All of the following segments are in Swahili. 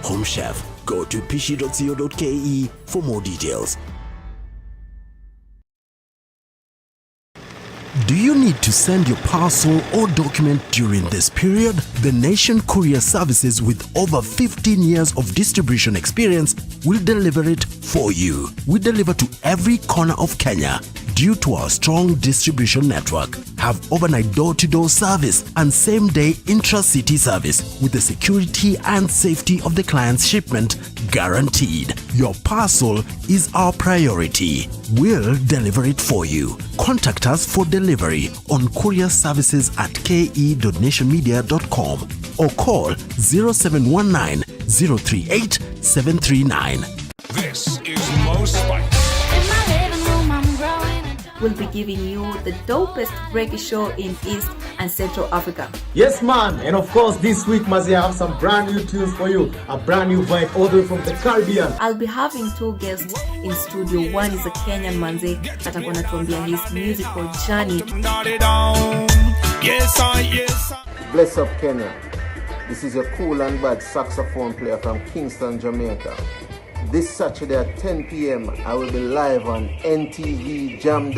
Home Chef. Go to pishi.co.ke for more details. Do you need to send your parcel or document during this period? The Nation Courier Services, with over 15 years of distribution experience, will deliver it for you. We deliver to every corner of Kenya. Due to our strong distribution network, have overnight door-to-door service and same-day intra-city service with the security and safety of the client's shipment guaranteed. Your parcel is our priority. We'll deliver it for you. Contact us for delivery on courierservices@ke.nationmedia.com or call 0719 038 739. This is Most Spice. We'll be giving you the dopest reggae show in East and Central Africa. Yes, man. And of course, this week, Masai, I have some brand new tunes for you. A brand new vibe all the way from the Caribbean. I'll be having two guests in studio. One is a Kenyan manze atakuwa anatuambia his musical journey. Bless up, Kenya. This is your cool and bad saxophone player from Kingston, Jamaica. This Saturday at 10 p.m. I will be live on NTV Jump.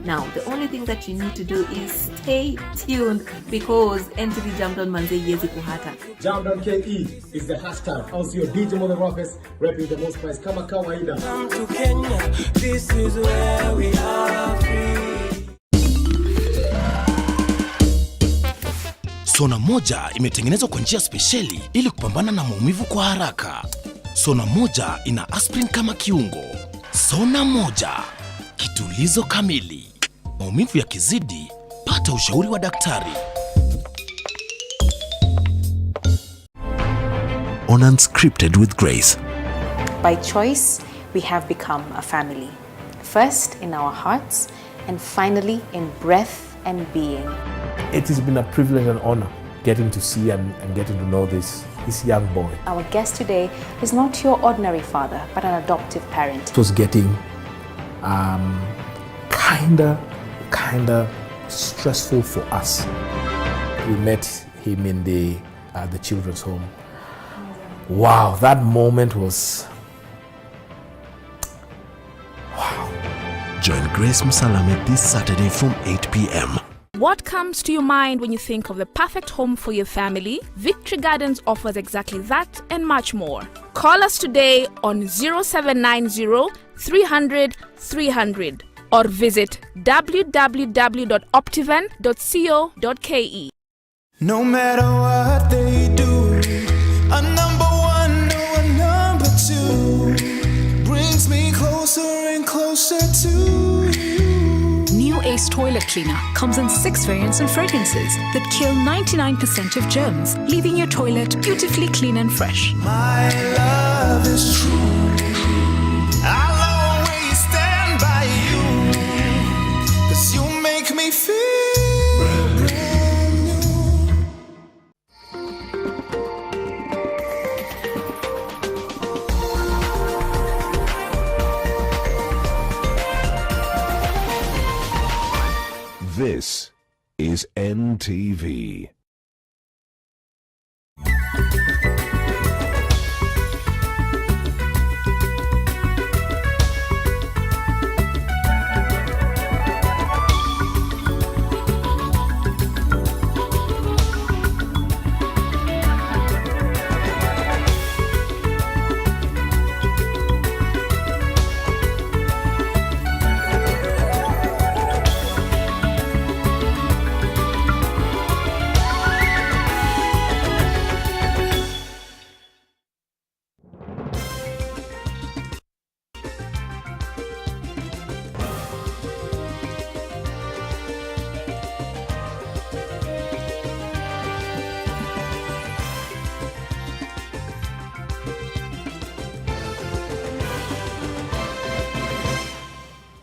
Now, the only thing that you need to do is stay tuned because NTV Jump manze yezi kuhata. Jump KE is the hashtag. Also, your DJ Mother Rockers repping the Most Spice kama kawaida. Come to Kenya, this is where we are free. Sona moja imetengenezwa kwa njia spesheli ili kupambana na maumivu kwa haraka. Sona moja ina aspirin kama kiungo. Sona moja, kitulizo kamili. Maumivu yakizidi, pata ushauri wa daktari. On Unscripted with Grace. By choice, we have become a family. First in our hearts, and finally in breath and being. It has been a privilege and honor getting to see and getting to know this young boy. Our guest today is not your ordinary father, but an adoptive parent. It was getting kinda stressful for us. We met him in the children's home. Wow, that moment was wow. Join Grace Musalame this Saturday from 8 p.m. What comes to your mind when you think of the perfect home for your family? Victory Gardens offers exactly that and much more. Call us today on 0790 300 300 or visit www.optivan.co.ke. No matter what they do, a number one or a number two brings me closer and closer to you. New Ace Toilet Cleaner comes in 6 variants and fragrances that kill 99% of germs, leaving your toilet beautifully clean and fresh. My love is true. I'll always stand by you, 'cause you make me feel brand new. This is NTV.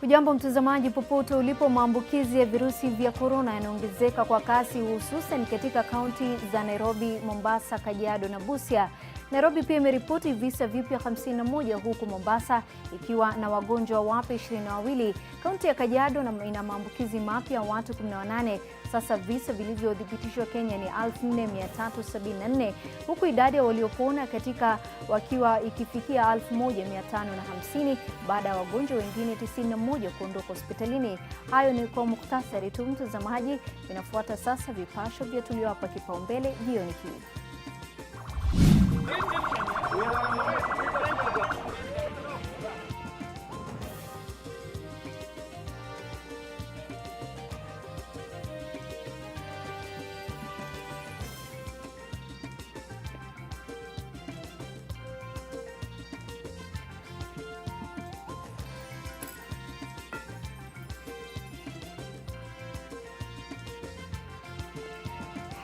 Hujambo mtazamaji popote ulipo. Maambukizi ya virusi vya corona yanaongezeka kwa kasi hususan katika kaunti za Nairobi, Mombasa, Kajiado na Busia. Nairobi pia imeripoti visa vipya 51 huku Mombasa ikiwa na wagonjwa wapya 22. Kaunti ya Kajiado ina maambukizi mapya watu 18. Sasa visa vilivyothibitishwa Kenya ni 4374 huku idadi ya waliopona wakiwa ikifikia 1550 baada ya wagonjwa wengine 91 kuondoka hospitalini. Hayo ni kwa mukhtasari tu mtazamaji. Inafuata sasa vipasho vya tuliowapa kipaumbele jioni hii.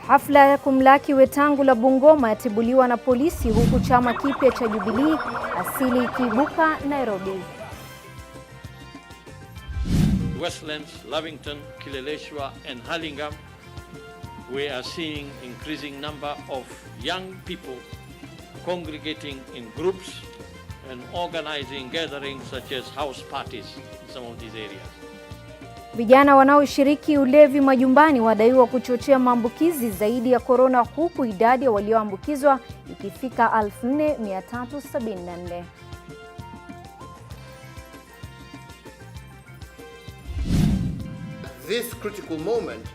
Hafla ya kumlaki Wetangula Bungoma yatibuliwa na polisi huku chama kipya cha Jubilee asili ikiibuka Nairobi. Westlands, Lavington, Kileleshwa and Hurlingham, we are seeing increasing number of young people congregating in groups and organizing gatherings such as house parties in some of these areas. Vijana wanaoshiriki ulevi majumbani wadaiwa kuchochea maambukizi zaidi ya corona huku idadi ya walioambukizwa ikifika 4374. This critical moment,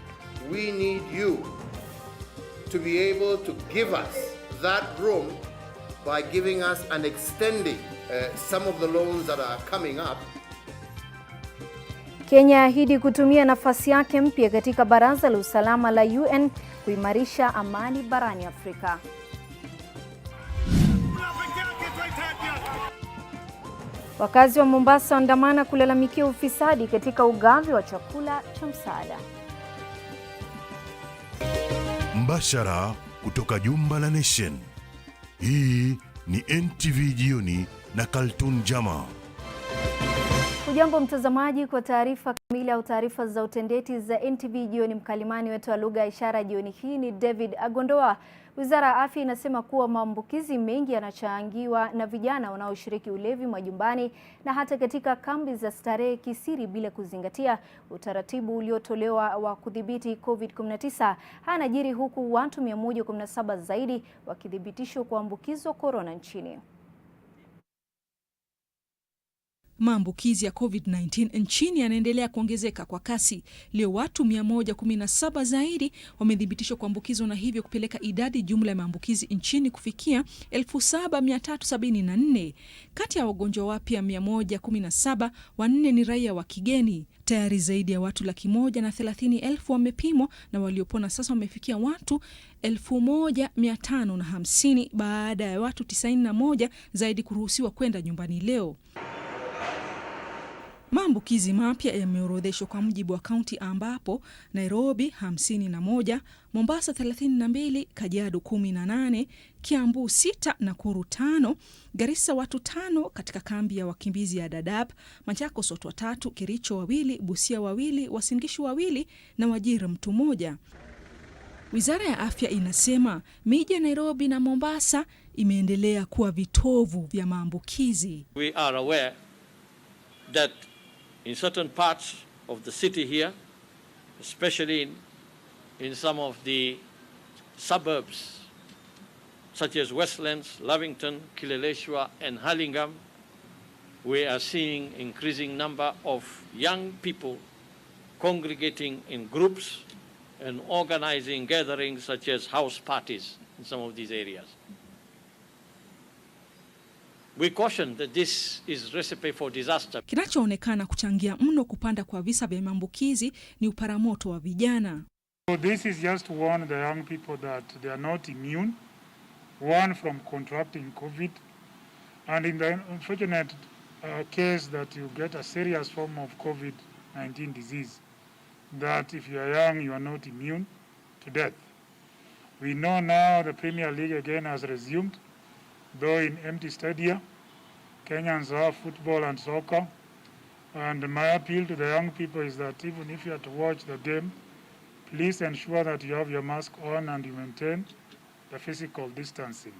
we need you to be able to give us that room by giving us and extending some of the loans that are coming up. Kenya ahidi kutumia nafasi yake mpya katika Baraza la Usalama la UN kuimarisha amani barani Afrika. Wakazi wa Mombasa waandamana kulalamikia ufisadi katika ugavi wa chakula cha msaada. Mbashara kutoka jumba la Nation. Hii ni NTV Jioni na Cartoon Jama. Hujambo mtazamaji, kwa taarifa kamili au taarifa za utendeti za NTV Jioni, mkalimani wetu wa lugha ya ishara jioni hii ni David Agondoa. Wizara ya Afya inasema kuwa maambukizi mengi yanachangiwa na vijana wanaoshiriki ulevi majumbani na hata katika kambi za starehe kisiri bila kuzingatia utaratibu uliotolewa wa kudhibiti COVID-19. Hanajiri huku watu 117 zaidi wakithibitishwa kuambukizwa corona nchini. Maambukizi ya COVID-19 nchini yanaendelea kuongezeka kwa kasi. Leo watu 117 zaidi wamethibitishwa kuambukizwa na hivyo kupeleka idadi jumla ya maambukizi nchini kufikia 7374. Kati ya wagonjwa wapya 117, 4 ni raia wa kigeni. Tayari zaidi ya watu 130,000 wamepimwa na waliopona sasa wamefikia watu 1550 baada ya watu 91 zaidi kuruhusiwa kwenda nyumbani leo. Maambukizi mapya yameorodheshwa kwa mujibu wa kaunti ambapo Nairobi 51, Mombasa 32, Kajiado 18, Kiambu 6, Nakuru 5, Garissa watu 5 katika kambi ya wakimbizi ya Dadaab, Machakos watu 3, Kericho 2, Busia 2, Uasin Gishu 2 na Wajir mtu 1. Wizara ya Afya inasema miji ya Nairobi na Mombasa imeendelea kuwa vitovu vya maambukizi. We are aware that in certain parts of the city here, especially in some of the suburbs, such as Westlands, Lavington, Kileleshwa and Hurlingham, we are seeing increasing number of young people congregating in groups and organizing gatherings such as house parties in some of these areas. We caution that this is recipe for disaster. Kinachoonekana kuchangia mno kupanda kwa visa vya maambukizi ni uparamoto wa vijana. So this is just to warn the young people that they are not immune, one from contracting COVID, and in the unfortunate case that you get a serious form of COVID-19 disease, that if you are young, you are not immune to death. We know now the Premier League again has resumed, though in empty stadia. Kenyans love football and soccer. And my appeal to the young people is that even if you are to watch the game, please ensure that you have your mask on and you maintain the physical distancing.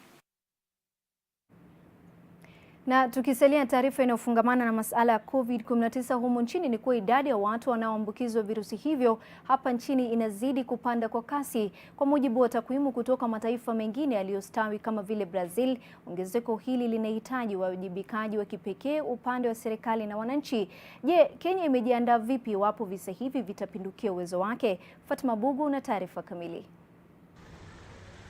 Na tukisalia taarifa inayofungamana na masala ya COVID-19 humu nchini ni kuwa idadi ya watu wanaoambukizwa virusi hivyo hapa nchini inazidi kupanda kwa kasi. Kwa mujibu wa takwimu kutoka mataifa mengine yaliyostawi kama vile Brazil, ongezeko hili linahitaji uwajibikaji wa kipekee upande wa serikali na wananchi. Je, Kenya imejiandaa vipi iwapo visa hivi vitapindukia uwezo wake? Fatma Bugu na taarifa kamili.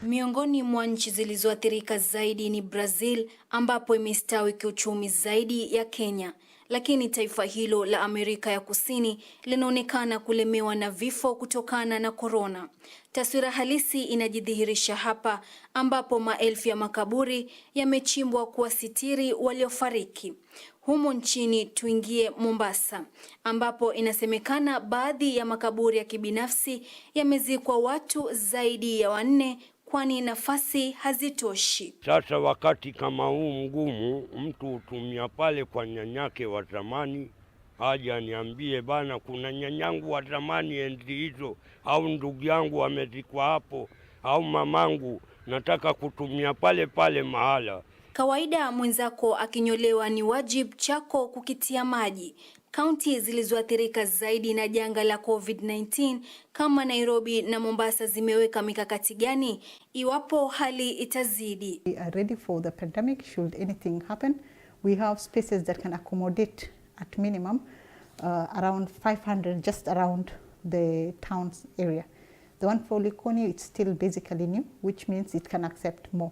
Miongoni mwa nchi zilizoathirika zaidi ni Brazil, ambapo imestawi kiuchumi zaidi ya Kenya. Lakini taifa hilo la Amerika ya Kusini linaonekana kulemewa na vifo kutokana na korona. Taswira halisi inajidhihirisha hapa, ambapo maelfu ya makaburi yamechimbwa kuwasitiri waliofariki. Humu nchini tuingie Mombasa, ambapo inasemekana baadhi ya makaburi ya kibinafsi yamezikwa watu zaidi ya 4 kwani nafasi hazitoshi. Sasa wakati kama huu mgumu, mtu hutumia pale kwa nyanyake wa zamani, aje aniambie bana, kuna nyanyangu wa zamani enzi hizo, au ndugu yangu amezikwa hapo, au mamangu, nataka kutumia pale pale mahala. Kawaida mwenzako akinyolewa ni wajibu chako kukitia maji. Kaunti zilizoathirika zaidi na janga la COVID-19 kama Nairobi na Mombasa zimeweka mikakati gani iwapo hali itazidi? We are ready for the pandemic should anything happen. We have spaces that can accommodate at minimum around 500 just around the town's area. The one for Likoni, it's still basically new, which means it can accept more.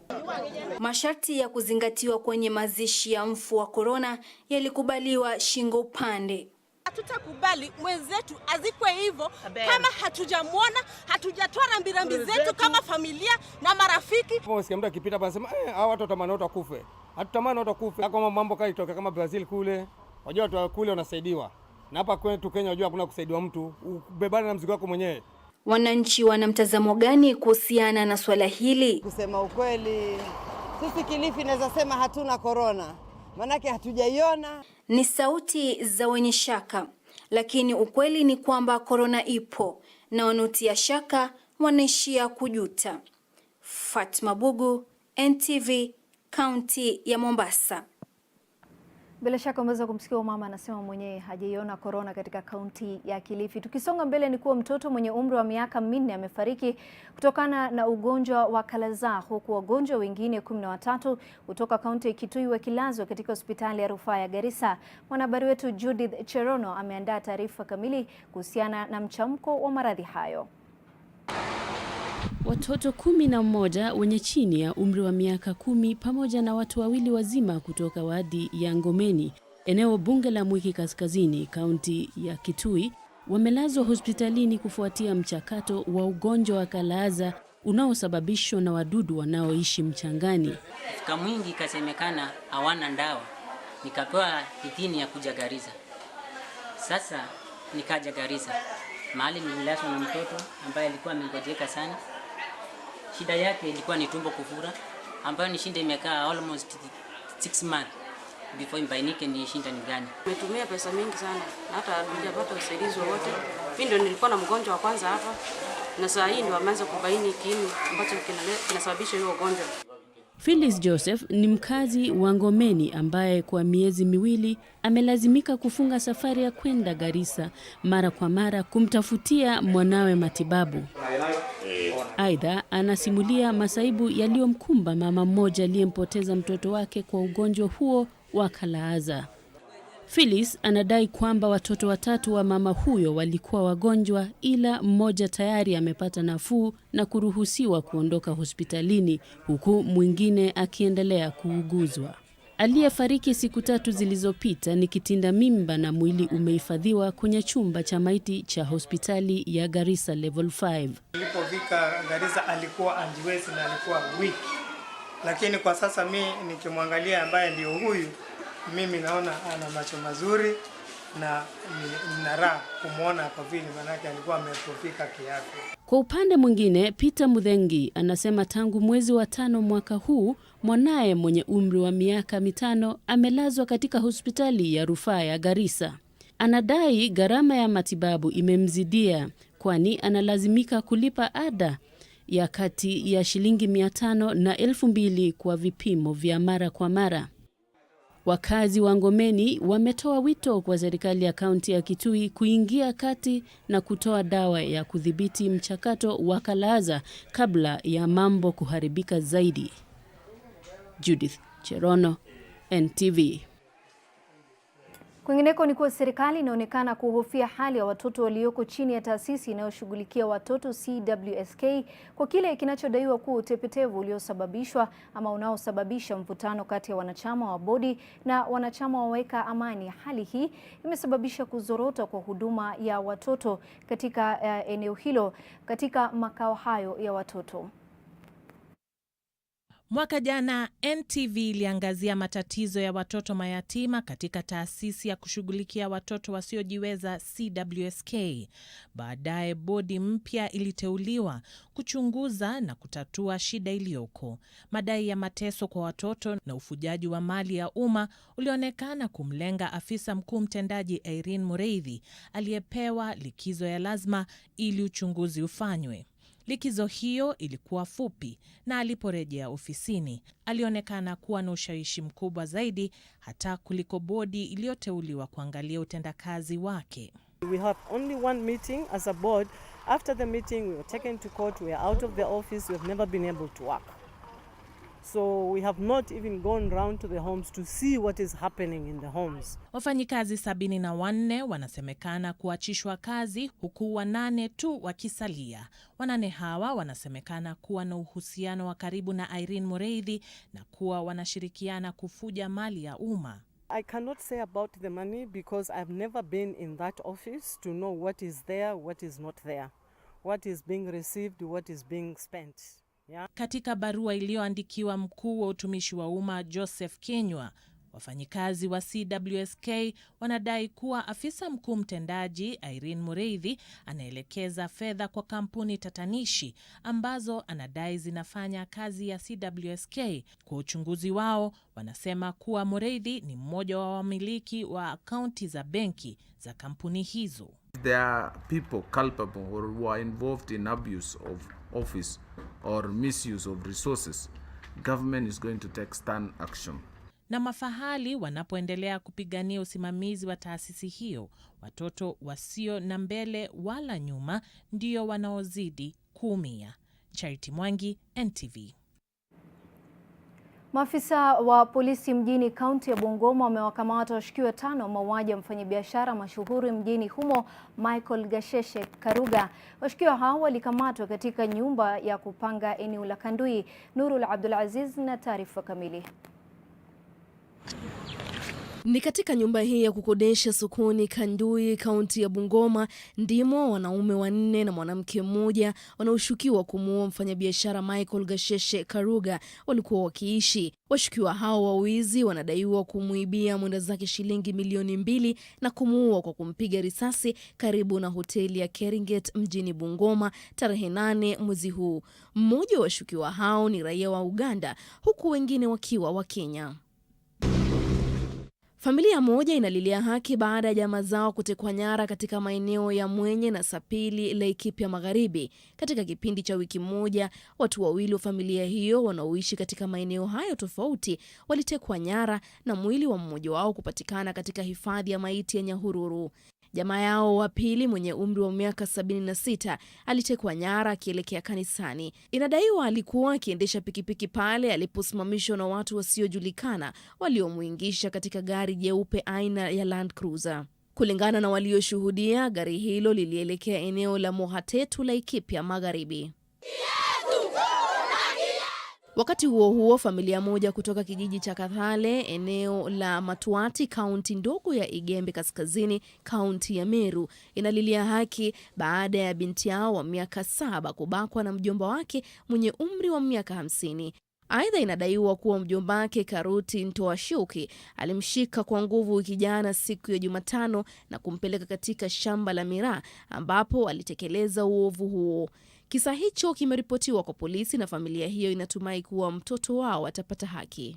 Masharti ya kuzingatiwa kwenye mazishi ya mfu wa corona yalikubaliwa shingo upande. Hatutakubali mwenzetu azikwe hivyo kama hatujamwona, hatujatoa rambirambi zetu kama familia na marafiki. Msikia mtu akipita anasema hao watu watamani watu wakufe. Hatutamani watu wakufe. Kama mambo kali toka kama Brazil kule, wajua watu kule wanasaidiwa. Na hapa kwetu Kenya wajua hakuna kusaidiwa mtu, ubebana na mzigo wako mwenyewe. Wananchi wana mtazamo gani kuhusiana na swala hili? Kusema ukweli, sisi Kilifi naweza sema hatuna corona, manake hatujaiona. Ni sauti za wenye shaka, lakini ukweli ni kwamba corona ipo na wanaotia shaka wanaishia kujuta. Fatma Bugu, NTV, kaunti ya Mombasa. Bila shaka umeweza kumsikia mama anasema mwenyewe hajaiona corona katika kaunti ya Kilifi. Tukisonga mbele ni kuwa mtoto mwenye umri wa miaka 4 amefariki kutokana na ugonjwa wa kalaza, huku wagonjwa wengine 13 kutoka kaunti ya Kitui wakilazwa katika hospitali ya rufaa ya Garissa. Mwanahabari wetu Judith Cherono ameandaa taarifa kamili kuhusiana na mchamko wa maradhi hayo. Watoto 11 wenye chini ya umri wa miaka 10 pamoja na watu 2 wazima kutoka wadi ya Ngomeni, eneo bunge la Mwiki Kaskazini, kaunti ya Kitui, wamelazwa hospitalini kufuatia mchakato wa ugonjwa wa kalaza unaosababishwa na wadudu wanaoishi mchangani. Fika mwingi kasemekana hawana ndawa, nikapewa idhini ya kuja Garissa. Sasa nikaja Garissa, mahali nililazwa na mtoto ambaye alikuwa amengojeka sana. Shida yake ilikuwa ni tumbo kufura, ambayo ni shinda imekaa almost 6 months before imbainike ni shinda ni gani. Nimetumia pesa mingi sana, hata hajapata usaidizi wowote. Mimi ndio nilikuwa na mgonjwa wa kwanza hapa, na saa hii ndio ameanza kubaini kiini ambacho kinasababisha hiyo ugonjwa. Phyllis Joseph ni mkazi wa Ngomeni ambaye kwa miezi 2 amelazimika kufunga safari ya kwenda Garissa mara kwa mara kumtafutia mwanawe matibabu. Aidha, anasimulia masaibu yaliyomkumba mama mmoja aliyempoteza mtoto wake kwa ugonjwa huo wa kalaza. Phyllis anadai kwamba watoto 3 wa mama huyo walikuwa wagonjwa, ila mmoja tayari amepata nafuu na kuruhusiwa kuondoka hospitalini, huku mwingine akiendelea kuuguzwa. Aliyefariki siku 3 zilizopita ni kitinda mimba na mwili umehifadhiwa kwenye chumba cha maiti cha hospitali ya Garissa Level 5. Nilipofika Garissa alikuwa anjiwezi na alikuwa weak. Lakini kwa sasa mimi nikimwangalia ambaye ndio huyu, mimi naona ana macho mazuri na nina raha kumuona kwa vile manake alikuwa amepofika kiafya. Kwa upande mwingine, Peter Mudhengi anasema tangu mwezi wa 5 mwaka huu, mwanaye mwenye umri wa miaka 5 amelazwa katika hospitali ya rufaa ya Garissa. Anadai gharama ya matibabu imemzidia, kwani analazimika kulipa ada ya kati ya shilingi 500 na 2,000 kwa vipimo vya mara kwa mara. Wakazi wa Ngomeni wametoa wito kwa serikali ya kaunti ya Kitui kuingia kati na kutoa dawa ya kudhibiti mchakato wa kalaza kabla ya mambo kuharibika zaidi. Judith Cherono, NTV. Kwingineko ni kuwa serikali inaonekana kuhofia hali ya watoto walioko chini ya taasisi inayoshughulikia watoto CWSK kwa kile kinachodaiwa kuwa utepetevu uliosababishwa ama unaosababisha mvutano kati ya wanachama wa bodi na wanachama wa weka amani. Hali hii imesababisha kuzorota kwa huduma ya watoto katika eneo hilo katika makao hayo ya watoto. Mwaka jana NTV iliangazia matatizo ya watoto mayatima katika taasisi ya kushughulikia watoto wasiojiweza CWSK. Baadaye bodi mpya iliteuliwa kuchunguza na kutatua shida iliyoko. Madai ya mateso kwa watoto na ufujaji wa mali ya umma ulionekana kumlenga afisa mkuu mtendaji Irene Mureithi aliyepewa likizo ya lazima ili uchunguzi ufanywe. Likizo hiyo ilikuwa fupi na aliporejea ofisini alionekana kuwa na ushawishi mkubwa zaidi hata kuliko bodi iliyoteuliwa kuangalia utendakazi wake. We have only one meeting as a board. After the meeting we were taken to court, we are out of the office, we have never been able to work. So we have not even gone round to the homes to see what is happening in the homes. Wafanyikazi 74 wanasemekana kuachishwa kazi huku 8 tu wakisalia. 8 hawa wanasemekana kuwa na uhusiano wa karibu na Irene Mureithi na kuwa wanashirikiana kufuja mali ya umma. I cannot say about the money because I've never been in that office to know what is there, what is not there, what is being received, what is being spent. Yeah. Katika barua iliyoandikiwa mkuu wa utumishi wa umma Joseph Kenywa, wafanyikazi wa CWSK wanadai kuwa afisa mkuu mtendaji Irene Mureithi anaelekeza fedha kwa kampuni tatanishi ambazo anadai zinafanya kazi ya CWSK. Kwa uchunguzi wao, wanasema kuwa Mureithi ni mmoja wa wamiliki wa akaunti za benki za kampuni hizo. There are people culpable or who are involved in abuse of office or misuse of resources. Government is going to take stern action. Na mafahali wanapoendelea kupigania usimamizi wa taasisi hiyo, watoto wasio na mbele wala nyuma ndio wanaozidi kuumia. Charity Mwangi, NTV. Maafisa wa polisi mjini kaunti ya Bungoma wamewakamata washukiwa 5 wa mauaji ya mfanyabiashara mashuhuri mjini humo Michael Gasheshe Karuga. Washukiwa hao walikamatwa katika nyumba ya kupanga eneo la Kandui. Nurul Abdulaziz na taarifa kamili. Ni katika nyumba hii ya kukodesha sokoni Kandui, kaunti ya Bungoma, ndimo wanaume 4 na mwanamke mmoja wanaoshukiwa kumuua mfanyabiashara Michael Gasheshe Karuga walikuwa wakiishi. Washukiwa hao wa wizi wanadaiwa kumuibia mwenda zake shilingi milioni 2 na kumuua kwa kumpiga risasi karibu na hoteli ya Keringet mjini Bungoma tarehe 8 mwezi huu. Mmoja wa washukiwa hao ni raia wa Uganda huku wengine wakiwa wa Kenya. Familia moja inalilia haki baada ya jamaa zao kutekwa nyara katika maeneo ya Mwenye na Sapili, Laikipia Magharibi. Katika kipindi cha wiki moja, watu 2 wa familia hiyo wanaoishi katika maeneo hayo tofauti walitekwa nyara na mwili wa mmoja wao kupatikana katika hifadhi ya maiti ya Nyahururu. Jamaa yao wa pili mwenye umri wa miaka 76 alitekwa nyara akielekea kanisani. Inadaiwa alikuwa akiendesha pikipiki pale aliposimamishwa na watu wasiojulikana waliomuingisha katika gari jeupe aina ya Land Cruiser. Kulingana na walioshuhudia, gari hilo lilielekea eneo la Mohatetu, Laikipia Magharibi. Wakati huo huo, familia moja kutoka kijiji cha Kathale, eneo la Matuati, kaunti ndogo ya Igembe Kaskazini, kaunti ya Meru, inalilia haki baada ya binti yao wa miaka 7 kubakwa na mjomba wake mwenye umri wa miaka 50. Aidha, inadaiwa kuwa mjomba wake Karuti Ntoashuki alimshika kwa nguvu wiki jana siku ya Jumatano na kumpeleka katika shamba la miraa ambapo alitekeleza uovu huo. Kisa hicho kimeripotiwa kwa polisi na familia hiyo inatumai kuwa mtoto wao atapata haki.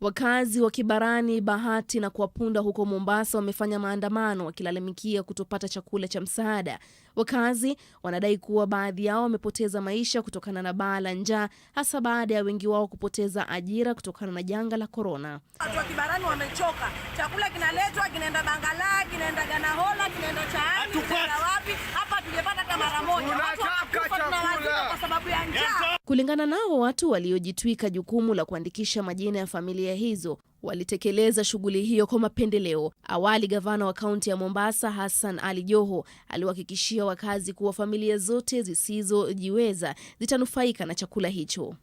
Wakazi wa Kibarani, Bahati na Kuapunda huko Mombasa wamefanya maandamano wakilalamikia kutopata chakula cha msaada. Wakazi wanadai kuwa baadhi yao wamepoteza maisha kutokana na baa la njaa, hasa baada ya wengi wao kupoteza ajira kutokana na janga la korona. Watu wa Kibarani wamechoka. Chakula kinaletwa, kinaenda Bangala, kinaenda Ganahola, kinaenda Chaani, kinaenda wapi? Hapa tujapata hata mara moja. Watu wanakufa tunawazika kwa sababu ya njaa. Kulingana nao, watu waliojitwika jukumu la kuandikisha majina ya familia hizo walitekeleza shughuli hiyo kwa mapendeleo. Awali, gavana wa kaunti ya Mombasa Hassan Ali Joho aliwahakikishia wakazi kuwa familia zote zisizojiweza zitanufaika na chakula hicho.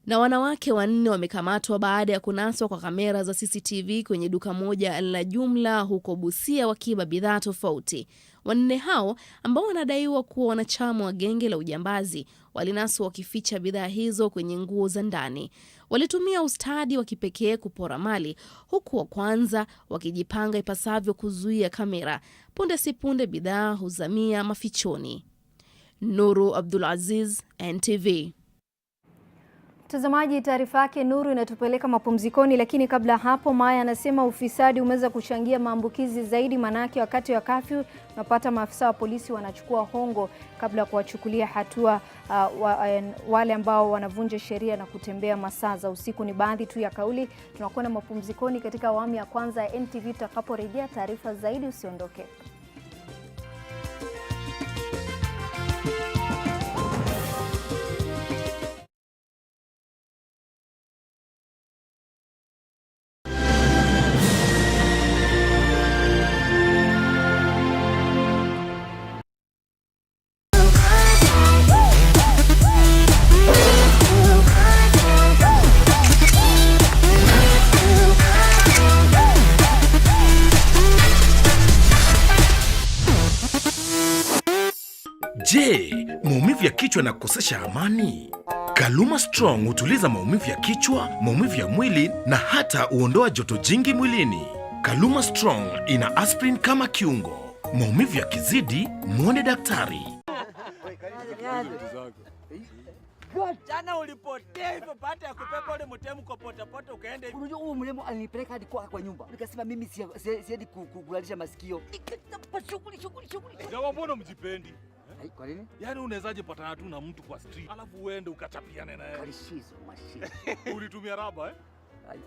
Na wanawake 4 wamekamatwa baada ya kunaswa kwa kamera za CCTV kwenye duka moja la jumla huko Busia wakiiba bidhaa tofauti. 4 hao ambao wanadaiwa kuwa wanachama wa genge la ujambazi walinaswa wakificha bidhaa hizo kwenye nguo za ndani. Walitumia ustadi wa kipekee kupora mali, huku wa kwanza wakijipanga ipasavyo kuzuia kamera. Punde si punde bidhaa huzamia mafichoni. Nuru Abdulaziz, NTV. Mtazamaji, taarifa yake Nuru inatupeleka mapumzikoni, lakini kabla hapo Maya anasema ufisadi umeweza kuchangia maambukizi zaidi, manake wakati wa kafyu unapata maafisa wa polisi wanachukua hongo kabla ya kuwachukulia hatua wale ambao wanavunja sheria na kutembea masaa za usiku. Ni baadhi tu ya kauli. Tunakwenda mapumzikoni katika awamu ya kwanza ya NTV. Tutakaporejea taarifa zaidi, usiondoke. Je, maumivu ya kichwa na kukosesha amani? Kaluma Strong hutuliza maumivu ya kichwa, maumivu ya mwili na hata huondoa joto jingi mwilini. Kaluma Strong ina aspirin kama kiungo. Maumivu ya kizidi, muone daktari. Jana ulipotea hivyo baada ya kupepa ule mtemu kwa potapota ukaenda hivyo. Unajua huyo mrembo alinipeleka hadi kwa nyumba. Nikasema mimi siedi kugalisha masikio. Nikatapa shughuli. Jamaa, mbona mjipendi? Kwa nini? Yaani unawezaje patana tu na mtu kwa street alafu uende ukachapiane naye? Kalishizo mashine. Ulitumia raba eh?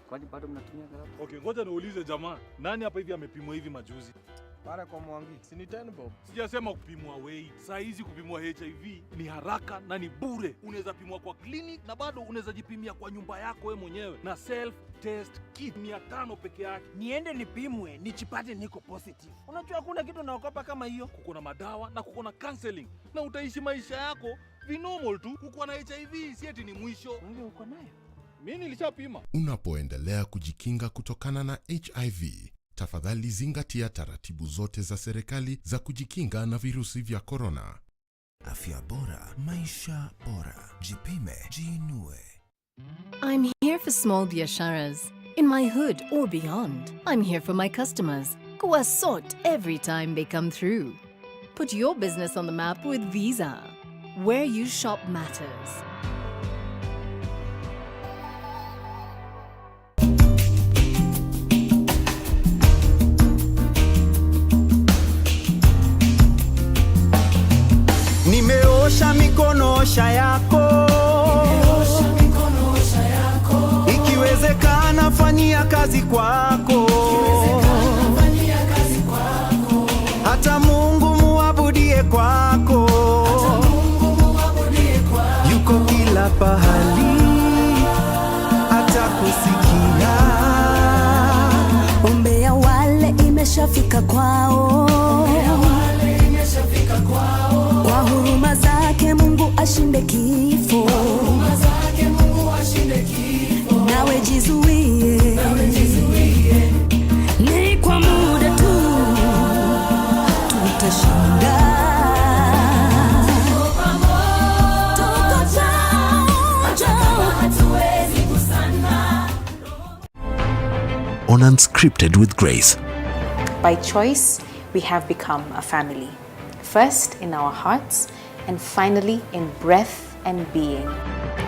Kwani bado mnatumia raba? Okay, ngoja niulize jamaa. Nani hapa hivi amepimwa hivi majuzi? Pale kwa Mwangi. Si ni 10 bob. Sijasema kupimwa weight. Saa hizi kupimwa HIV ni haraka na ni bure. Unaweza pimwa kwa clinic na bado unaweza jipimia kwa nyumba yako wewe mwenyewe na self test kit 500 peke yake. Niende nipimwe, nichipate niko positive. Unajua hakuna kitu naogopa kama hiyo. Kuko na madawa na kuko na counseling na utaishi maisha yako normal tu. Kuko na HIV si eti ni mwisho. Wewe uko nayo? Mimi nilishapima. Unapoendelea kujikinga kutokana na HIV, tafadhali zingatia taratibu zote za serikali za kujikinga na virusi vya korona. Afya bora, maisha bora. Jipime, jiinue. I'm here for small biasharas in my hood or beyond. I'm here for my customers who are sought every time they come through. Put your business on the map with Visa. Where you shop matters. Nimeosha mikono osha yako. Ikiwezekana fanyia kazi kwako. Hata Mungu muabudie kwako. Yuko kila pahali, hata kusikia. Ombea wale imeshafika kwao. Kwa huruma zake Mungu ashinde kifo. Nawe jizuie. Ni kwa muda tu tutashinda. On Unscripted with Grace. By choice, we have become a family. First in our hearts, and finally in breath and being.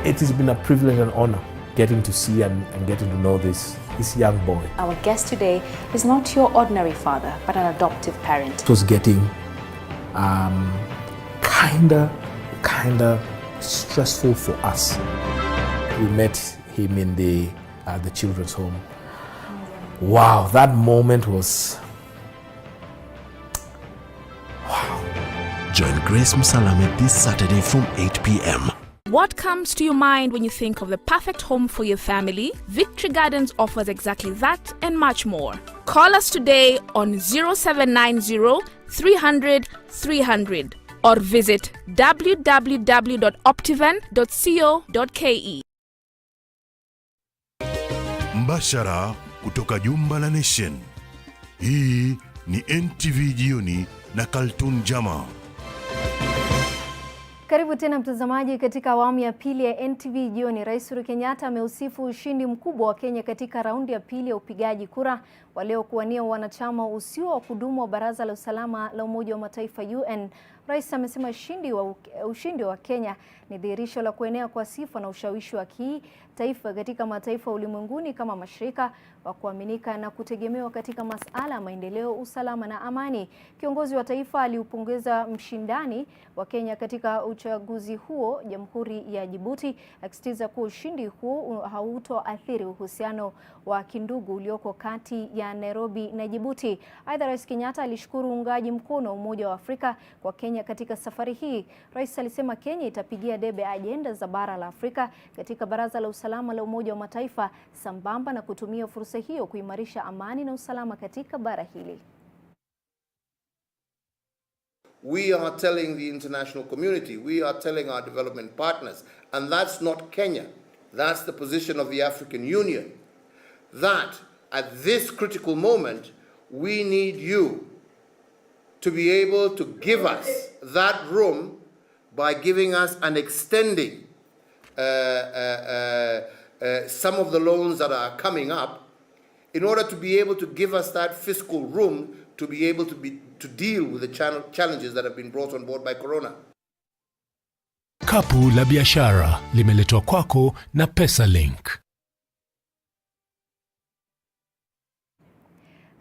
It has been a privilege and honor getting to see and getting to know this young boy. Our guest today is not your ordinary father, but an adoptive parent. It was getting kinda stressful for us. We met him in the children's home. Wow, that moment was wow. Join Grace Msalame this Saturday from 8 p.m. What comes to your mind when you think of the perfect home for your family? Victory Gardens offers exactly that and much more. Call us today on 0790 300 300 or visit www.optivan.co.ke. Mbashara kutoka Jumba la Nation. Hii ni NTV Jioni na Cartoon Jama. Karibu tena mtazamaji katika awamu ya pili ya NTV Jioni. Rais Uhuru Kenyatta ameusifu ushindi mkubwa wa Kenya katika raundi ya pili ya upigaji kura walio kuwania wanachama usio wa kudumu wa Baraza la Usalama la Umoja wa Mataifa UN. Rais amesema ushindi wa Kenya ni dhihirisho la kuenea kwa sifa na ushawishi wa kitaifa katika mataifa ulimwenguni kama mashirika wa kuaminika na kutegemewa katika masuala ya maendeleo, usalama na amani. Kiongozi wa taifa aliupongeza mshindani wa Kenya katika uchaguzi huo, Jamhuri ya Djibouti, akisitiza kuwa ushindi huo hautoathiri uhusiano wa kindugu ulioko kati ya Nairobi na Djibouti. Aidha, Rais Kenyatta alishukuru uungaji mkono wa Umoja wa Afrika kwa Kenya katika safari hii. Rais alisema Kenya itapigia debe ajenda za bara la Afrika katika Baraza la Usalama la Umoja wa Mataifa sambamba na kutumia fursa hiyo kuimarisha amani na usalama katika bara hili. We are telling the international community, we are telling our development partners, and that's not Kenya, that's the position of the African Union, that at this critical moment, we need you to be able to give us that room by giving us and extending some of the loans that are coming up in order to be able to give us that fiscal room to be able to deal with the challenges that have been brought on board by Corona. Kapu la biashara limeletwa kwako na PesaLink.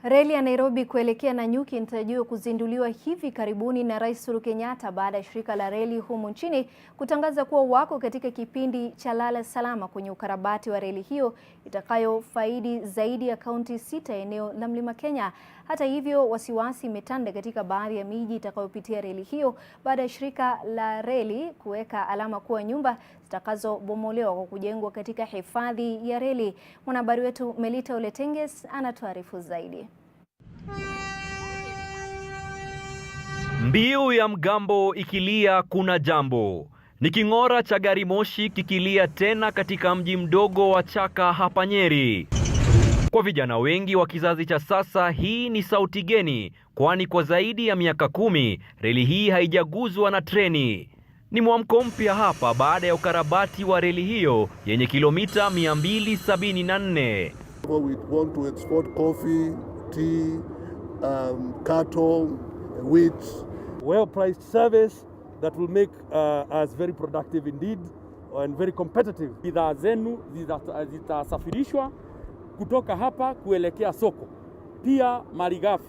Reli ya Nairobi kuelekea Nanyuki inatarajiwa kuzinduliwa hivi karibuni na Rais Uhuru Kenyatta baada ya shirika la reli humu nchini kutangaza kuwa wako katika kipindi cha lala salama kwenye ukarabati wa reli hiyo itakayofaidi zaidi ya kaunti 6 eneo la Mlima Kenya. Hata hivyo, wasiwasi imetanda katika baadhi ya miji itakayopitia reli hiyo baada ya shirika la reli kuweka alama kuwa nyumba zitakazobomolewa kwa kujengwa katika hifadhi ya reli. Mwanahabari wetu Melita Oletenges anatuarifu zaidi. Mbiu ya mgambo ikilia kuna jambo. Ni king'ora cha gari moshi kikilia tena katika mji mdogo wa Chaka hapa Nyeri. Kwa vijana wengi wa kizazi cha sasa, hii ni sauti geni, kwani kwa zaidi ya miaka 10 reli hii haijaguzwa na treni. Ni mwamko mpya hapa baada ya ukarabati wa reli hiyo yenye kilomita 274. We want to export coffee, tea, cattle, wheat. Well-priced service that will make us very productive indeed and very competitive. Bidhaa zenu zitasafirishwa kutoka hapa kuelekea soko. Pia malighafi.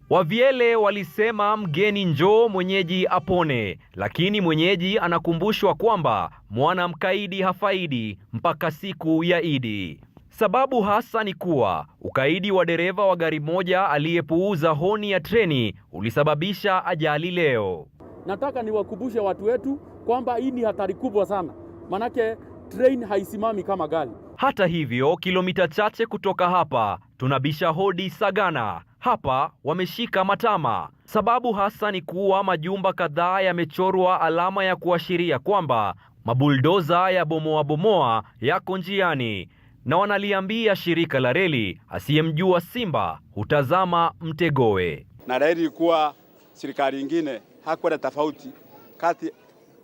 Wavyele walisema mgeni njoo mwenyeji apone, lakini mwenyeji anakumbushwa kwamba mwana mkaidi hafaidi mpaka siku ya Idi. Sababu hasa ni kuwa ukaidi wa dereva wa gari moja aliyepuuza honi ya treni ulisababisha ajali leo. Nataka niwakumbushe watu wetu kwamba hii ni hatari kubwa sana. Manake train haisimami kama gari. Hata hivyo, kilomita chache kutoka hapa tunabisha hodi Sagana. Hapa wameshika matama. Sababu hasa ni kuwa majumba kadhaa yamechorwa alama ya kuashiria kwamba mabuldoza ya bomoa yako njiani, na wanaliambia shirika la reli asiyemjua simba hutazama mtegowe. Na reli kuwa serikali nyingine hakuwa na tofauti kati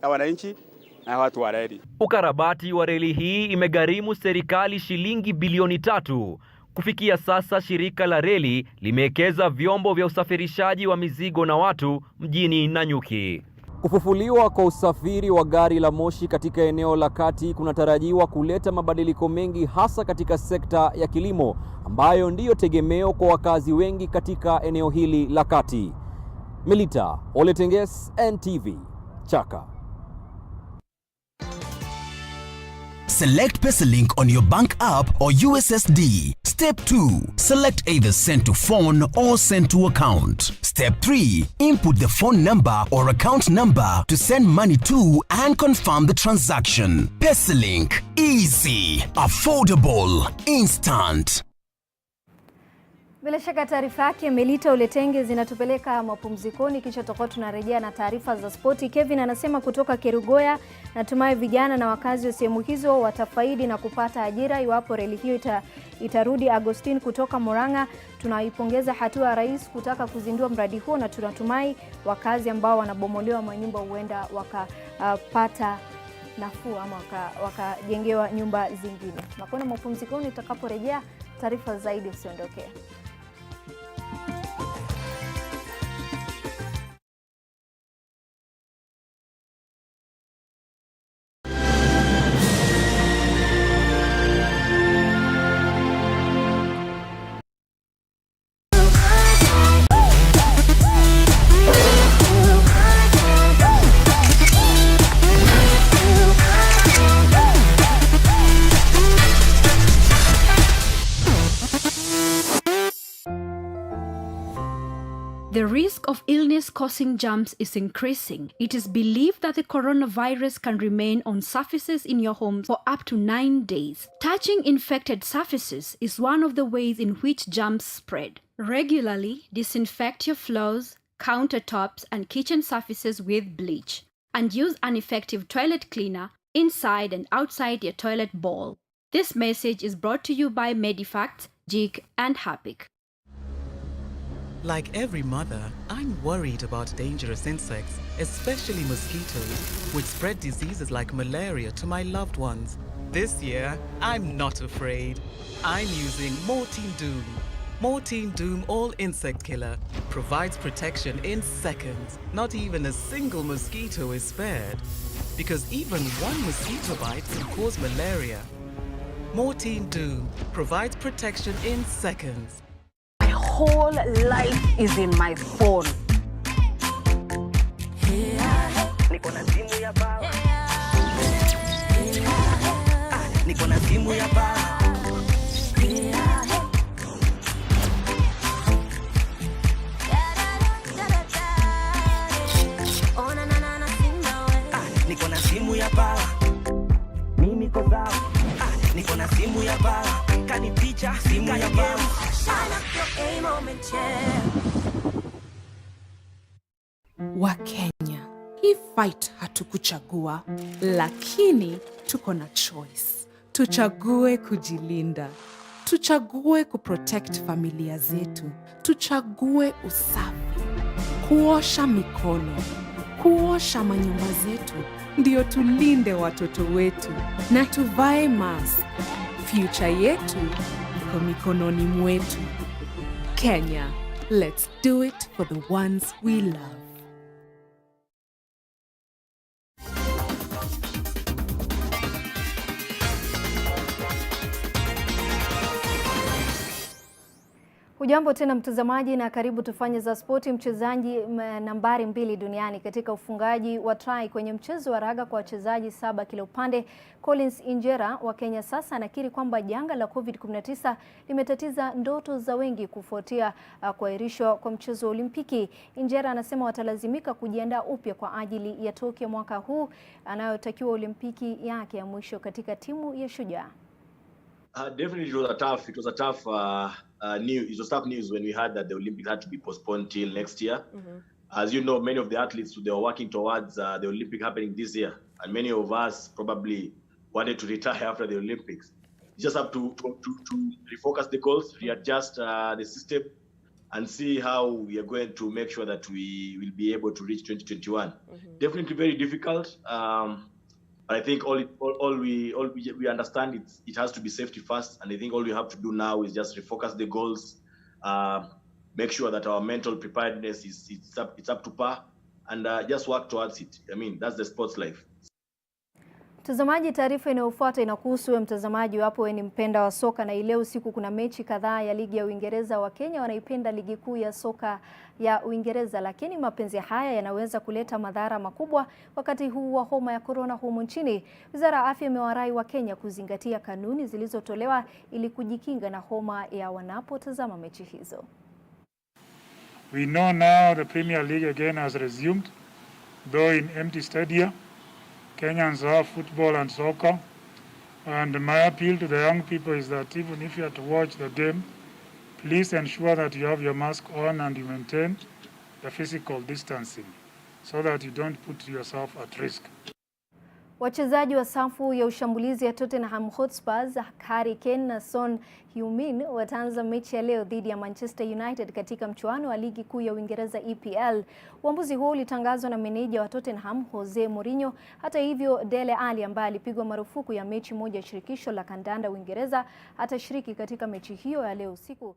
ya wananchi na watu wa reli. Ukarabati wa reli hii imegharimu serikali shilingi bilioni 3. Kufikia sasa shirika la reli limewekeza vyombo vya usafirishaji wa mizigo na watu mjini Nanyuki. Kufufuliwa kwa usafiri wa gari la moshi katika eneo la kati kunatarajiwa kuleta mabadiliko mengi, hasa katika sekta ya kilimo ambayo ndiyo tegemeo kwa wakazi wengi katika eneo hili la kati. Melita Oletenges, NTV, Chaka. Select PesaLink on your bank app or USSD. Step 2. Select either send to phone or send to account. Step 3. Input the phone number or account number to send money to and confirm the transaction. PesaLink. Easy, affordable, instant. Bila shaka taarifa yake Melita Uletenge zinatupeleka mapumzikoni, kisha tutakuwa tunarejea na taarifa za spoti. Kevin anasema kutoka Kerugoya, natumai vijana na wakazi wa sehemu hizo watafaidi na kupata ajira iwapo reli hiyo itarudi. Agustin kutoka Murang'a, tunaipongeza hatua ya rais kutaka kuzindua mradi huo na tunatumai wakazi ambao wanabomolewa manyumba huenda wakapata nafuu ama wakajengewa nyumba zingine. Nakona mapumzikoni, tutakaporejea taarifa zaidi, usiondoke. The risk of illness-causing germs is increasing. It is believed that the coronavirus can remain on surfaces in your home for up to 9 days. Touching infected surfaces is one of the ways in which germs spread. Regularly disinfect your floors, countertops, and kitchen surfaces with bleach, and use an effective toilet cleaner inside and outside your toilet bowl. This message is brought to you by Medifacts, JIG, and HAPIC. Like every mother, I'm worried about dangerous insects, especially mosquitoes, which spread diseases like malaria to my loved ones. This year, I'm not afraid. I'm using Mortein Doom. Mortein Doom All Insect Killer provides protection in seconds. Not even a single mosquito is spared, because even one mosquito bite can cause malaria. Mortein Doom provides protection in seconds. Whole life is in my phone. Niko na simu ya baba. Niko na simu ya baba. Niko na simu ya baba. Mimi niko sawa. Niko na simu ya baba. Kanipicha simu ya baba. Wakenya, hii fight hatukuchagua, lakini tuko na choice. Tuchague kujilinda, tuchague kuprotect familia zetu, tuchague usafi, kuosha mikono, kuosha manyumba zetu, ndio tulinde watoto wetu, na tuvae mask. Future yetu iko mikononi mwetu. Kenya, let's do it for the ones we love. Hujambo tena mtazamaji na karibu tufanye za spoti. Mchezaji nambari 2 duniani katika ufungaji wa try kwenye mchezo wa raga kwa wachezaji 7 kila upande, Collins Injera wa Kenya sasa anakiri kwamba janga la COVID-19 limetatiza ndoto za wengi kufuatia kuahirishwa kwa mchezo wa Olimpiki. Injera anasema watalazimika kujiandaa upya kwa ajili ya Tokyo mwaka huu, anayotakiwa Olimpiki yake ya mwisho katika timu ya Shujaa. Definitely it was a tough news. It was tough news when we heard that the Olympics had to be postponed till next year. As you know, many of the athletes, they were working towards the Olympic happening this year, and many of us probably wanted to retire after the Olympics. You just have to refocus the goals, readjust the system, and see how we are going to make sure that we will be able to reach 2021. Definitely very difficult. But I think all we understand it has to be safety first, and I think all we have to do now is just refocus the goals, make sure that our mental preparedness it's up to par, and just work towards it. I mean, that's the sports life. Mtazamaji, taarifa inayofuata inakuhusu wewe mtazamaji wapo wewe ni mpenda wa soka, na leo usiku kuna mechi kadhaa ya ligi ya Uingereza. Wa Kenya wanaipenda ligi kuu ya soka ya Uingereza, lakini mapenzi haya yanaweza kuleta madhara makubwa wakati huu wa homa ya corona humu nchini. Wizara ya Afya imewarai wa Kenya kuzingatia kanuni zilizotolewa ili kujikinga na homa ya wanapotazama mechi hizo. We know now the Premier League again has resumed, though in empty stadia. Kenyans love football and soccer, and my appeal to the young people is that even if you are to watch the game, please ensure that you have your mask on and you maintain the physical distancing so that you don't put yourself at risk. Wachezaji wa safu ya ushambulizi ya Tottenham Hotspurs, Harry Kane na Son Heung-min wataanza mechi ya leo dhidi ya Manchester United katika mchuano wa ligi kuu ya Uingereza EPL. Uamuzi huo ulitangazwa na meneja wa Tottenham Jose Mourinho. Hata hivyo, Dele Alli ambaye alipigwa marufuku ya mechi moja ya shirikisho la kandanda Uingereza atashiriki katika mechi hiyo ya leo usiku.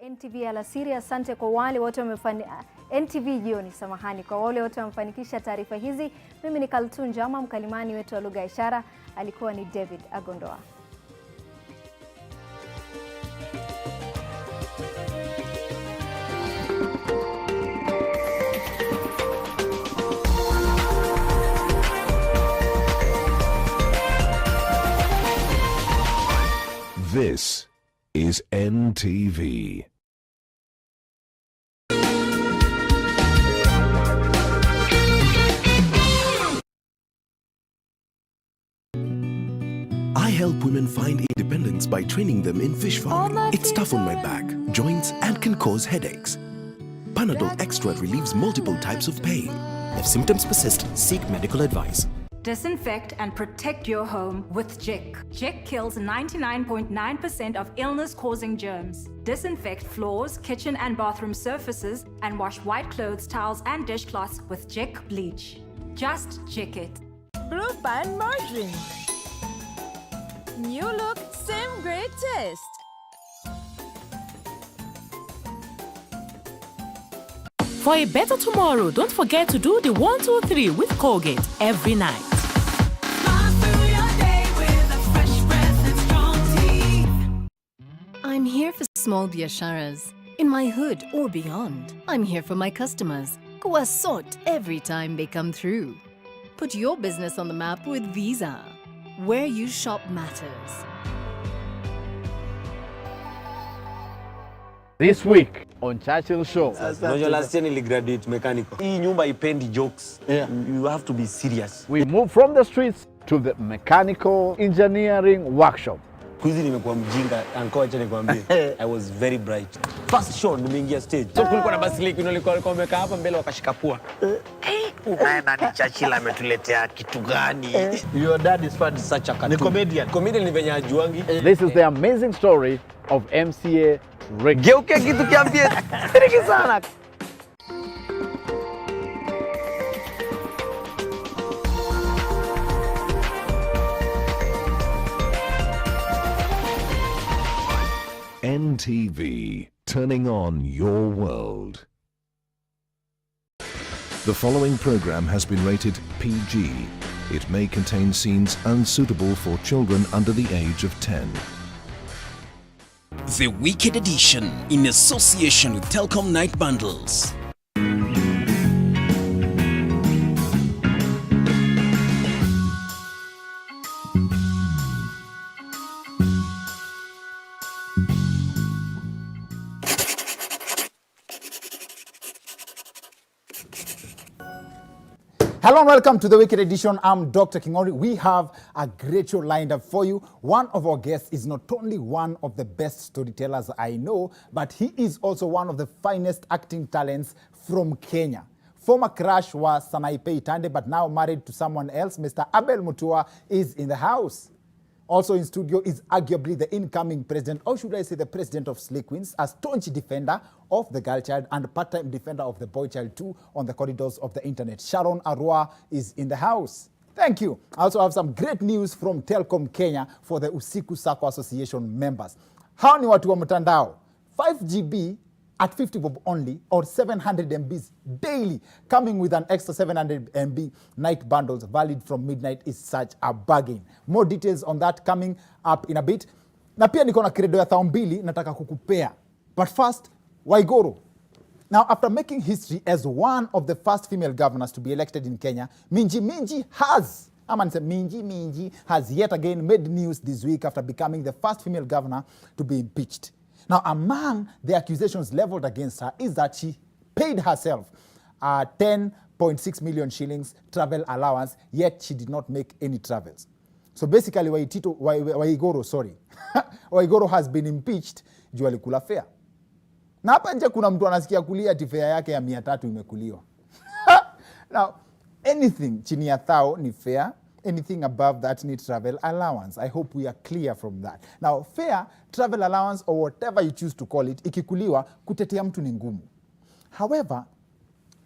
NTV alasiri, asante kwa wale wote NTV jioni, samahani, kwa wale wote wamefanikisha taarifa hizi. Mimi ni Kaltun Jama, mkalimani wetu wa lugha ya ishara alikuwa ni David Agondoa. This is NTV. I help women find independence by training them in fish farming. It's tough on my back, joints, and can cause headaches. Panadol Extra relieves multiple types of pain. If symptoms persist, seek medical advice. Disinfect and protect your home with Jik. Jik kills 99.9% of illness-causing germs. Disinfect floors, kitchen and bathroom surfaces, and wash white clothes, towels, and dishcloths with Jik bleach. Just Jik it. Proof and margarine. New look, same great taste. For a better tomorrow, don't forget to do the 1, 2, 3 with Colgate every night. I'm here for small biasharas, in my hood or beyond. I'm here for my customers, who are sought every time they come through. Put your business on the map with Visa. Where you shop matters. This week on Churchill Show. Unajua last year niligraduate mechanical. Hii nyumba ipendi jokes. You have to be serious. We move from the streets to the mechanical engineering workshop. Kuzi nimekuwa mjinga, anko acha nikwambie. I was very bright. First show nimeingia stage. So kulikuwa na basiliki nilikuwa wamekaa hapa mbele wakashika pua. Nani Churchill ametuletea kitu gani? Your dad is fun such a ni comedian. Comedian ni venye ajuangi. This is the amazing story of MCA Rick. Geuke kitu kiambie. Siriki sana. NTV, turning on your world. The following program has been rated PG. It may contain scenes unsuitable for children under the age of 10. The Wicked Edition in association with Telkom Night Bundles. Hello and welcome to the Wicked Edition. I'm Dr. Kingori. We have a great show lined up for you. One of our guests is not only one of the best storytellers I know, but he is also one of the finest acting talents from Kenya. Former crush was Sanaipe Tande, but now married to someone else. Mr. Abel Mutua is in the house. Also in studio is arguably the incoming president, or should I say the president of Slay Queens, a staunch defender of the girl child and part-time defender of the boy child too on the corridors of the internet. Sharon Arua is in the house. Thank you. I also have some great news from Telkom Kenya for the Usiku Sako Association members. Hao ni watu wa mtandao. 5 GB at 50 bob only, or 700 MBs daily, coming with an extra 700 MB night bundles valid from midnight is such a bargain. More details on that coming up in a bit. Na pia niko na credo ya 2,000 nataka kukupea. But first, Waiguru. Now, after making history as one of the first female governors to be elected in Kenya, Minji has yet again made news this week after becoming the first female governor to be impeached. Now, among the accusations leveled against her is that she paid herself 10.6 million shillings travel allowance, yet she did not make any travels. So basically, Waiguru has been impeached juu alikula fare. Na hapa nje kuna mtu anasikia kulia ati fare yake ya 300 imekuliwa. Now, anything chini ya 1,000 ni fare. Anything above that needs travel allowance. I hope we are clear from that. Now, fair, travel allowance, or whatever you choose to call it, ikikuliwa, kutetea mtu ni ngumu. However,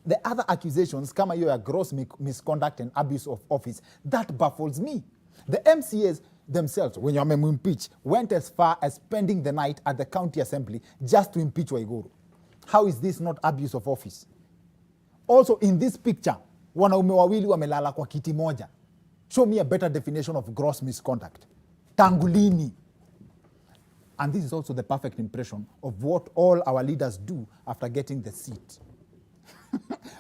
the other accusations, kama hiyo ya gross misconduct and abuse of office, that baffles me. The MCAs themselves, when you impeach, went as far as spending the night at the county assembly just to impeach Waiguru. How is this not abuse of office? Also, in this picture, wanaume wawili wamelala kwa kiti moja. Show me a better definition of gross misconduct. Tangulini. And this is also the perfect impression of what all our leaders do after getting the seat.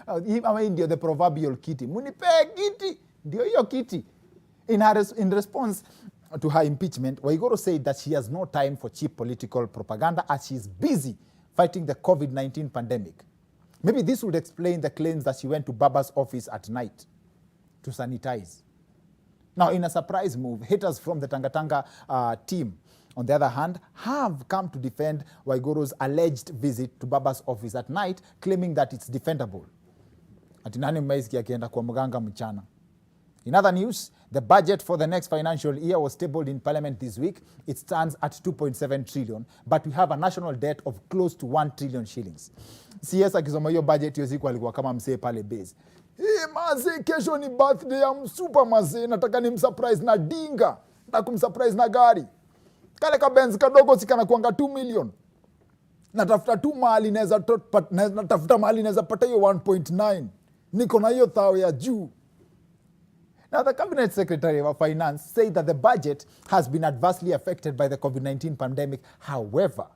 Ndio the proverbial kiti. Munipe kiti. Ndio hiyo kiti. In response to her impeachment, Waiguru said that she has no time for cheap political propaganda as she is busy fighting the COVID-19 pandemic. Maybe this would explain the claims that she went to Baba's office at night to sanitize. Now, in a surprise move, haters from the Tangatanga team, on the other hand, have come to defend Waiguru's alleged visit to Baba's office at night, claiming that it's defendable. In other news, the budget for the next financial year was tabled in Parliament this week. It stands at 2.7 trillion, but we have a national debt of close to 1 trillion shillings. CS akisoma hiyo budget hiyo siku alikuwa kama msee pale base. Maze, kesho ni birthday ya msupa maze, nataka ni msurprise na dinga, nataka kumsurprise na gari. Kale ka Benz kadogo sikana kuanga 2 million. Natafuta tu mahali naweza pata hiyo 1.9. Niko na hiyo thao ya juu. Now, the Cabinet Secretary of Finance said that the budget has been adversely affected by the COVID-19 pandemic. However,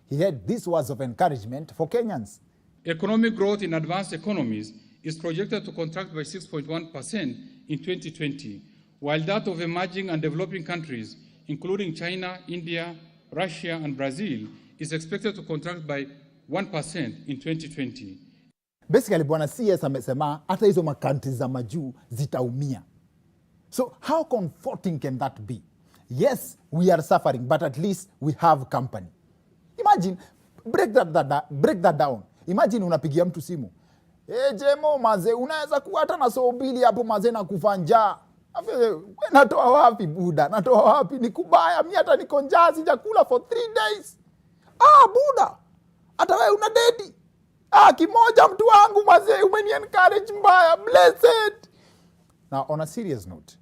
he had these words of encouragement for Kenyans. Economic growth in advanced economies is projected to contract by 6.1% in 2020, while that of emerging and developing countries, including China, India, Russia, and Brazil, is expected to contract by 1% in 2020. Basically, Bwana CS amesema hata hizo makantri za majuu zitaumia. So how comforting can that be? Yes, we are suffering, but at least we have company. Imagine, break that down. Imagine unapigia mtu simu. Jemo maze, unaweza kuwa hata na soo mbili hapo maze na kufa njaa. Natoa wapi buda? Natoa wapi? Ni kubaya, mimi hata niko njaa sijakula for 3 days. Buda, hata wewe una dedi. Kimoja mtu wangu maze, umeni encourage mbaya, blessed. Now, on a serious note,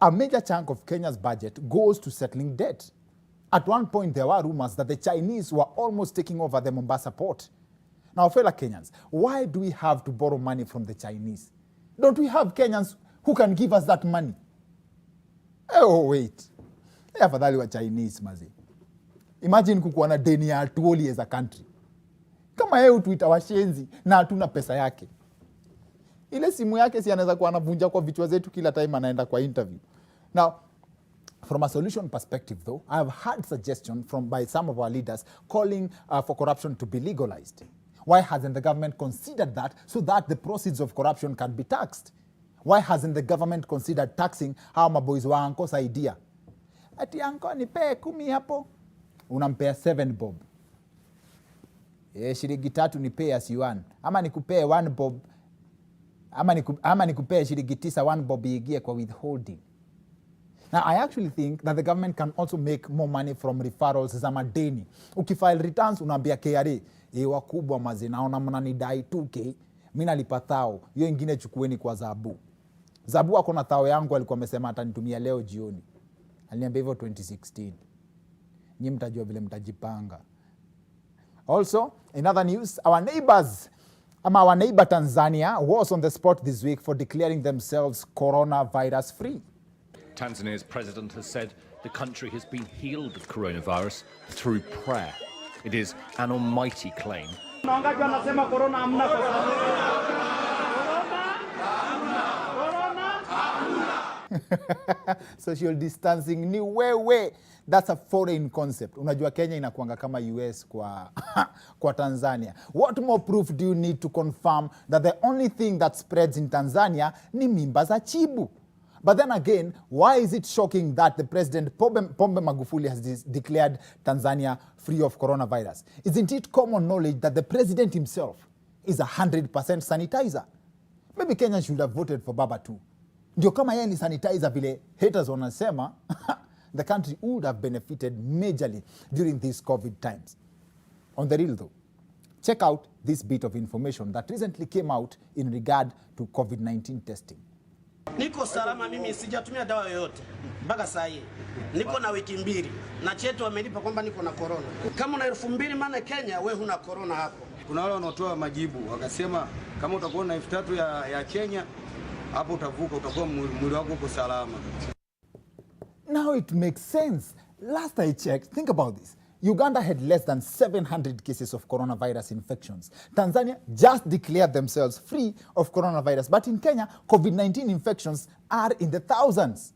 a major chunk of Kenya's budget goes to settling debt. At one point, there were rumors that the Chinese were almost taking over the Mombasa port. Now, fellow Kenyans, why do we have to borrow money from the Chinese? Don't we have Kenyans who can give us that money? Oh, wait. Afadhali wa Chinese, mazi. Imagine kukuwa na deni ya atuoli as a country. Kama yeye utuita washenzi na hatuna pesa yake. Ile simu yake si anaweza kuwa anavunja kwa vichwa zetu kila time anaenda kwa interview. Now, from a solution perspective though, I have heard suggestion by some of our leaders calling for corruption to be legalized. Why hasn't the government considered that so that the proceeds of corruption can be taxed? Why hasn't the government considered taxing how maboys wa anko saidia? Ati anko nipee 10 hapo, unampea 7 bob. Shilingi 3 nipee as yuan. Ama nikupee 1 bob, ama nikupee shilingi 9 1 bob iingie kwa withholding. Now, I actually think that the government can also make more money from referrals za madeni. Ukifile returns, unaambia KRA, wakubwa mazi, naona mnanidai 2K, mimi nalipa 1,000, hiyo ingine chukueni kwa Zabu. Zabu ako na 1,000 yangu, alikuwa amesema atanitumia leo jioni. Aliniambia hivyo 2016. Nyinyi mtajua vile mtajipanga. Also, in other news, our neighbor Tanzania was on the spot this week for declaring themselves coronavirus free. Tanzania's president has said the country has been healed of coronavirus through prayer. It is an almighty claim. Social distancing ni wewe. That's a foreign concept. Unajua Kenya inakuanga kama US kwa Tanzania. What more proof do you need to confirm that the only thing that spreads in Tanzania ni mimba za chibu? But then again, why is it shocking that the president, Pombe Magufuli, has declared Tanzania free of coronavirus? Isn't it common knowledge that the president himself is 100% sanitizer? Maybe Kenya should have voted for Baba too. Ndio kama yeye ni sanitizer vile haters wanasema, the country would have benefited majorly during these COVID times. On the real though, check out this bit of information that recently came out in regard to COVID-19 testing. Niko salama, mimi sijatumia dawa yoyote mpaka saa hii. Niko na wiki 2 na chetu wamenipa kwamba niko na corona. Kama una 2,000 maana Kenya wewe huna corona hapo. Kuna wale wanaotoa majibu wakasema kama utakuwa na 3,000 ya Kenya hapo utavuka, utakuwa mwili wako uko salama. Now it makes sense. Last I checked, think about this. Uganda had less than 700 cases of coronavirus infections. Tanzania just declared themselves free of coronavirus. But in Kenya, COVID-19 infections are in the thousands.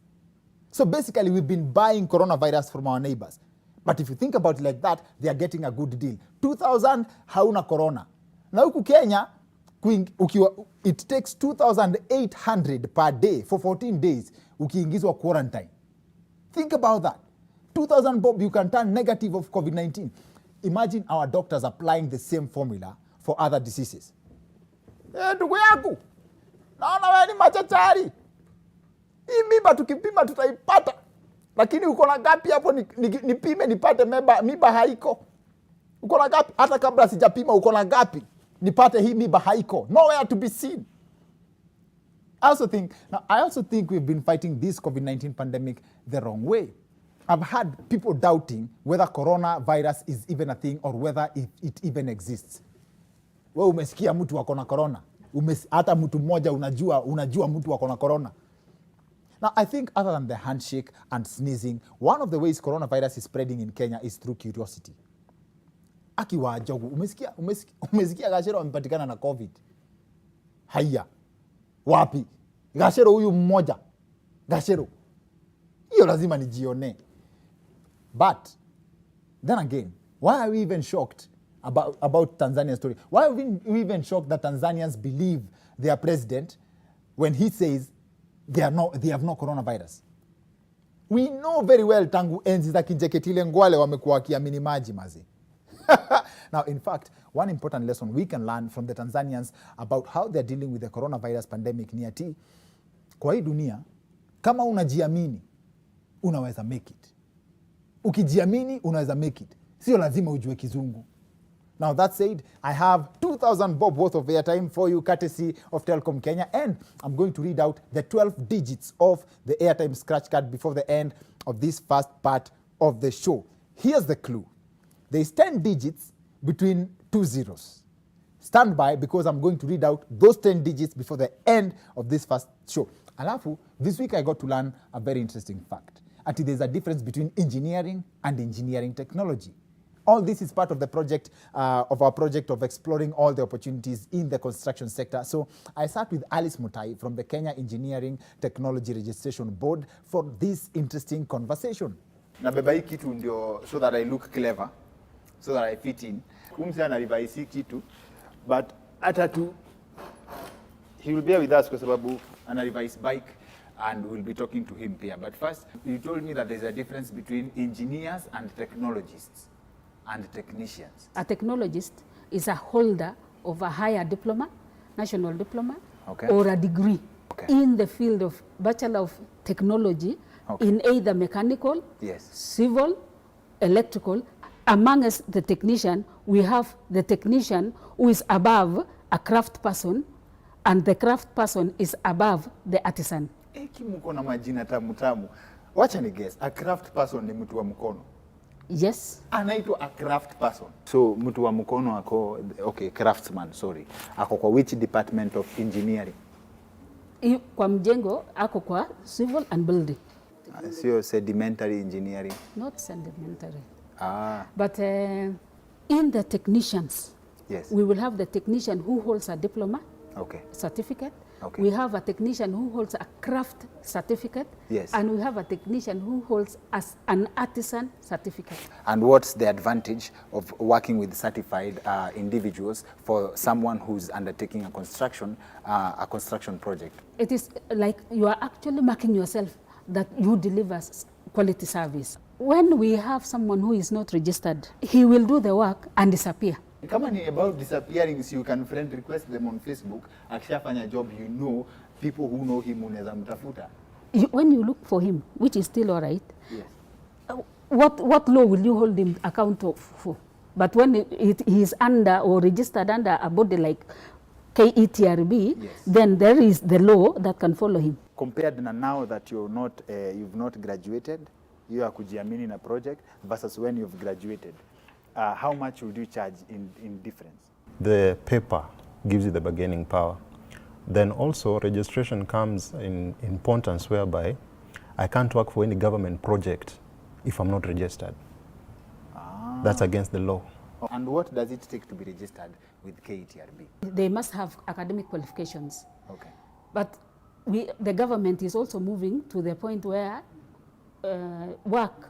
So basically, we've been buying coronavirus from our neighbors. But if you think about it like that, they are getting a good deal. 2,000, hauna corona. Now huku Kenya, it takes 2,800 per day for 14 days ukiingizwa quarantine. Think about that. 2,000 bob, you can turn negative of COVID-19. Imagine our doctors applying the same formula for other diseases. Ndugu yangu, naona wewe ni machachari. Hii mimba tukipima tutaipata. Lakini uko na gapi hapo nipime nipate mimba haiko? Uko na gapi? Hata kabla sijapima uko na gapi? Nipate hii mimba haiko. Nowhere to be seen. I also think we've been fighting this COVID-19 pandemic the wrong way. I've had people doubting whether coronavirus is even a thing or whether it even exists. Wewe umesikia mtu wako na corona? Hata mtu mmoja unajua mtu wako na corona? Now, I think other than the handshake and sneezing, one of the ways coronavirus is spreading in Kenya is through curiosity. Akiwa jogu, umesikia Gachero amepatikana na COVID? Haya. Wapi? Gachero huyu mmoja. Gachero. Hiyo lazima nijione. But then again, why are we even shocked about Tanzania's story? Why are we even shocked that Tanzanians believe their president when he says they have no coronavirus? We know very well tangu enzi za Kinjeketile Ngwale wamekuwa wakiamini maji mazi. Now, in fact, one important lesson we can learn from the Tanzanians about how they're dealing with the coronavirus pandemic ni ati, kwa hii dunia, kama unajiamini, unaweza make it. Ukijiamini, unaweza make it. Sio lazima ujue kizungu. Now, that said, I have 2,000 bob worth of airtime for you, courtesy of Telkom Kenya, and I'm going to read out the 12 digits of the airtime scratch card before the end of this first part of the show. Here's the clue. There's 10 digits between 2 zeros. Stand by because I'm going to read out those 10 digits before the end of this first show. Alafu, this week I got to learn a very interesting fact. Ati there's a difference between engineering and engineering technology. All this is part of the project, of our project of exploring all the opportunities in the construction sector. So I sat with Alice Mutai from the Kenya Engineering Technology Registration Board for this interesting conversation. Nabeba hii kitu ndio so that I look clever, so that I fit in. Kumsi anarevise hii kitu, but hata tu he will be with us kwa sababu ana revise bike and we'll be talking to him here. But first, you told me that there's a difference between engineers and technologists and technicians. A technologist is a holder of a higher diploma, national diploma, Okay. or a degree in the field of Bachelor of Technology in either mechanical, civil, electrical. Among us, the technician, we have the technician who is above a craft person, and the craft person is above the artisan. Kimuko na majina tamu tamu. Wacha ni guess, a craft person ni mtu wa mkono. Yes. Anaitwa a craft person. So mtu wa mkono ako, okay, craftsman, sorry. Ako kwa which department of engineering? Kwa mjengo, ako kwa civil and building. Sio sedimentary engineering. Not sedimentary. Ah. But in the technicians, we will have the technician who holds a diploma certificate. We have a technician who holds a craft certificate. And we have a technician who holds an artisan certificate. And what's the advantage of working with certified individuals for someone who's undertaking a construction project? It is like you are actually marking yourself that you deliver quality service. When we have someone who is not registered, he will do the work and disappear. Kama ni about disappearing, so you can friend request them on Facebook. Akishafanya job, you know, people who know him unaweza mtafuta. When you look for him, which is still all right, what law will you hold him accountable for? But when he is under or registered under a body like KETRB, then there is the law that can follow him. Compared na now that you've not graduated, you are kujiamini na project versus when you've graduated. How much would you charge in difference? The paper gives you the bargaining power. Then also registration comes in importance whereby I can't work for any government project if I'm not registered. That's against the law. And what does it take to be registered with KETRB? They must have academic qualifications. But the government is also moving to the point where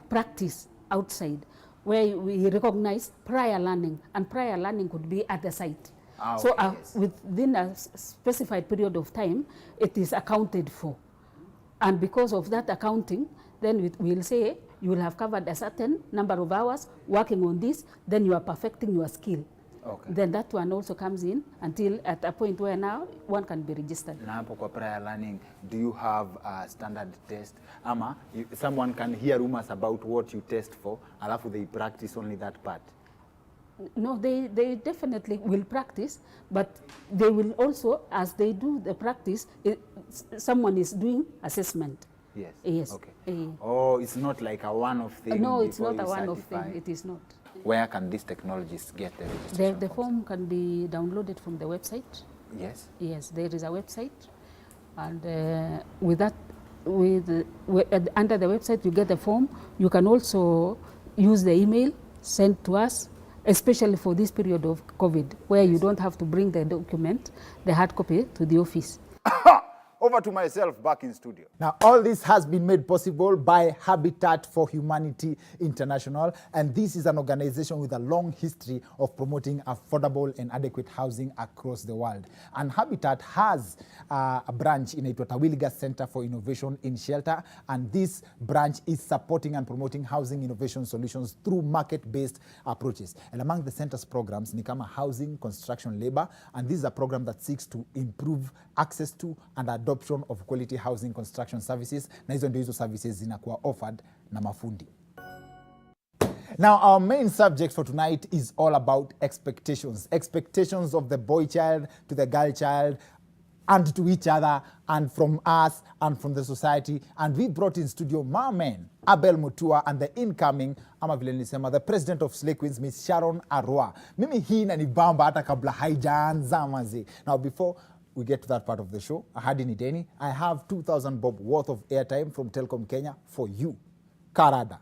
practice outside, where we recognize prior learning, and prior learning could be at the site. Within a specified period of time, it is accounted for. And because of that accounting, then we'll say you will have covered a certain number of hours working on this, then you are perfecting your skill. Then that one also comes in until at a point where now one can be registered. Na hapo kwa prior learning, do you have a standard test? Ama someone can hear rumors about what you test for, alafu they practice only that part? No, they definitely will practice, but they will also, as they do the practice, someone is doing assessment. Yes. Okay. It's not like a one-off thing. No, it's not a one-off thing. It is not. Where can these technologies get the registration? The form can be downloaded from the website. Yes. Yes, there is a website, and with that, under the website you get the form. You can also use the email sent to us, especially for this period of COVID, where you don't have to bring the document, the hard copy, to the office. Over to myself back in studio. Now, all this has been made possible by Habitat for Humanity International, and this is an organization with a long history of promoting affordable and adequate housing across the world. And Habitat has a branch in Tawiliga Center for Innovation in Shelter, and this branch is supporting and promoting housing innovation solutions through market-based approaches. And among the center's programs, Nikama Housing Construction Labor, and this is a program that seeks to improve access to and adoption of quality housing construction services, na hizo ndio hizo services zinakuwa offered na mafundi. Now, our main subject for tonight is all about expectations. Expectations of the boy child to the girl child, and to each other, and from us, and from the society. And we brought in studio my man, Abel Mutua, and the incoming, ama vile nilisema, the president of Slay Queens, Miss Sharon Arua. Mimi hii na nibamba hata kabla haijaanza mazi. Now, before we get to that part of the show, ahadi ni deni, I have 2,000 bob worth of airtime from Telkom Kenya for you. Karada.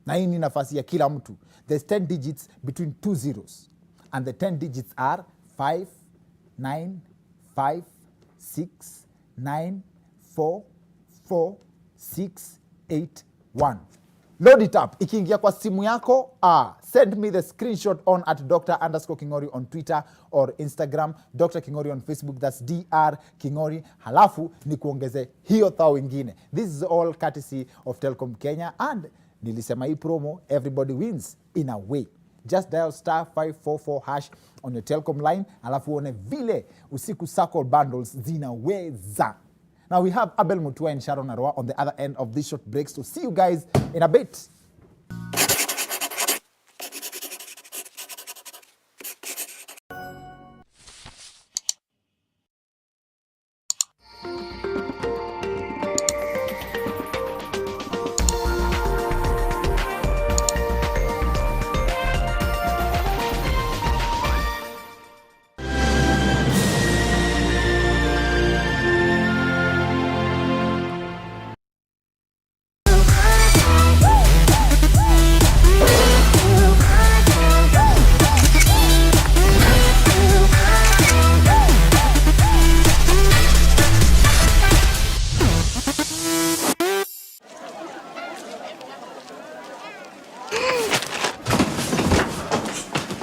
Na hii ni nafasi ya kila mtu. There's 10 digits between 2 zeros. And the 10 digits are 5, 9, 5, 6, 9, 4, 4, 6, 8, 1. Load it up. Ikiingia kwa simu yako, send me the screenshot on at Dr_Kingori on Twitter or Instagram, Dr. Kingori on Facebook, that's Dr. Kingori. Halafu ni kuongeze hiyo thao ingine. This is all courtesy of Telkom Kenya, and nilisema hii promo, everybody wins in a way. Just dial *544# on your Telkom line, halafu uone vile usiku sako bundles zinaweza. Now we have Abel Mutua and Sharon Arua on the other end of these short breaks. So see you guys in a bit.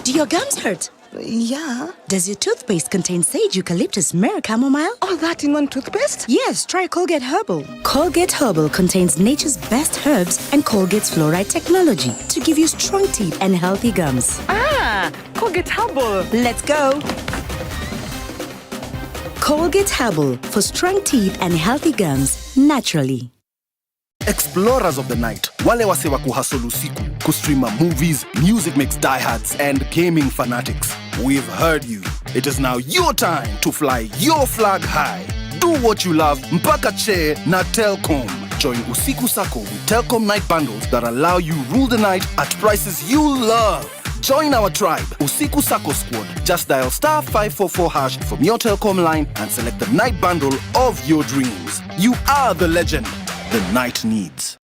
Your gums hurt? Yeah. Does your toothpaste contain sage, eucalyptus, myrrh, chamomile? All that in one toothpaste? Yes, try Colgate Herbal. Colgate Herbal contains nature's best herbs and Colgate's fluoride technology to give you strong teeth and healthy gums. Colgate Herbal. Let's go. Colgate Herbal for strong teeth and healthy gums naturally. Explorers of the night, wale wase wa kuhustle usiku, kustreama movies, music mix diehards, and gaming fanatics. We've heard you. It is now your time to fly your flag high. Do what you love, mpaka che na Telkom. Join Usiku Sako with Telkom night bundles that allow you rule the night at prices you love. Join our tribe, Usiku Sako Squad. Just dial *544# from your Telkom line and select the night bundle of your dreams. You are the legend the night needs.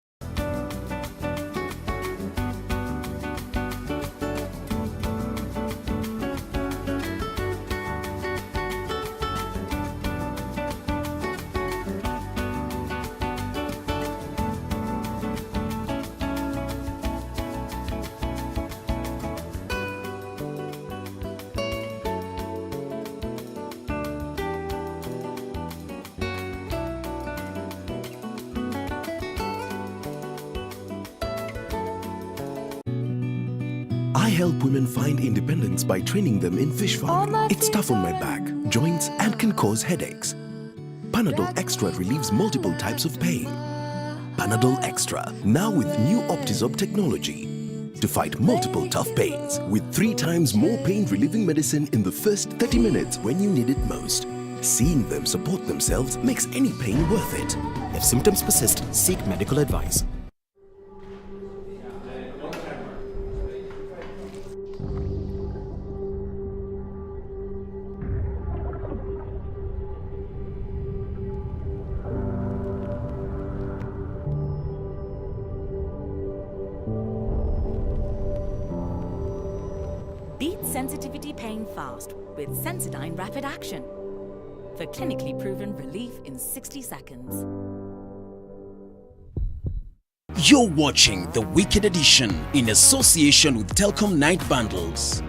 I help women find independence by training them in fish farming. It's tough on my back, joints, and can cause headaches. Panadol Extra relieves multiple types of pain. Panadol Extra, now with new Optizorb technology to fight multiple tough pains with 3 times more pain-relieving medicine in the first 30 minutes when you need it most. Seeing them support themselves makes any pain worth it. If symptoms persist, seek medical advice. Beat sensitivity pain fast with Sensodyne Rapid Action for clinically proven relief in 60 seconds. You're watching The Wicked Edition in association with Telkom Night Bundles.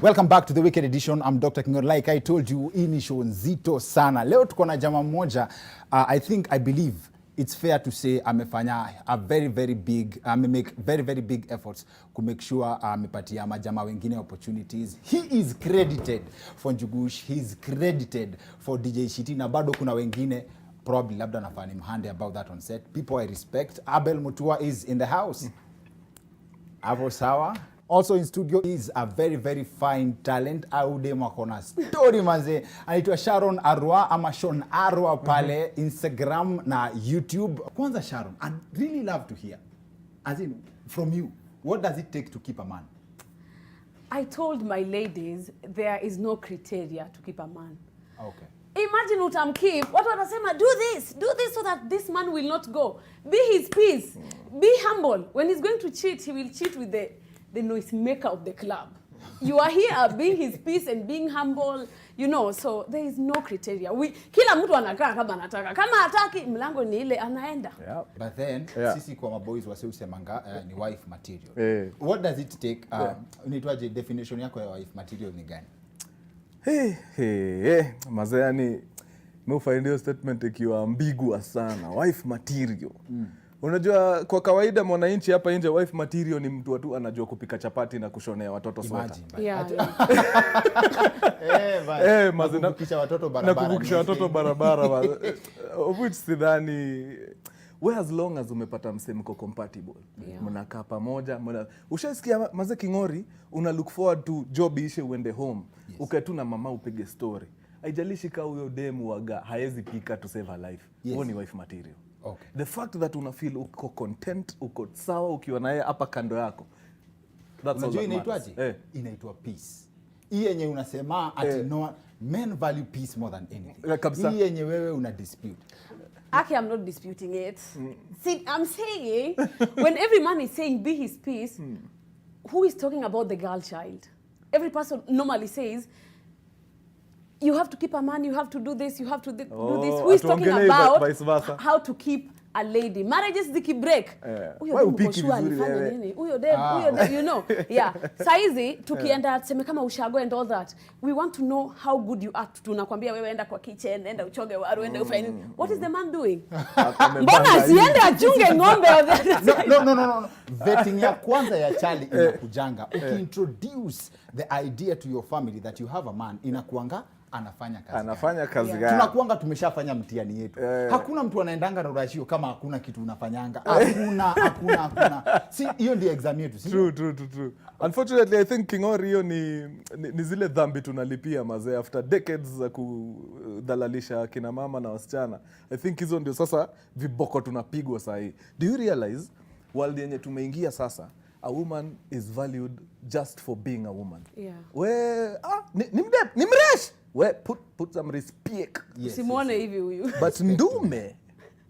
Welcome back to the Wicked Edition. I'm Dr. Kingori. Like I told you, hii ni show nzito sana. Leo tuko na jamaa mmoja, I believe it's fair to say amefanya a very big efforts to make sure amepatia majamaa wengine opportunities. He is credited for Njugush, he is credited for DJ Shiti, na bado kuna wengine probably labda nafanya mhande about that on set. People I respect. Abel Mutua is in the house. Avo sawa. Also in studio is a very fine talent. Aude makona story manze. Anaitwa Sharon Arua ama Sharon Arua pale Instagram na YouTube. Kwanza Sharon, I'd really love to hear, as in from you, what does it take to keep a man? I told my ladies there is no criteria to keep a man. Okay. Imagine utamkeep, watu watasema do this so that this man will not go. Be his peace. Be humble. When he's going to cheat, he will cheat with the noise maker of the club. You are here being his peace and being humble, you know, so there is no criteria. Kila mtu anakaa kama anataka. Kama hataki, mlango ni ile anaenda. Yeah. But then, sisi kwa maboys wase usemanga ni wife material. What does it take? Unaitwaje definition yako ya wife material ni gani? Mazee, yani mimi hiyo statement ikiwa ambiguous sana. Wife material. Unajua kwa kawaida mwananchi hapa nje wife material ni mtu tu anajua kupika chapati na kushonea watoto sweta. Kukisha watoto barabara. Na kukisha watoto barabara. Which sidhani as long as umepata msemko compatible. Mnakaa pamoja, ushasikia mazee kingori, una look forward to job ishe uende home. Ukae tu na mama upige story. Haijalishi kama huyo demu waga haezi pika to save her life. Huo ni wife material. Okay. The fact that una feel uko content, uko sawa ukiwa naye hapa kando yako. That's all that inaitwaje? Inaitwa peace. Hii yenye unasema ati no men value peace more than anything. Hii yenye wewe una dispute. Actually, I'm not disputing it. See, I'm saying when every man is saying be his peace, who is talking about the girl child? Every person normally says you have to keep a man, you have to do this, you have to do this. Who is talking about how to keep a lady? Marriages ziki break. Uyo you know. Yeah. Saizi tukienda tuseme kama ushago and all that. We want to know how good you are. Tunakwambia wewe enda kwa kitchen, enda uchoge waru, enda ufanye. What is the man doing? Mbona siende achunge ng'ombe of the No. Vetting ya kwanza ya chali inakujanga. Ukiintroduce the idea to your family that you have a man, inakuanga anafanya kazi gani? Tunakuanga tumeshafanya mtihani yetu. Hakuna mtu anaendanga na urashio kama hakuna kitu unafanyanga. Hakuna. Si hiyo ndio exam yetu, si? True. Unfortunately, I think kingori hiyo ni zile dhambi tunalipia mazee after decades za kudhalalisha kina mama na wasichana. I think hizo ndio sasa viboko tunapigwa saa hii. Do you realize world yenye tumeingia sasa, a woman is valued just for being a woman. Ni mresh. Put some respect. Simone hivi huyu. But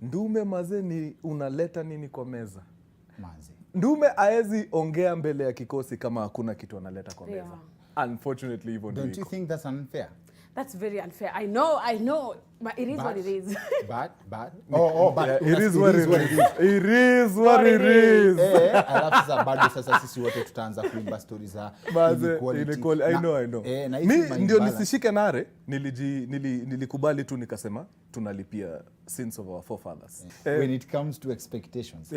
ndume mazee ni unaleta nini kwa meza? Ndume haezi ongea mbele ya kikosi kama hakuna kitu analeta kwa meza. Unfortunately even don't you think that's unfair? That's very unfair. I know, but it is what it is. But it is what it is. It is what it is. Alafu za bado sasa sisi wote tutaanza kuimba stories za inequality. I know. Mimi ndio nisishike nare, nilikubali tu nikasema tunalipia sins of our forefathers. When it comes to expectations.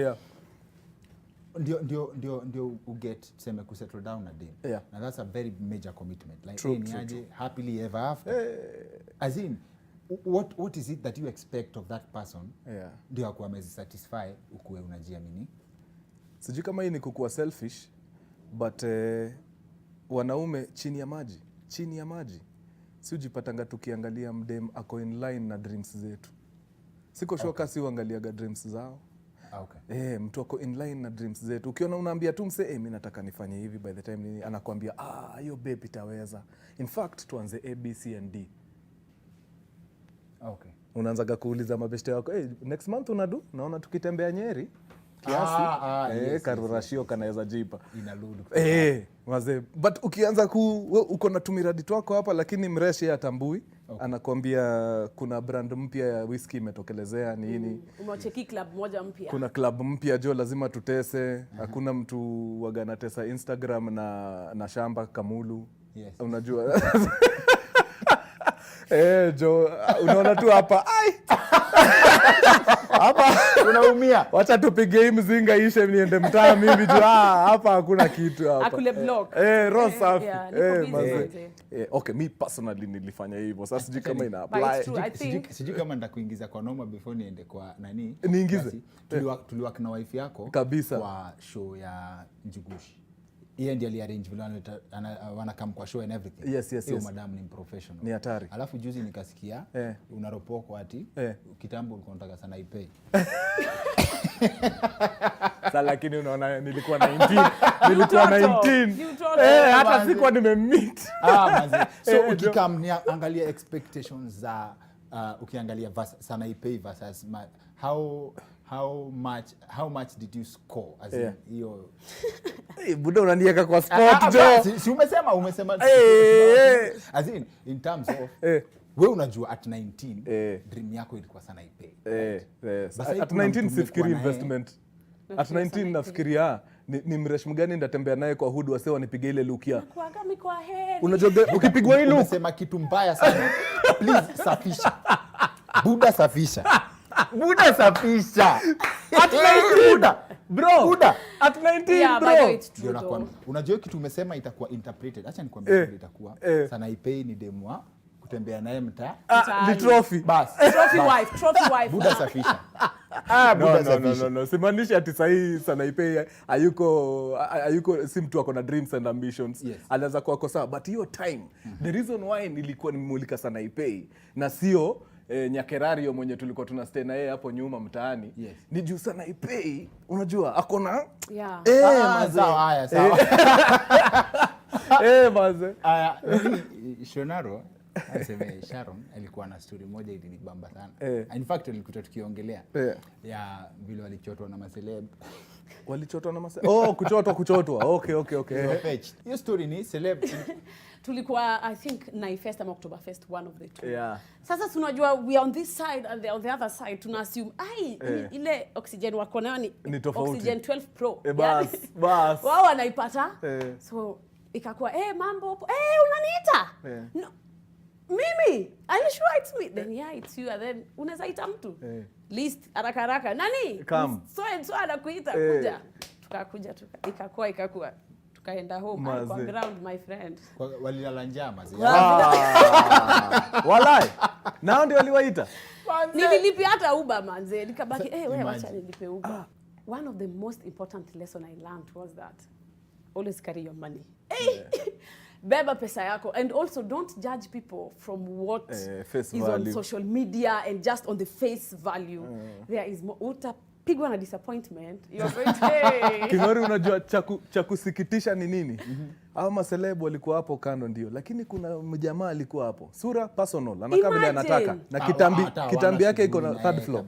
Ndio uget sema ku settle down a day. Now that's a very major commitment. Like true. Happily ever after. As in what is it that you expect of that person? Ndio akuwa satisfy ukuwe unajiamini. Sijui kama hii ni kukuwa selfish, but wanaume chini ya maji. Si ujipatanga tukiangalia mdem ako in line na dreams zetu. Siko shoka si uangaliaga dreams zao. Okay. Mtu wako in line na dreams zetu. Ukiona unaambia tu mse, mimi nataka nifanye hivi, by the time anakuambia hiyo babe itaweza. In fact tuanze A, B, C and D. Okay. Unaanza kuuliza mabeshte wako, next month unadu? Naona tukitembea Nyeri kiasi. Karurashio kanaweza jipa. Inaludu. Mazee. But ukianza uko na tumiradi twako hapa lakini mreshi atambui. Okay. Anakuambia kuna brand mpya ya whisky imetokelezea nini. Umecheki club moja mpya. Kuna club mpya jo lazima tutese. Hakuna mtu waga natesa Instagram na shamba Kamulu. Yes. Unajua. Jo unaona tu hapa. Hapa unaumia. Wacha tupige mzinga ishe niende mtaa mimi juu hapa hakuna kitu hapa. Akule block. Roho safi. Okay, me personally nilifanya hivyo. Sasa sijui kama ina apply. Sijui kama ndakuingiza kwa noma before niende kwa nani. Niingize. Tuliwak na wife yako kabisa kwa show ya Njugushi. yeye ndiye aliarrange vile wanakam kwa show and everything. Yes. Madam ni professional. Ni hatari. Alafu juzi nikasikia unaropoko ati kitambo ulikuwa unataka sana ipay. Sasa lakini unaona nilikuwa 19. Hata sikuwa nimemeet. Manzi. So ukikam ni angalia expectations za ukiangalia sana ipay versus how much did you score as in hiyo buda unaniweka kwa spot jo. Si umesema as in terms of wewe unajua at 19 dream yako ilikuwa sana ipay. At 19 sifikiri investment. At 19 nafikiria ni mresh mgani ndatembea naye kwa hood wase wanipige ile look ya. Kuaga mikwa heri. Unajua ukipigwa hilo unasema kitu mbaya sana. Please safisha. Buda safisha. At 19 bro. At 19 bro. Unajua kitu umesema itakuwa interpreted. Acha nikwambie itakuwa sana ipay ni demwa kutembea naye mtaa. Ni trophy. Bas. Trophy wife. Buda safisha. No. Simaanisha ati sahi sana ipay hayuko si mtu ako na dreams and ambitions. Anaweza kuwa sawa but hiyo time the reason why nilikuwa nimemulika sana ipay na sio Nyakerario mwenye tulikuwa tunastay na yeye hapo nyuma mtaani. Ni juu sana ipay unajua akona sawa. Maze. Shonaro anasema Sharon alikuwa na story moja ilinibamba sana. In fact alikuwa tukiongelea ya vile walichotwa na maceleb. Walichotwa na maceleb. Kuchotwa. Okay. Hiyo story ni celeb. Tulikuwa I think Naifest ama Oktoberfest, one of the two. Sasa tunajua we are on this side and they are on the other side. Tuna assume ile oxygen wako nayo ni oxygen 12 pro. Bas. Wao wanaipata. So ikakuwa mambo unaniita? No. Mimi, are you sure it's me? Then it's you, and then unaweza ita mtu. List haraka. Nani? Come. So anakuita kuja. Tukakuja ikakuwa. Tukaenda home kwa ground my friend. Walilala njaa mazi. Walai. Nao ndio waliwaita. Nililipi hata Uber manze. Nikabaki wewe acha nilipe Uber. One of the most important lesson I learned was that always carry your money. Beba pesa yako, and also don't judge people from what is on social media and just on the face value. There is more utapigwa na disappointment. You're going to Kingori unajua cha kusikitisha ni nini? Hao maceleb walikuwa hapo kando ndio, lakini kuna mjamaa alikuwa hapo. Sura personal, anakaa vile anataka na kitambi yake iko na third floor.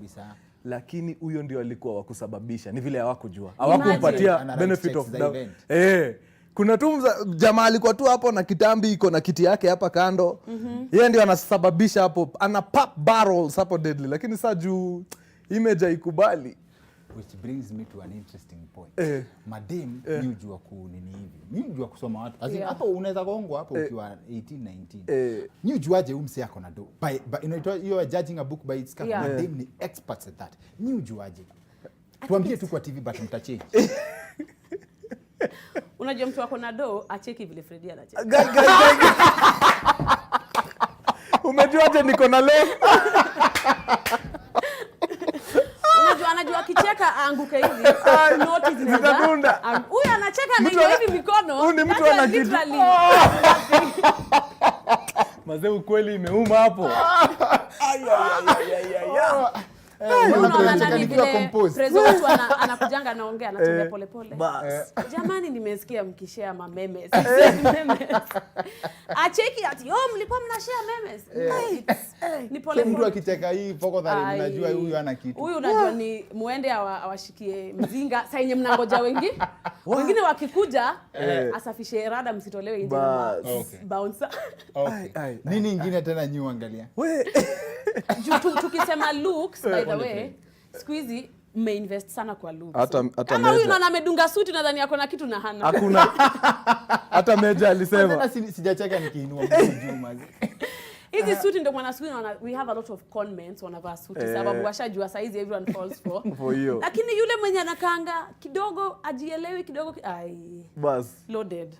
Lakini huyo ndio alikuwa wakusababisha. Ni vile hawakujua. Hawakumpatia benefit of doubt. Kuna tu jamaa alikuwa tu hapo na kitambi iko na kiti yake hapa kando. Yeye ndio anasababisha hapo, ana pop barrels hapo deadly, lakini sasa juu image haikubali. Which brings me to an interesting point. Madem ni ujua kunini hivi. Ni ujua kusoma watu. Hapo unaweza kuongwa hapo ukiwa 18 19. Ni ujuaje umse yako na do. You are judging a book by its cover. Madem ni experts at that. Ni ujuaje. Tuambie tu kwa TV but mtachange. Unajua mtu wako na do acheki vile Freddy anacheka. Umejuaje niko na leo? Unajua anajua akicheka aanguke hivi. Notice zinadunda. Huyu anacheka na hivi mikono. Huyu ni mtu ana kitu. Mazee ukweli imeuma hapo. Prezo watu anakujanga anaongea anatembea pole pole. Jamani nimesikia mkishare ma memes. Acheki ati mlikuwa mnashare memes. Ni pole pole. Mtu akicheka hii poko dhali unajua huyu ana kitu. Huyu unajua ni muende awashikie mzinga saa yenye mnangoja wengine wakikuja asafishe rada msitolewe nje bouncer. Nini ingine tena nyu angalia? Tukisema looks by the way, squeezy mmeinvest sana kwa looks. Kama huyu ndo amedunga suti nadhani yako na kitu na hana. Hakuna. Hata Meja alisema. Hata sijacheka nikiinua mguu mazi. Hizi suti ndio mwana suti we have a lot of conments wanavaa suti sababu washajua size everyone falls for you. Lakini yule mwenye anakaanga kidogo ajielewi kidogo bas loaded.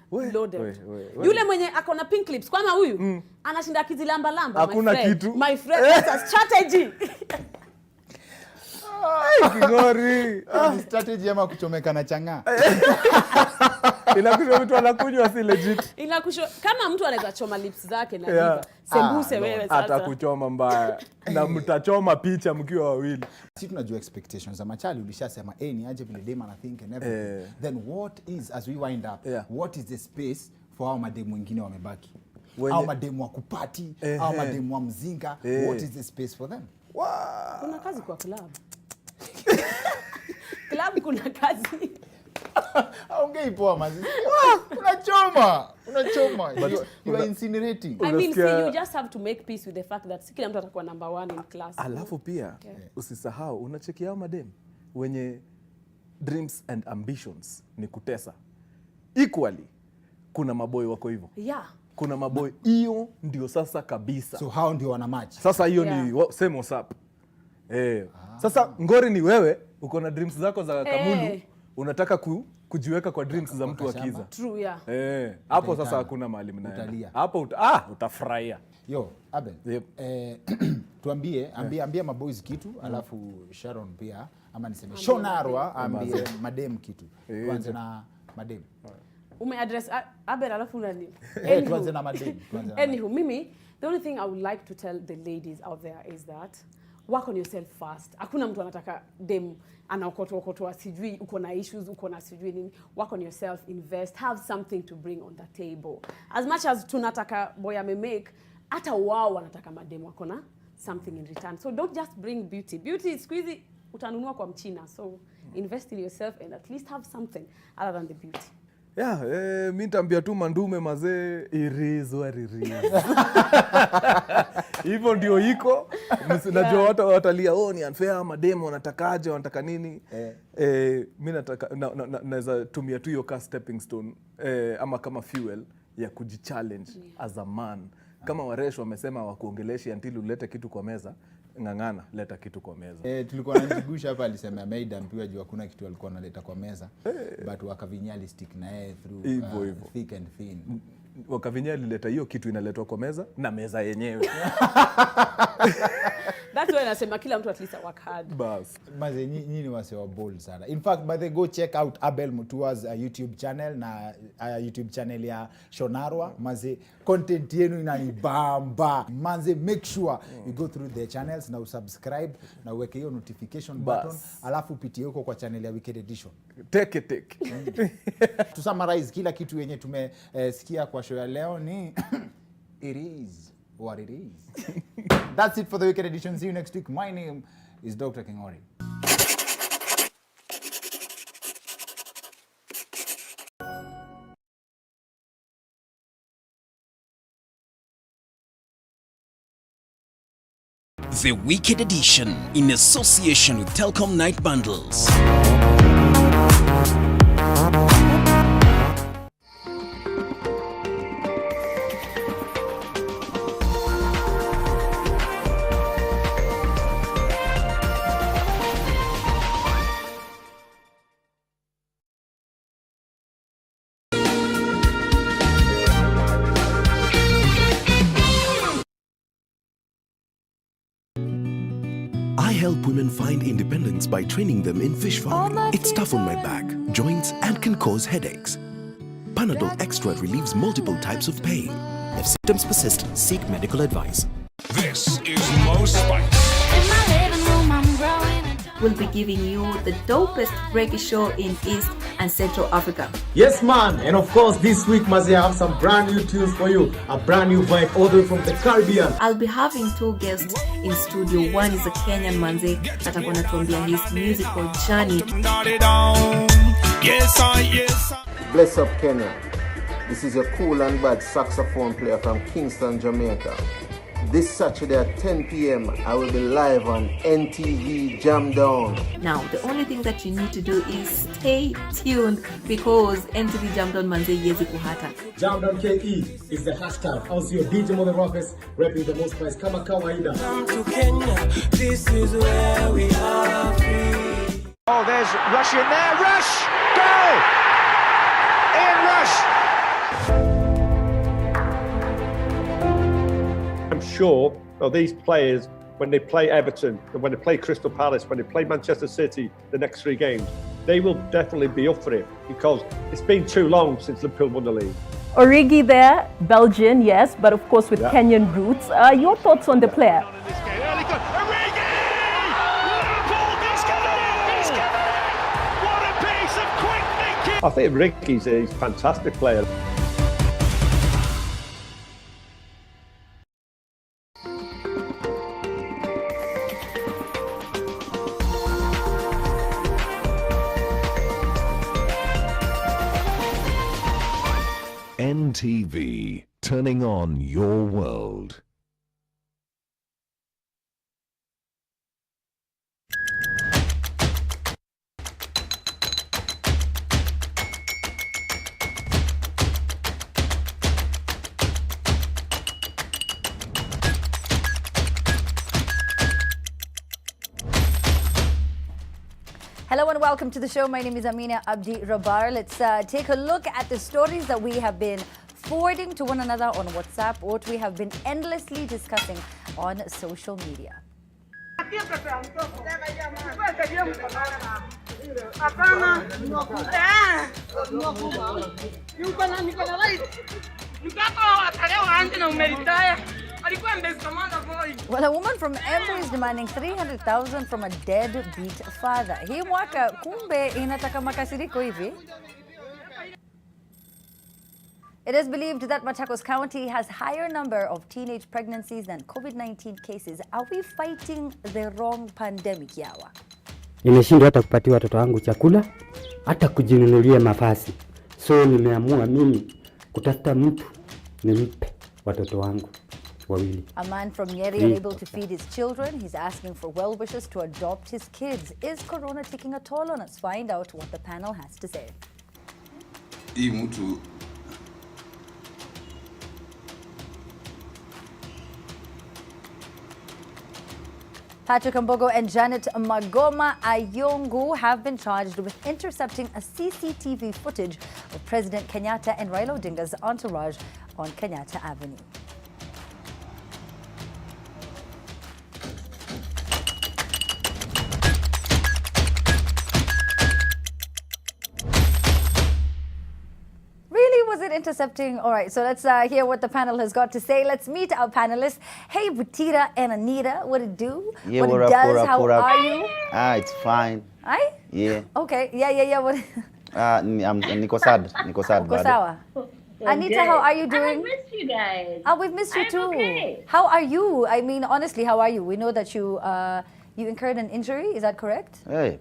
Yule mwenye akona pink lips kama huyu anashinda kizilamba lamba. Hakuna kitu. My friend, that's a strategy. Kingori. Strategy ama kuchomeka na changa. Inakusho mtu anakunywa si legit. Inakusho kama mtu anaweza choma lips zake na liver. Sembuse wewe sasa. Atakuchoma mbaya. Na mtachoma picha mkiwa wawili. Si tunajua expectations za machali ulishasema ni aje vile dem ana think and everything. Then what is, as we wind up, what is the space for hao mademu wengine wamebaki? Hao mademu wa kupati, hao mademu wa mzinga, what is the space for them? Kuna kazi kwa club. Club kuna kazi. Aongei poa mazi. Unachoma. You are incinerating. I mean, see, you just have to make peace with the fact that kila mtu atakuwa number 1 in class. Alafu pia usisahau unachekia hao madem wenye dreams and ambitions ni kutesa. Equally kuna maboy wako hivyo. Yeah. Kuna maboy hiyo ndio sasa kabisa. So hao ndio wana match. Sasa hiyo ni same WhatsApp. Sasa ngori ni wewe uko na dreams zako za kamulu unataka kujiweka kwa dreams za mtu wa kiza. True, yeah. Hapo sasa hakuna mahali mnaenda. Hapo utafurahia. Yo, Abel. Tuambie, ambia maboys kitu, alafu Sharon pia ama niseme Shonarwa ambie madem kitu. Tuanze na madem. Umeaddress Abel alafu nani? Tuanze na madem. Anywho, mimi, the only thing I would like to tell the ladies out there is that work on yourself first. Hakuna mtu anataka dem anaokotwa sijui uko na issues, uko na sijui nini. Work on yourself, invest, have something to bring on the table. As much as tunataka boy make, hata wao wanataka madem wako na something in return. So don't just bring beauty. Beauty squeezy utanunua kwa mchina. So invest in yourself and at least have something other than the beauty. Mimi nitaambia tu mandume mazee irizo aririzo. Hivyo ndio iko. Najua watu watalia ni unfair mademo wanatakaje wanataka nini. Mimi nataka naweza tumia tu hiyo ka stepping stone ama kama fuel ya kujichallenge as a man. Kama Waresho wamesema wakuongeleshi until ulete kitu kwa meza, ngangana leta kitu kwa meza. Tulikuwa na Njigusha hapa alisema ameidampiwa juu hakuna kitu alikuwa analeta kwa meza. But Wakavinyali stick na yeye through thick and thin. Wakavinyali alileta hiyo kitu inaletwa kwa meza na meza yenyewe. That's why nasema kila mtu at least work hard. Bas. Maze nyinyi wase wa bold sana. In fact, by the go check out Abel Mutua's YouTube channel na YouTube channel ya Shonarwa. Maze content yenu inanibamba. Maze make sure you go through their channels na usubscribe na uweke hiyo notification button alafu pitie huko kwa channel ya Wicked Edition. Take. To summarize kila kitu yenye tumesikia kwa show ya leo ni it is what it is. That's it for the Wicked Edition. See you next week. My name is Dr. Kingori. The Wicked Edition in association with Telkom Night Bundles. I help women find independence by training them in fish farming. It's tough on my back, joints, and can cause headaches. Panadol Extra relieves multiple types of pain. If symptoms persist, seek medical advice. This is Mo Spice. We'll be giving you the dopest reggae show in East and Central Africa. Yes, man. And of course, this week, Mazi, I have some brand new tunes for you. A brand new vibe all the way from the Caribbean. I'll be having 2 guests in studio. One is a Kenyan manze that I'm going to tuambia his musical journey. Bless up, Kenya. This is a cool and bad saxophone player from Kingston, Jamaica. This Saturday at 10 p.m. I will be live on NTV Jump. Now, the only thing that you need to do is stay tuned because NTV Jump manze yezi kuhata. Jump KE is the hashtag. Also, your DJ Mother Rockers repping the most price. Kama kawaida. Come to Kenya. This is where we are free. Oh, there's Rush in there. Rush! Goal! In Rush! I'm sure these players, when they play Everton, when they play Crystal Palace, when they play Manchester City, the next 3 games, they will definitely be up for it because it's been too long since Liverpool won the league. Origi there, Belgian, yes, but of course with Kenyan roots. Your thoughts on the player? I think Ricky's a fantastic player. NTV, turning on your world. Hello and welcome to the show. My name is Amina Abdi Rabar. Let's take a look at the stories that we have been forwarding to one another on WhatsApp, or what we have been endlessly discussing on social media. Well, a woman from Embu is demanding 300,000 from a deadbeat father. Hii mwaka kumbe inataka makasiriko hivi. It is believed that Machakos County has higher number of teenage pregnancies than COVID-19 cases. Are we fighting the wrong pandemic, Yawa? Nimeshindwa hata kupatia watoto wangu chakula, hata kujinunulia mavazi. So nimeamua mimi kutafuta mtu nimpe watoto wangu wawili. A man from Nyeri unable to feed his children. He's asking for well-wishers to adopt his kids. Is Corona taking a toll on us? Find out what the panel has to say. Hii mtu Patrick Mbogo and Janet Magoma Ayongu have been charged with intercepting a CCTV footage of President Kenyatta and Raila Odinga's entourage on Kenyatta Avenue. Was it intercepting? All right, so let's hear what the panel has got to say. Let's meet our panelists. Hey, Butira and Anita, what it do? Yeah, what it does? How are you? It's fine. Aye? Yeah. Okay, yeah. What? Niko sad. Niko sad. Uko sawa. Anita, how are you doing? I missed you guys. Oh, we've missed you too. Okay. How are you? I mean, honestly, how are you? We know that you incurred an injury. Is that correct? Hey,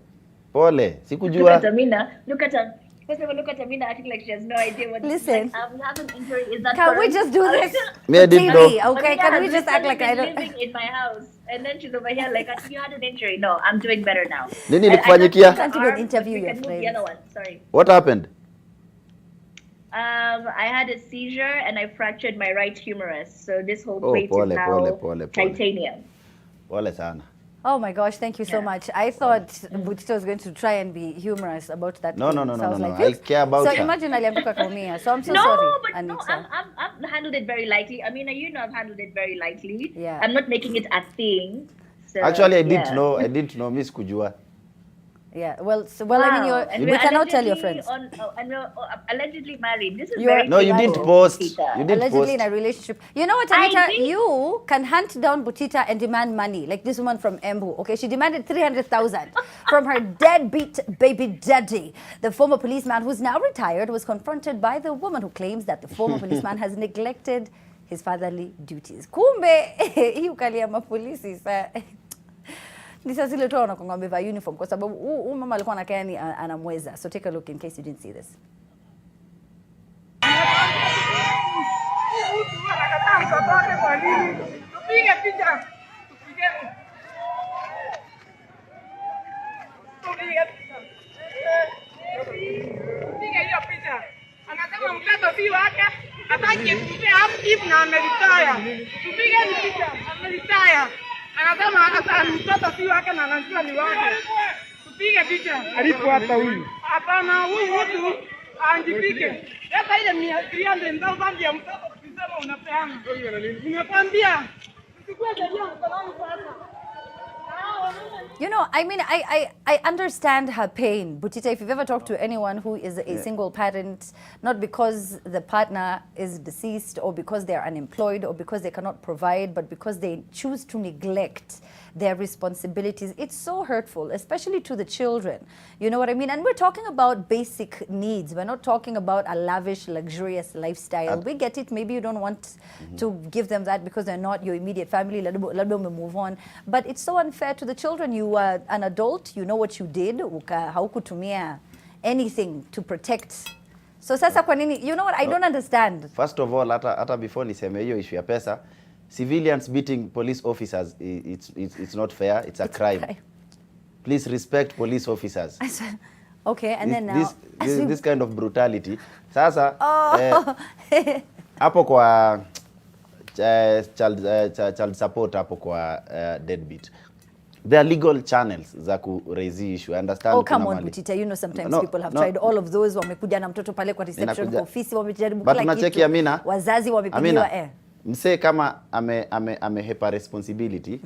pole. Sikujua. Look at Amina. Look at her. First of all, look at Amina acting like she has no idea what. Listen. We have an injury. Is that Can we just do this? TV, okay? Can we just act like I don't? Living in my house, and then she's over here like, you had an injury. No, I'm doing better now. Nini ilikufanyikia? Can't even interview your friends. The other one. Sorry. What happened? I had a seizure and I fractured my right humerus. So this whole Oh, plate pole, is now pole. titanium. Pole sana. Oh my gosh, thank you so much. I thought Butita was going to try and be humorous about that. No. So I was like, I care about so her. imagine aliambuka kaumia. So I'm so no, sorry. But no, I've handled it very lightly. I mean, you know, I've handled it very lightly. Yeah. I'm not making it a thing. So, Actually, I didn't know. I didn't know. Miss Kujua. Yeah. Well, I mean, we cannot tell your friends. Allegedly married. This is No, you didn't post. You didn't allegedly post. in a relationship. You know what, Anita? You can hunt down Butita and demand money, like this woman from Embu. Okay, she demanded 300,000 from her deadbeat baby daddy. The former policeman, who's now retired, was confronted by the woman who claims that the former policeman has neglected his fatherly duties. Kumbe, hii ukalia mapolisi sa. Ni sasa zile tu wanakuwa wamevaa uniform kwa sababu huyu mama alikuwa anakaa ni anamweza. So take a look in case you didn't see this. Anasema mtoto si wake, ataki kupea upkeep na ameritaya. Tupige picha, ameritaya. Anasema hata mtoto si wake na anajua ni wake. Tupige picha. Alipo hata huyu. Hapana, huyu mtu anjipike. Hata ile 300,000 ya mtoto ukisema unapeana. Nimekwambia. Usikue sheria mkononi sasa. You know, I mean, I understand her pain. Butita, if you've ever talked to anyone who is a single parent, not because the partner is deceased or because they're unemployed or because they cannot provide, but because they choose to neglect their responsibilities, it's so hurtful, especially to the children. You know what I mean? And we're talking about basic needs. We're not talking about a lavish, luxurious lifestyle. We get it. Maybe you don't want to give them that because they're not your immediate family. Let them move on. But it's so unfair to the children. You are an adult. You know what you did. Haukutumia anything to protect. So sasa kwa nini? You know what? I don't understand. First of all, hata before niseme hiyo issue ya pesa, civilians beating police officers, it's not fair. It's a crime. Please respect police officers. Okay, and then now this kind of brutality. Sasa hapo kwa child support hapo kwa Deadbeat. There are legal channels za ku raise issue. I understand. Oh, come on, Butita. You know, sometimes people have tried all of those. Wamekuja na mtoto pale kwa reception kwa ofisi, wamejaribu kila kitu. Wazazi wamepigiwa Mse kama amehepa responsibility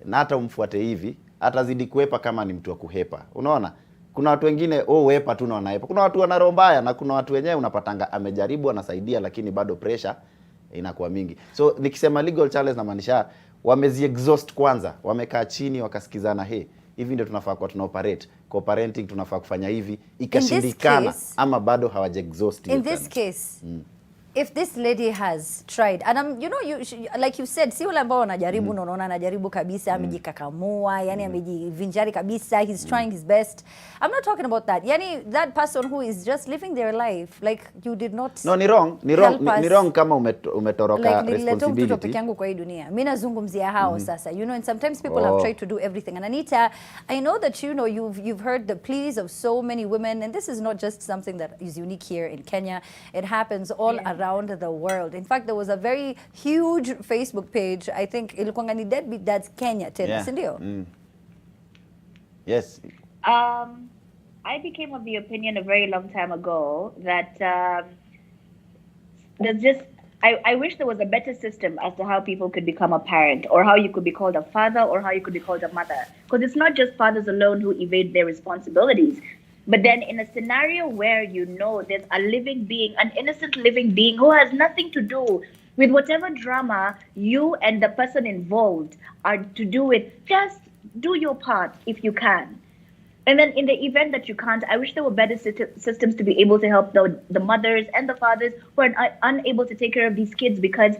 na hata umfuate hivi, atazidi kuhepa kama ni mtu wa kuhepa. Unaona? Kuna watu wengine wepa tu na wanahepa. Kuna watu wana roho mbaya na kuna watu wenyewe unapatanga amejaribu anasaidia lakini bado pressure inakuwa mingi. So nikisema legal challenge na maanisha wamezi exhaust kwanza, wamekaa chini wakasikizana, hivi ndio tunafaa kwa tunaoperate, co-parenting tunafaa kufanya hivi, ikashindikana ama bado hawaja exhaust. In this case, if this lady has tried, and you know, like you said, si wale ambao wanajaribu na unaona anajaribu kabisa, amejikakamua, yani amejivinjari kabisa, he's trying his best. I'm not talking about that. Yani that person who is just living their life, like you did not. No, ni wrong kama umetoroka responsibility. Mtoto peke yangu kwa hii dunia. Mimi nazungumzia hao sasa. You know, and sometimes people have tried to do everything. And Anita, I know that you know you've heard the pleas of so many women, and this is not just something that is unique here in Kenya. It happens all around the world. In fact, there was a very huge Facebook page, I think ilikuwa ni Deadbeat Dads Kenya tena, si ndio? Yes. I became of the opinion a very long time ago that there's just I wish there was a better system as to how people could become a parent, or how you could be called a father, or how you could be called a mother. Because it's not just fathers alone who evade their responsibilities. But then in a scenario where you know there's a living being, an innocent living being who has nothing to do with whatever drama you and the person involved are to do with, just do your part if you can. And then in the event that you can't, I wish there were better systems to be able to help the mothers and the fathers who are unable to take care of these kids, because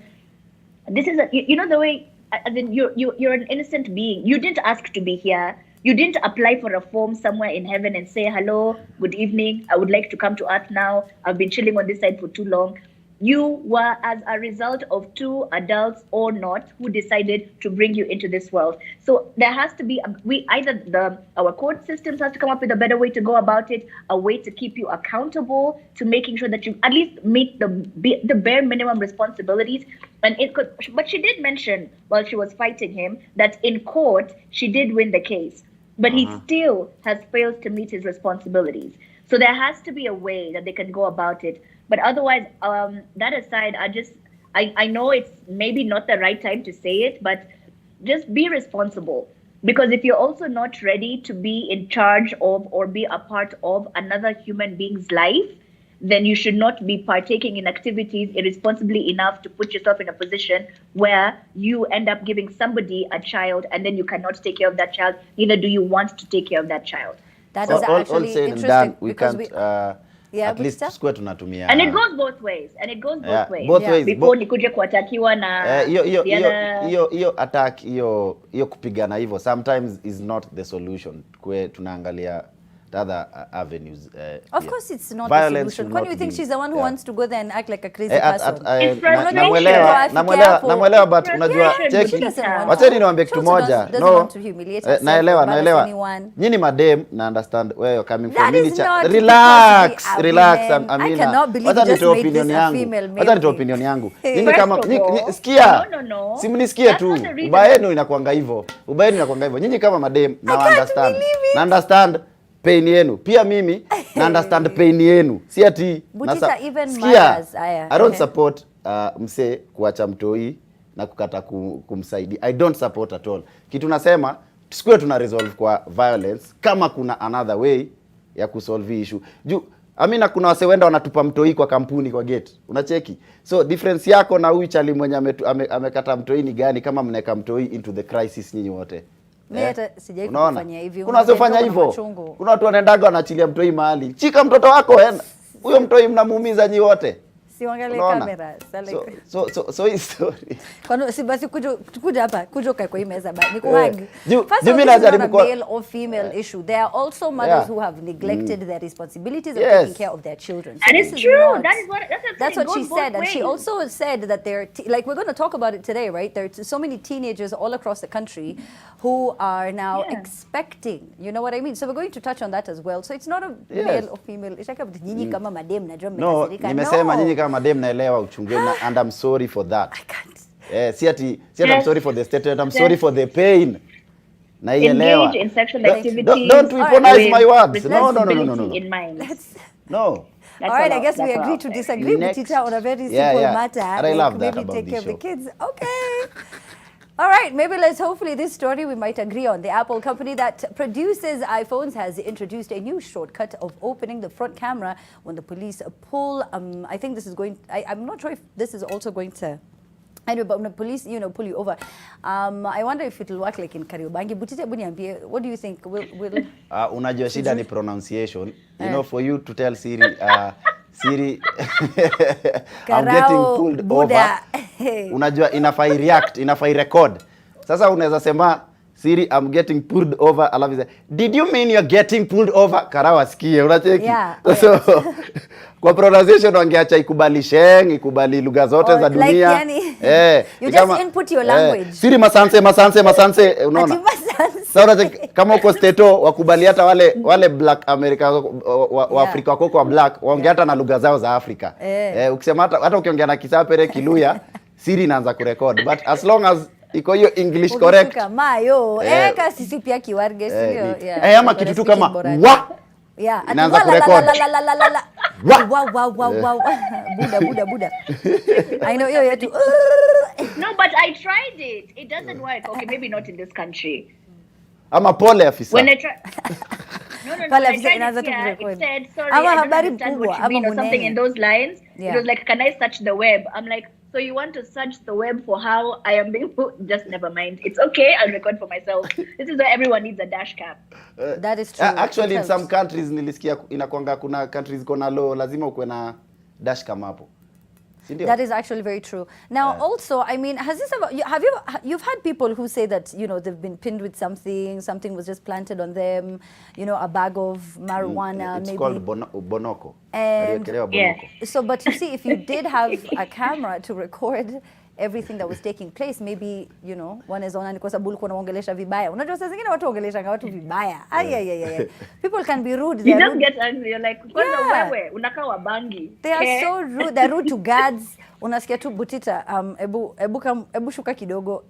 this is, you know, the way, I mean, you're an innocent being. You didn't ask to be here. You didn't apply for a form somewhere in heaven and say, hello, good evening, I would like to come to earth now. I've been chilling on this side for too long. You were as a result of two adults or not who decided to bring you into this world. So there has to be, our court systems have to come up with a better way to go about it, a way to keep you accountable, to making sure that you at least meet the bare minimum responsibilities. And but she did mention while she was fighting him that in court, she did win the case, but he still has failed to meet his responsibilities. So there has to be a way that they can go about it. But otherwise, that aside, I know it's maybe not the right time to say it, but just be responsible. Because if you're also not ready to be in charge of or be a part of another human being's life, then you should not be partaking in activities irresponsibly enough to put yourself in a position where you end up giving somebody a child and then you cannot take care of that child, neither do you want to take care of that child. That is actually interesting. We can't... at least sikuwe tunatumia. And it goes both ways. Both ways. Before nikuje kuatakiwa na hiyo attack, hiyo kupigana hivyo sometimes is not the solution. Kwe tunaangalia the other avenues. Of course it's not the solution. When you think she's the one who wants to go there and act like a crazy person? Namuelewa, but unajua cheki. Wacheni niwaambie kitu moja. No. Naelewa. Nyinyi madem na understand where you're coming from. Relax. Amina. Wacha nitoe opinion yangu. Nyinyi kama sikia. Simnisikie tu. Ubayenu inakuanga hivyo. Nyinyi kama madem na understand pain yenu. Pia mimi na understand pain yenu. Si ati I don't support mse kuacha mtoi na kukata kumsaidia. I don't support at all. Kitu nasema Tusikue tuna resolve kwa violence kama kuna another way ya kusolve issue. Amina kuna wase wenda wanatupa mtoi kwa kampuni kwa gate. Unacheki? So difference yako na huyu chali mwenye amekata mtoi ni gani kama mneka mtoi into the crisis nyinyi wote? Mimi hata sijai kufanya hivi. Kuna wase fanya hivyo. Kuna watu wanaendaga wanaachilia mtoi mahali. Chika mtoto wako enda. Huyo mtoi mnamuumiza nyinyi wote. Siangalie kamera. So hii story. Kwani si basi kuja hapa, kuja kwa hii meza basi. Nikuhag. First of all, it's not a male or female issue. There are also mothers who have neglected their responsibilities of taking care of their children. So that is true. That's what she said. And she also said that like we're going to talk about it today, right? There are so many teenagers all across the country who are now expecting. You know what I mean? So we're going to touch on that as well. So it's not a male or female. It's like nyinyi kama madem najua mmekasirika. Nimesema nyinyi kama madem naelewa uchungeni and I'm sorry for that. I can't. See I'm sorry for the statement. I'm sorry for the pain. Engage in sexual activities. Don't weaponize my words. No. In mind. No. All right, I guess we agree to disagree with each other on a very simple matter. And I love that maybe about take care this of the kids. Okay. All right, maybe hopefully this story we might agree on. The Apple company that produces iPhones has introduced a new shortcut of opening the front camera when the police pull. I think this is going. I'm not sure if this is also going to. Anyway, but when the police, pull you over, I wonder if it will work like in Kariobangi. Butite Bunyambie, what do you think? Will unajua shida ni pronunciation. You know, for you to tell Siri, Siri, I'm getting pulled over. Unajua inafai react, inafai record. Sasa unaweza sema Siri, I'm getting pulled over. Alafu say, did you mean you're getting pulled over? Karawa sikie, unacheki. So kwa pronunciation wangeacha ikubali sheng, ikubali lugha zote za dunia. You just input your language. Siri masanse, unaona? Sasa kama uko stato wakubali hata wale black America wa Afrika wako kwa black waongea hata na lugha zao za Afrika. Ukisema hata ukiongea na Kisapere, Kiluya, Siri inaanza kurecord. But as long as iko hiyo English correct. Kama sisi pia kiwarge sio. Ama kitu tu kama wa. Inaanza kurecord. Wow. Buda. I know you to. No, but I tried it. It doesn't work. Okay, maybe not in this country. Ama pole afisa. When I try. No. I tried it here. It said, sorry, I don't understand what you mean or something in those lines. It was like, can I search the web? I'm like, so you want to search the web for how I am being put? Just never mind. It's okay. I'll record for myself. This is why everyone needs a dash cam. That is true. Actually, in some countries, nilisikia inakwanga kuna countries kona law, lazima ukwe na dash cam hapo. That is actually very true. Now, also, I mean, has this ever? You've had people who say that they've been pinned with something was just planted on them, a bag of marijuana. It's called bonoko. And so, but you see, if you did have a camera to record everything that was taking place, maybe one is on kwa sababu ulikuwa unaongelesha vibaya. Unajua saa zingine watu ongelesha watu vibaya. People can be rude. You just get angry. You're like, kwanza wewe unakaa wabangi. They are so rude. They're rude to guards. Unasikia tu Butita, ebu shuka kidogo.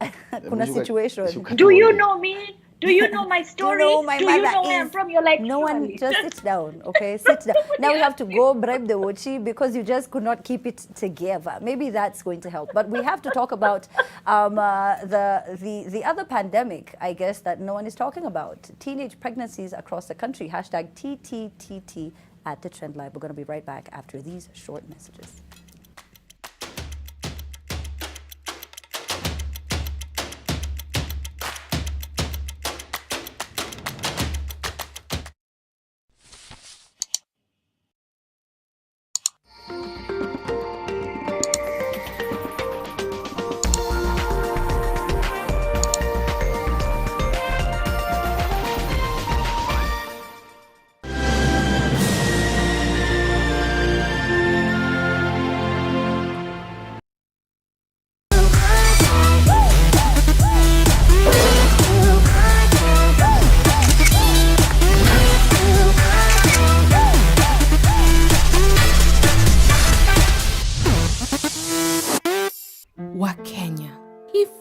Kuna situation. Do you know me? Do you know my story? Do you know my mother know where I'm from? You're like, no one, just sit down, okay? Sit down. Now we have to go bribe the Wochi because you just could not keep it together. Maybe that's going to help. But we have to talk about the other pandemic, I guess, that no one is talking about. Teenage pregnancies across the country. Hashtag TTTT at The Trend Live. We're going to be right back after these short messages.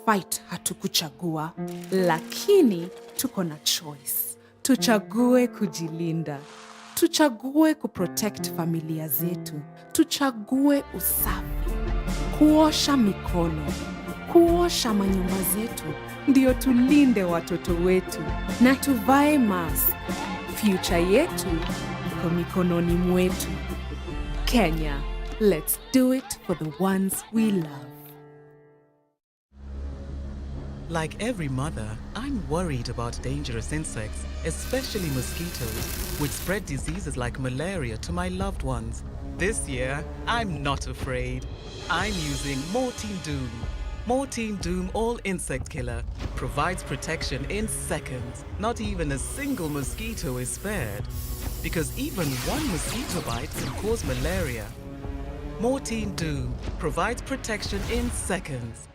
Fight hatukuchagua, lakini tuko na choice. Tuchague kujilinda. Tuchague kuprotect familia zetu. Tuchague usafi. Kuosha mikono. Kuosha manyumba zetu. ndio tulinde watoto wetu na tuvae mask. Future yetu iko mikononi mwetu. Kenya, let's do it for the ones we love. Like every mother, I'm worried about dangerous insects, especially mosquitoes, which spread diseases like malaria to my loved ones. This year, I'm not afraid. I'm using Mortein Doom. Mortein Doom All Insect Killer provides protection in seconds. Not even a single mosquito is spared, because even one mosquito bite can cause malaria. Mortein Doom provides protection in seconds.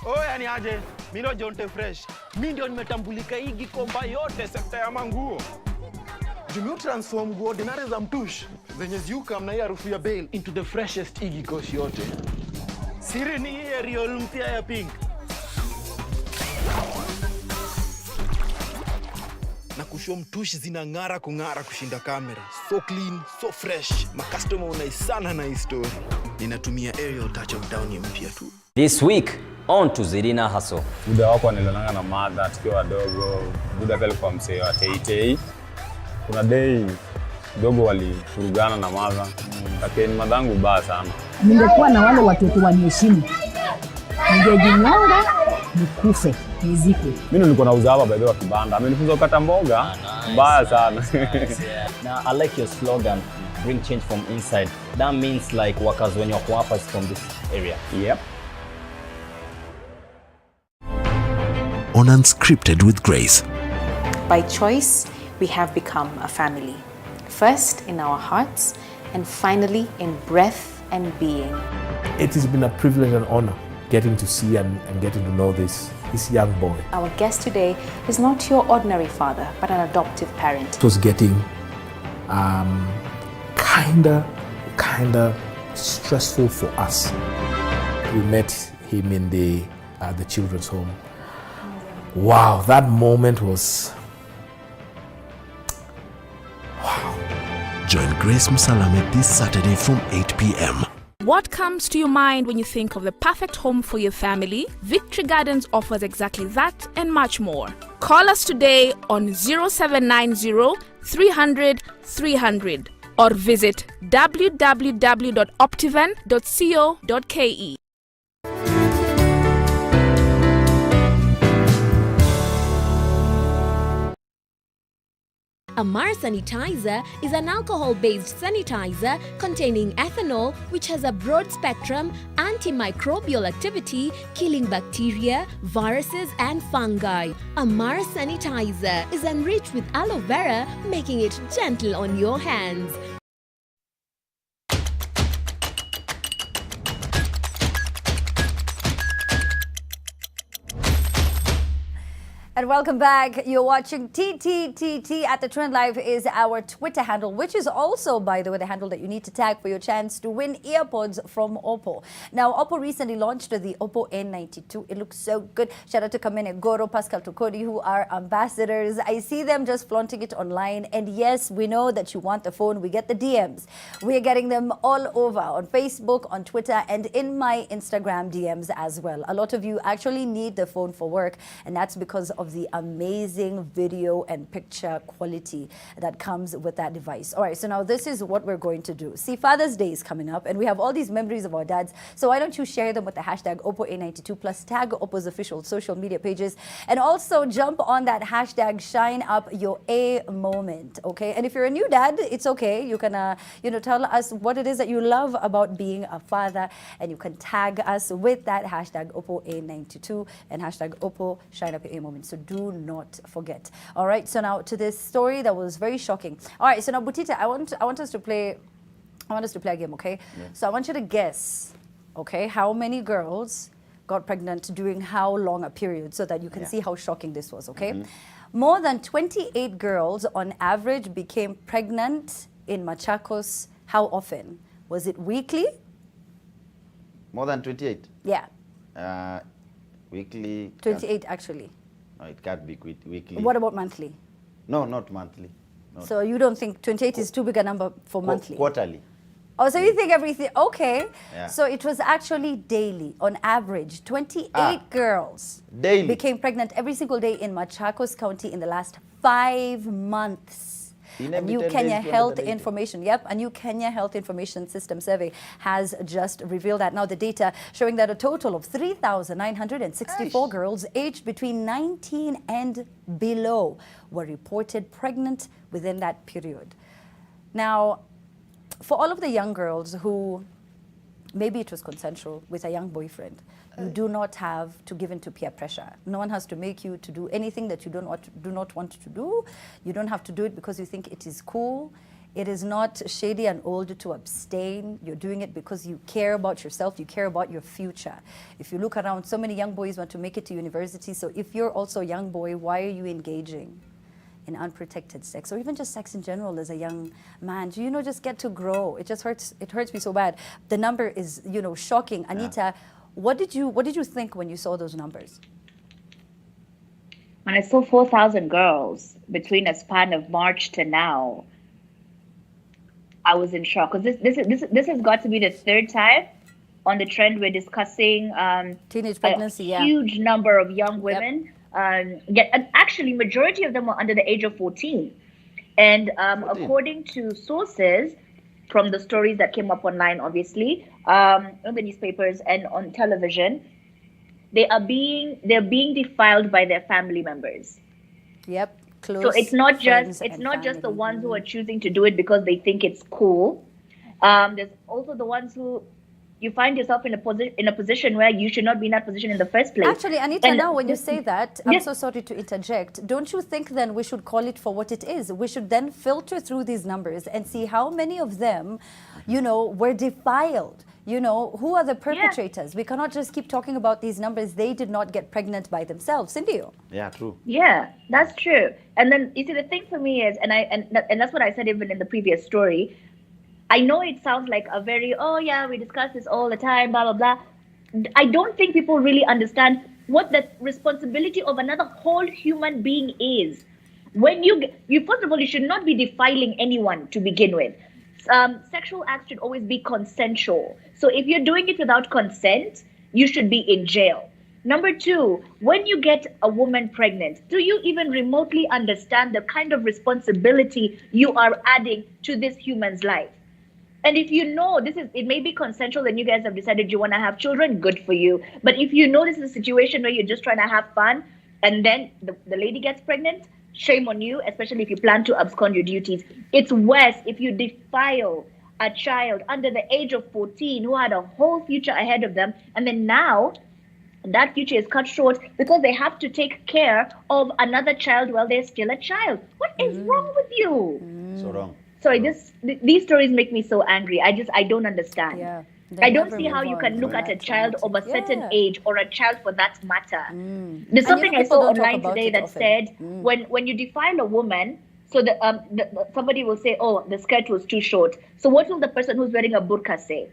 Oya ni aje, mimi ndo Jonte Fresh. Mimi ndio nimetambulika hii Gikomba yote sekta ya manguo. Jumio transform nguo ordinary za mtush zenye ziuka mna hii harufu ya bail into the freshest Iggy Kosh yote. Siri ni hii Ariel mpya ya pink. Na kushow mtush zinang'ara kung'ara kushinda kamera. So clean, so fresh. Ma customer unaisana na hii story. Ninatumia Ariel touch of down mpya tu. This week on to Zidina Hustle. Buda wako anilonanga na mada tukiwa wadogo. Buda pale kwa msee wa Teitei. Kuna day dogo walifurugana na madha. Lakini madhangu baya sana. Ningekuwa na wale watoto waniheshimu. Ningejinyonga nikufe nizikwe. Mimi nilikuwa nauza hapa baadhi ya kibanda. Amenifunza kukata mboga mbaya sana. Now I like your slogan, bring change from inside. That means like workers when you're hapa is from this area. Yep. On Unscripted with Grace. By choice, we have become a family. First in our hearts, and finally in breath and being. It has been a privilege and honor getting to see and getting to know this young boy. Our guest today is not your ordinary father, but an adoptive parent. It was getting kinda stressful for us. We met him in the children's home. Wow, that moment was... wow. Join Grace Musalame this Saturday from 8 p.m. What comes to your mind when you think of the perfect home for your family? Victory Gardens offers exactly that and much more. Call us today on 0790 300 300 or visit www.optivan.co.ke. Amar Sanitizer is an alcohol-based sanitizer containing ethanol, which has a broad spectrum antimicrobial activity, killing bacteria, viruses and fungi. Amar Sanitizer is enriched with aloe vera, making it gentle on your hands. And welcome back. You're watching TTTT at the Trend Live is our Twitter handle, which is also, by the way, the handle that you need to tag for your chance to win earpods from Oppo. Now, Oppo recently launched the Oppo N92. It looks so good. Shout out to Kamene Goro, Pascal Tukodi, who are ambassadors. I see them just flaunting it online. And yes, we know that you want the phone. We get the DMs. We are getting them all over on Facebook, on Twitter, and in my Instagram DMs as well. A lot of you actually need the phone for work, and that's because of the amazing video and picture quality that comes with that device. All right, so now this is what we're going to do. See, Father's Day is coming up, and we have all these memories of our dads. So why don't you share them with the hashtag Oppo A92 plus tag Oppo's official social media pages, and also jump on that hashtag Shine Up Your A Moment. Okay, and if you're a new dad, it's okay. You can tell us what it is that you love about being a father, and you can tag us with that hashtag Oppo A92 and hashtag Oppo Shine Up Your A Moment. So do not forget. All right, so now to this story that was very shocking. All right, so now Butita, I want us to play a game, okay? Yeah. So I want you to guess, okay, how many girls got pregnant during how long a period, so that you can see how shocking this was, okay? Mm-hmm. More than 28 girls on average became pregnant in Machakos. How often? Was it weekly? More than 28? Yeah. Weekly? 28 actually. No, it can't be weekly. What about monthly? No, not monthly. So you don't think 28 is too big a number for monthly? Quarterly. Oh, so you think everything, okay. Yeah. So it was actually daily, on average, 28 girls daily became pregnant every single day in Machakos County in the last 5 months. A new Kenya Health Information, a new Kenya Health Information System survey has just revealed that. Now the data showing that a total of 3,964 girls aged between 19 and below were reported pregnant within that period. Now, for all of the young girls who, maybe it was consensual with a young boyfriend, you do not have to give in to peer pressure. No one has to make you to do anything that you do not want to do. You don't have to do it because you think it is cool. It is not shady and old to abstain. You're doing it because you care about yourself, you care about your future. If you look around, so many young boys want to make it to university. So if you're also a young boy, why are you engaging in unprotected sex, or even just sex in general as a young man? Do you know, just get to grow? It just hurts. It hurts me so bad. The number is, you know, shocking. Anita, what did you think when you saw those numbers? When I saw 4,000 girls between a span of March to now, I was in shock, because this has got to be the third time on the trend we're discussing teenage pregnancy. A huge number of young women. And actually, majority of them were under the age of 14. And according to sources from the stories that came up online, obviously, on the newspapers and on television, they're being defiled by their family members. Yep. So it's not just the ones who are choosing to do it because they think it's cool. There's also the ones who you find yourself in a position where you should not be in that position in the first place. Actually, Anita, now when you say that, I'm so sorry to interject. Don't you think then we should call it for what it is? We should then filter through these numbers and see how many of them, you know, were defiled. You know, who are the perpetrators? We cannot just keep talking about these numbers. They did not get pregnant by themselves, Cindy. Yeah, true. Yeah, that's true. And then you see, the thing for me is, and that's what I said even in the previous story. I know it sounds like a very, we discuss this all the time, blah, blah, blah. I don't think people really understand what the responsibility of another whole human being is. When you first of all, you should not be defiling anyone to begin with. Sexual acts should always be consensual. So if you're doing it without consent, you should be in jail. Number two, when you get a woman pregnant, do you even remotely understand the kind of responsibility you are adding to this human's life? And if you know it may be consensual and you guys have decided you want to have children, good for you. But if you know this is a situation where you're just trying to have fun and then the lady gets pregnant, shame on you, especially if you plan to abscond your duties. It's worse if you defile a child under the age of 14 who had a whole future ahead of them, and then now that future is cut short because they have to take care of another child while they're still a child. What is wrong with you? So wrong. Sorry, these stories make me so angry. I don't understand. Yeah, I don't see how you can look at a child of a certain age, or a child for that matter. There's something I saw online today that said when you defile a woman, so somebody will say, oh, the skirt was too short. So what will the person who's wearing a burqa say?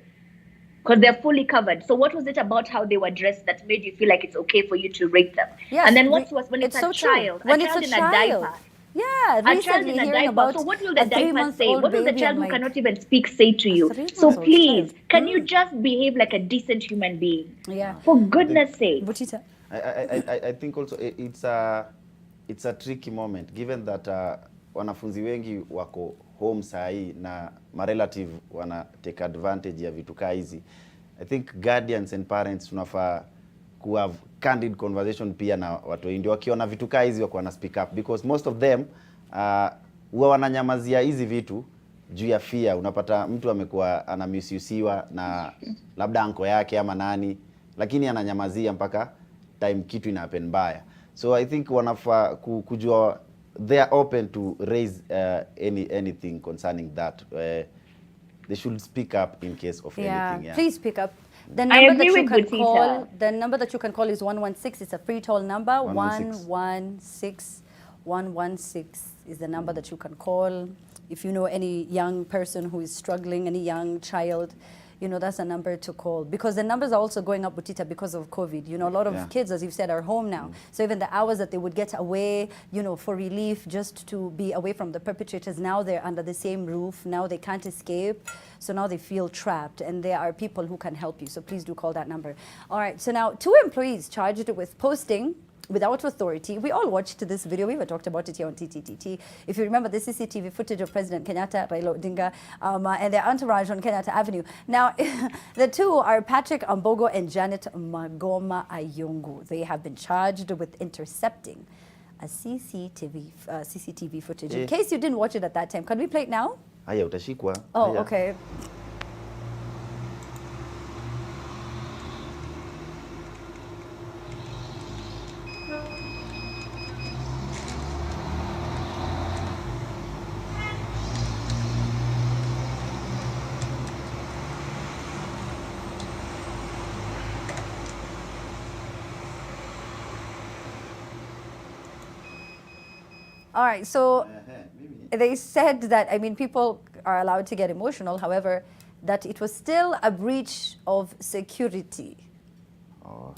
Because they're fully covered. So what was it about how they were dressed that made you feel like it's okay for you to rape them? Yes, and then what's worse, when it's a so child, when a it's child a in child. a diaper. Yeah, A child in a diaper. So what will the diaper say? What will the child who cannot even speak say to you? So please, can you just behave like a decent human being? Yeah. For goodness sake. Butita. I think also it's a tricky moment given that wanafunzi wengi wako home sahi na marelative wana take advantage ya vitu kaa hizi. I think guardians and parents tunafaa ku have candid conversation pia na watu ndio wakiona vitu kaa hizi wako wana speak up, because most of them huwa wananyamazia hizi vitu juu ya fear. Unapata mtu amekuwa ana misuse na labda anko yake ama nani, lakini ananyamazia mpaka time kitu ina happen mbaya. So I think wanafaa kujua they are open to raise anything concerning that. They should speak up in case of anything. Yeah, please speak up. The number that you can call, the number that you can call is 116. It's a free toll number. 116 is the number that you can call if you know any young person who is struggling, any young child. that's a number to call. Because the numbers are also going up, Butita, because of COVID. A lot of kids, as you've said, are home now. So even the hours that they would get away, for relief, just to be away from the perpetrators, now they're under the same roof. Now they can't escape. So now they feel trapped, and there are people who can help you. So please do call that number. All right, so now 2 employees charged with posting without authority. We all watched this video. We even talked about it here on TTTT. If you remember the CCTV footage of President Kenyatta, Raila Odinga, and their entourage on Kenyatta Avenue. Now, the 2 are Patrick Ambogo and Janet Magoma Ayungu. They have been charged with intercepting a CCTV footage. In case you didn't watch it at that time, can we play it now? Haya, utashikwa. Oh, okay. All right, so they said that, people are allowed to get emotional, however, that it was still a breach of security. Oh.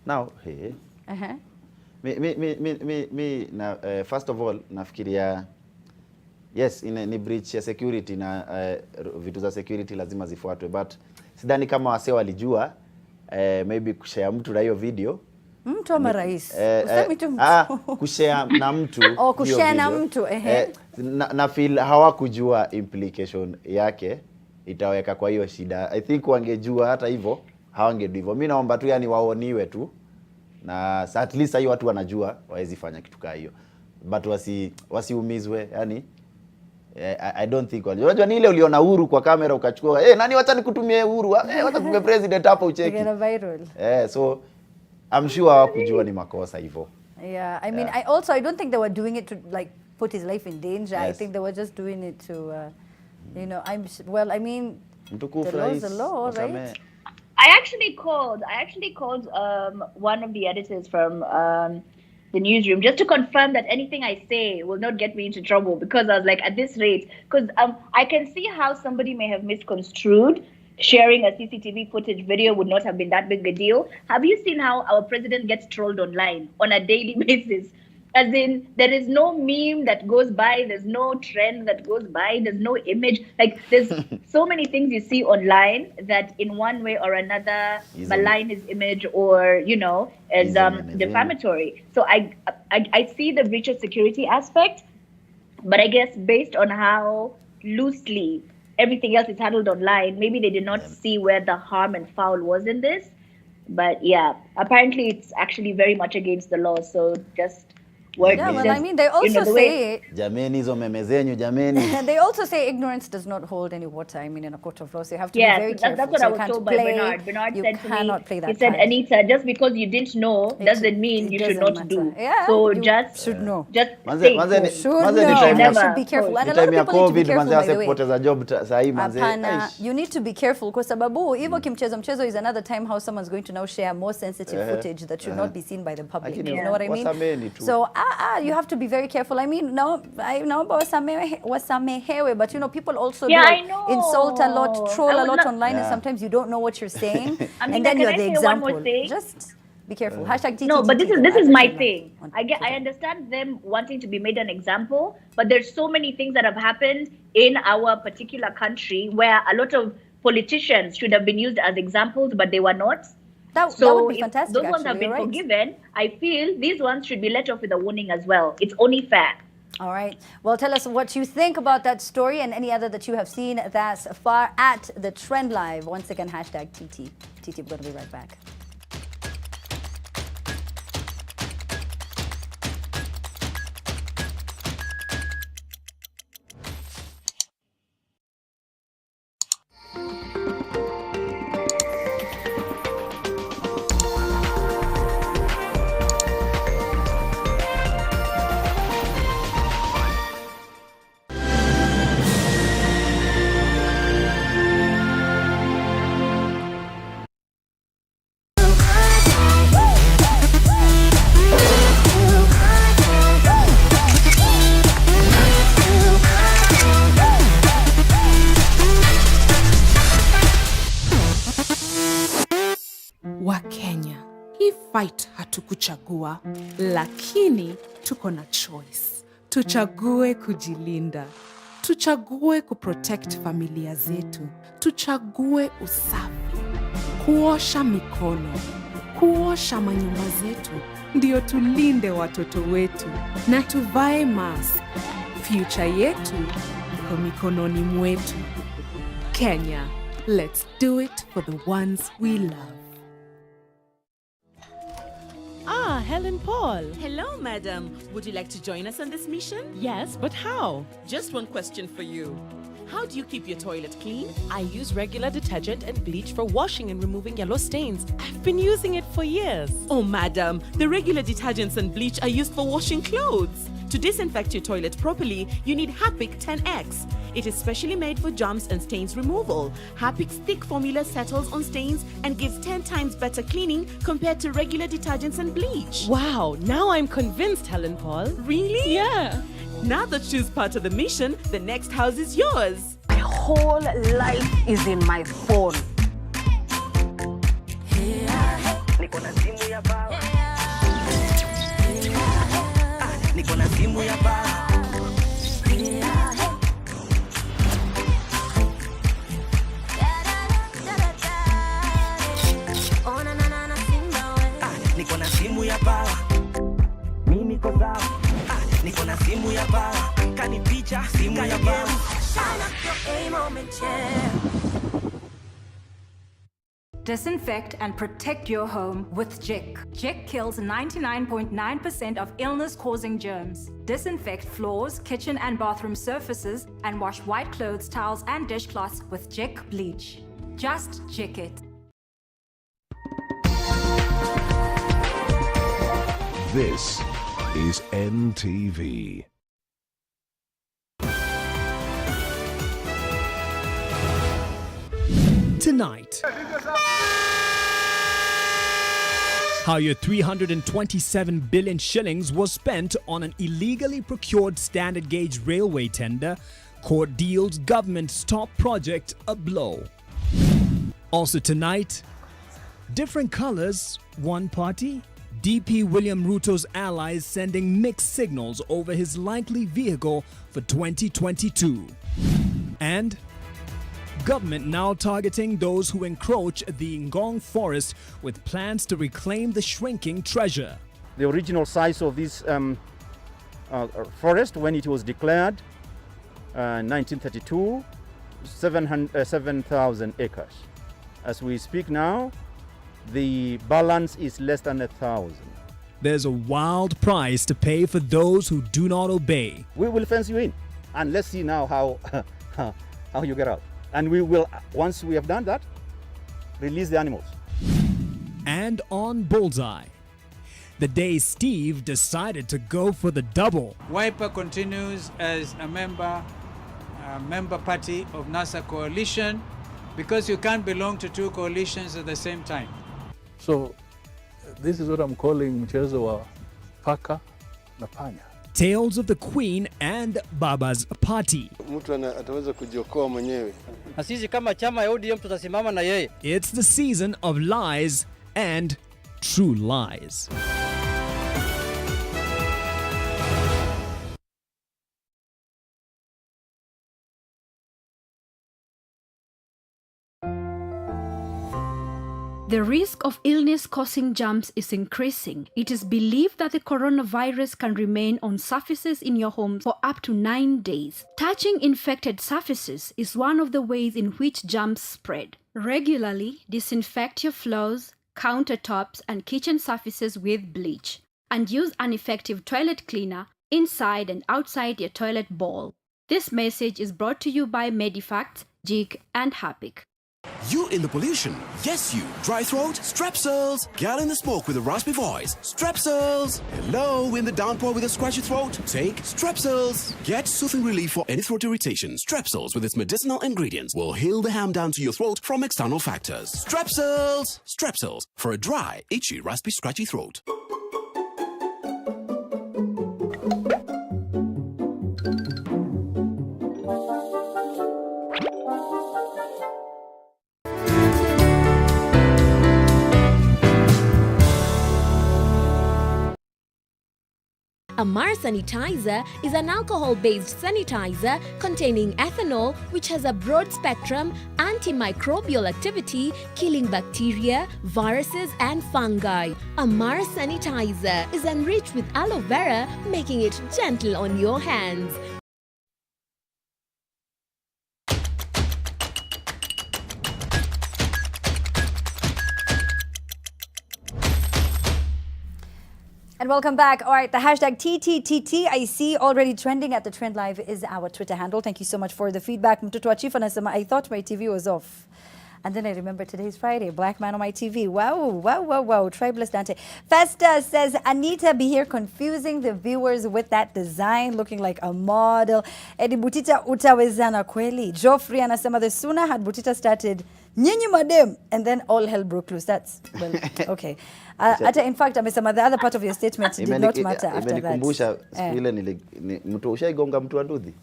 Now, hey. Me, first of all, nafikiria, yes, ni breach ya security na vitu za security lazima zifuatwe, but sidhani kama wase walijua, maybe kushare mtu na hiyo video. Mtu ama rais? Usemi tu mtu. Kushare na mtu. Kushare na mtu, na feel hawakujua implication yake itaweka kwa hiyo shida. I think wangejua hata hivyo, hawangedu hivyo. Mimi naomba tu waoniwe tu. Na at least hiyo watu wanajua waezi fanya kitu kama hiyo. But wasiumizwe, I don't think unajua ni ile uliona Uhuru kwa kamera ukachukua, nani wacha nikutumie Uhuru, wacha tumie president hapa ucheki. Get viral. So I'm sure hawakujua ni makosa hivyo. Yeah, I don't think they were doing it to put his life in danger. Yes. I think they were just doing it to the law is the law, right? I actually called one of the editors from the newsroom just to confirm that anything I say will not get me into trouble, because I was like, at this rate, because I can see how somebody may have misconstrued sharing a CCTV footage video would not have been that big a deal. Have you seen how our president gets trolled online on a daily basis? As in, there is no meme that goes by, there's no trend that goes by, there's no image. There's so many things you see online that in one way or another malign his image or, is defamatory. So I see the breach of security aspect, but I guess based on how loosely everything else is handled online, maybe they did not see where the harm and foul was in this. But yeah, apparently it's actually very much against the law. So just they also say jameni hizo meme zenyu jameni. They also say ignorance does not hold any water. in a court of law, so you have to be very careful. That's what I was told by Bernard. Bernard said to me, he said, Anita, just because you didn't know doesn't mean you should not do. Yeah, so just should know. Just should be careful. And a lot of people need to be careful, by the way. Kupoteza job sahi manze. You need to be careful kwa sababu hivyo mchezo is another time how someone's going to now share more sensitive footage that should not be seen by the public. You know what I mean? So you have to be very careful. Naomba wasamehewe, but people also insult a lot, troll a lot online, and sometimes you don't know what you're saying, and then you're the example. Just be careful. #TTT. No, but this is my thing. I understand them wanting to be made an example, but there's so many things that have happened in our particular country where a lot of politicians should have been used as examples, but they were not. That would be fantastic. Those ones have been forgiven. I feel these ones should be let off with a warning as well. It's only fair. All right. Well, tell us what you think about that story and any other that you have seen thus far at the Trend Live. Once again, #TT. TT, we're going to be right back. wa Kenya. Hii fight hatukuchagua, lakini tuko na choice. Tuchague kujilinda. Tuchague kuprotect familia zetu. Tuchague usafi. Kuosha mikono. Kuosha manyumba zetu. Ndio tulinde watoto wetu. Na tuvae mask. Future yetu iko mikononi mwetu. Kenya, let's do it for the ones we love. Ah, Helen Paul. Hello, madam. Would you like to join us on this mission? Yes, but how? Just one question for you. How do you keep your toilet clean? I use regular detergent and bleach for washing and removing yellow stains. I've been using it for years. Oh, madam, the regular detergents and bleach are used for washing clothes. To disinfect your toilet properly, you need Harpic 10X. It is specially made for germs and stains removal. Harpic's thick formula settles on stains and gives 10 times better cleaning compared to regular detergents and bleach. Wow, now I'm convinced, Helen Paul. Really? Yeah. Now that she's part of the mission, the next house is yours. My whole life is in my phone. Disinfect and protect your home with Jik. Jik kills 99.9% of illness-causing germs. Disinfect floors, kitchen and bathroom surfaces, and wash white clothes, towels, and dishcloths with Jik bleach. Just Jik it. This is NTV. Tonight, how your 327 billion shillings was spent on an illegally procured standard gauge railway tender. Court deals government's top project a blow. Also tonight, different colors, one party. DP William Ruto's allies sending mixed signals over his likely vehicle for 2022. And government now targeting those who encroach the Ngong forest with plans to reclaim the shrinking treasure. The original size of this forest when it was declared in 1932, 7,000 acres. As we speak now, the balance is less than 1,000. There's a wild price to pay for those who do not obey. We will fence you in, and let's see now how you get out. And we will, once we have done that, release the animals. And on Bullseye, the day Steve decided to go for the double. Wiper continues as a member party of NASA coalition because you can't belong to two coalitions at the same time. So this is what I'm calling mchezo wa paka na panya. Tales of the Queen and Baba's party. Mtu ataweza kujiokoa mwenyewe. Na sisi kama chama ya ODM tutasimama na yeye. It's the season of lies and true lies. The risk of illness-causing germs is increasing. It is believed that the coronavirus can remain on surfaces in your home for up to 9 days. Touching infected surfaces is one of the ways in which germs spread. Regularly disinfect your floors, countertops, and kitchen surfaces with bleach, and use an effective toilet cleaner inside and outside your toilet bowl. This message is brought to you by Medifacts, Jik, and Harpic. You in the pollution? Yes, you. Dry throat? Strepsils. Gal in the smoke with a raspy voice? Strepsils. Hello, in the downpour with a scratchy throat? Take Strepsils. Get soothing relief for any throat irritation. Strepsils with its medicinal ingredients will heal the harm done to your throat from external factors. Strepsils. Strepsils for a dry, itchy, raspy, scratchy throat. Amara Sanitizer is an alcohol-based sanitizer containing ethanol, which has a broad spectrum antimicrobial activity, killing bacteria, viruses, and fungi. Amara Sanitizer is enriched with aloe vera, making it gentle on your hands. And welcome back. All right, the hashtag TTTT I see already trending at the Trend Live is our Twitter handle. Thank you so much for the feedback. Mtoto wa Chief anasema, I thought my TV was off. And then I remember today's Friday, black man on my TV. Wow, wow, wow, wow. Tribeless Dante. Festa says, Anita be here confusing the viewers with that design, looking like a model. Eddie Butita utawezana kweli. Joffrey anasema, the sooner had Butita started, nyinyi madem, and then all hell broke loose. That's, well, okay. In fact, amesema the other part of your statement did not matter after that. Imenikumbusha siku ile mtu ushaigonga mtu wa ndudhi.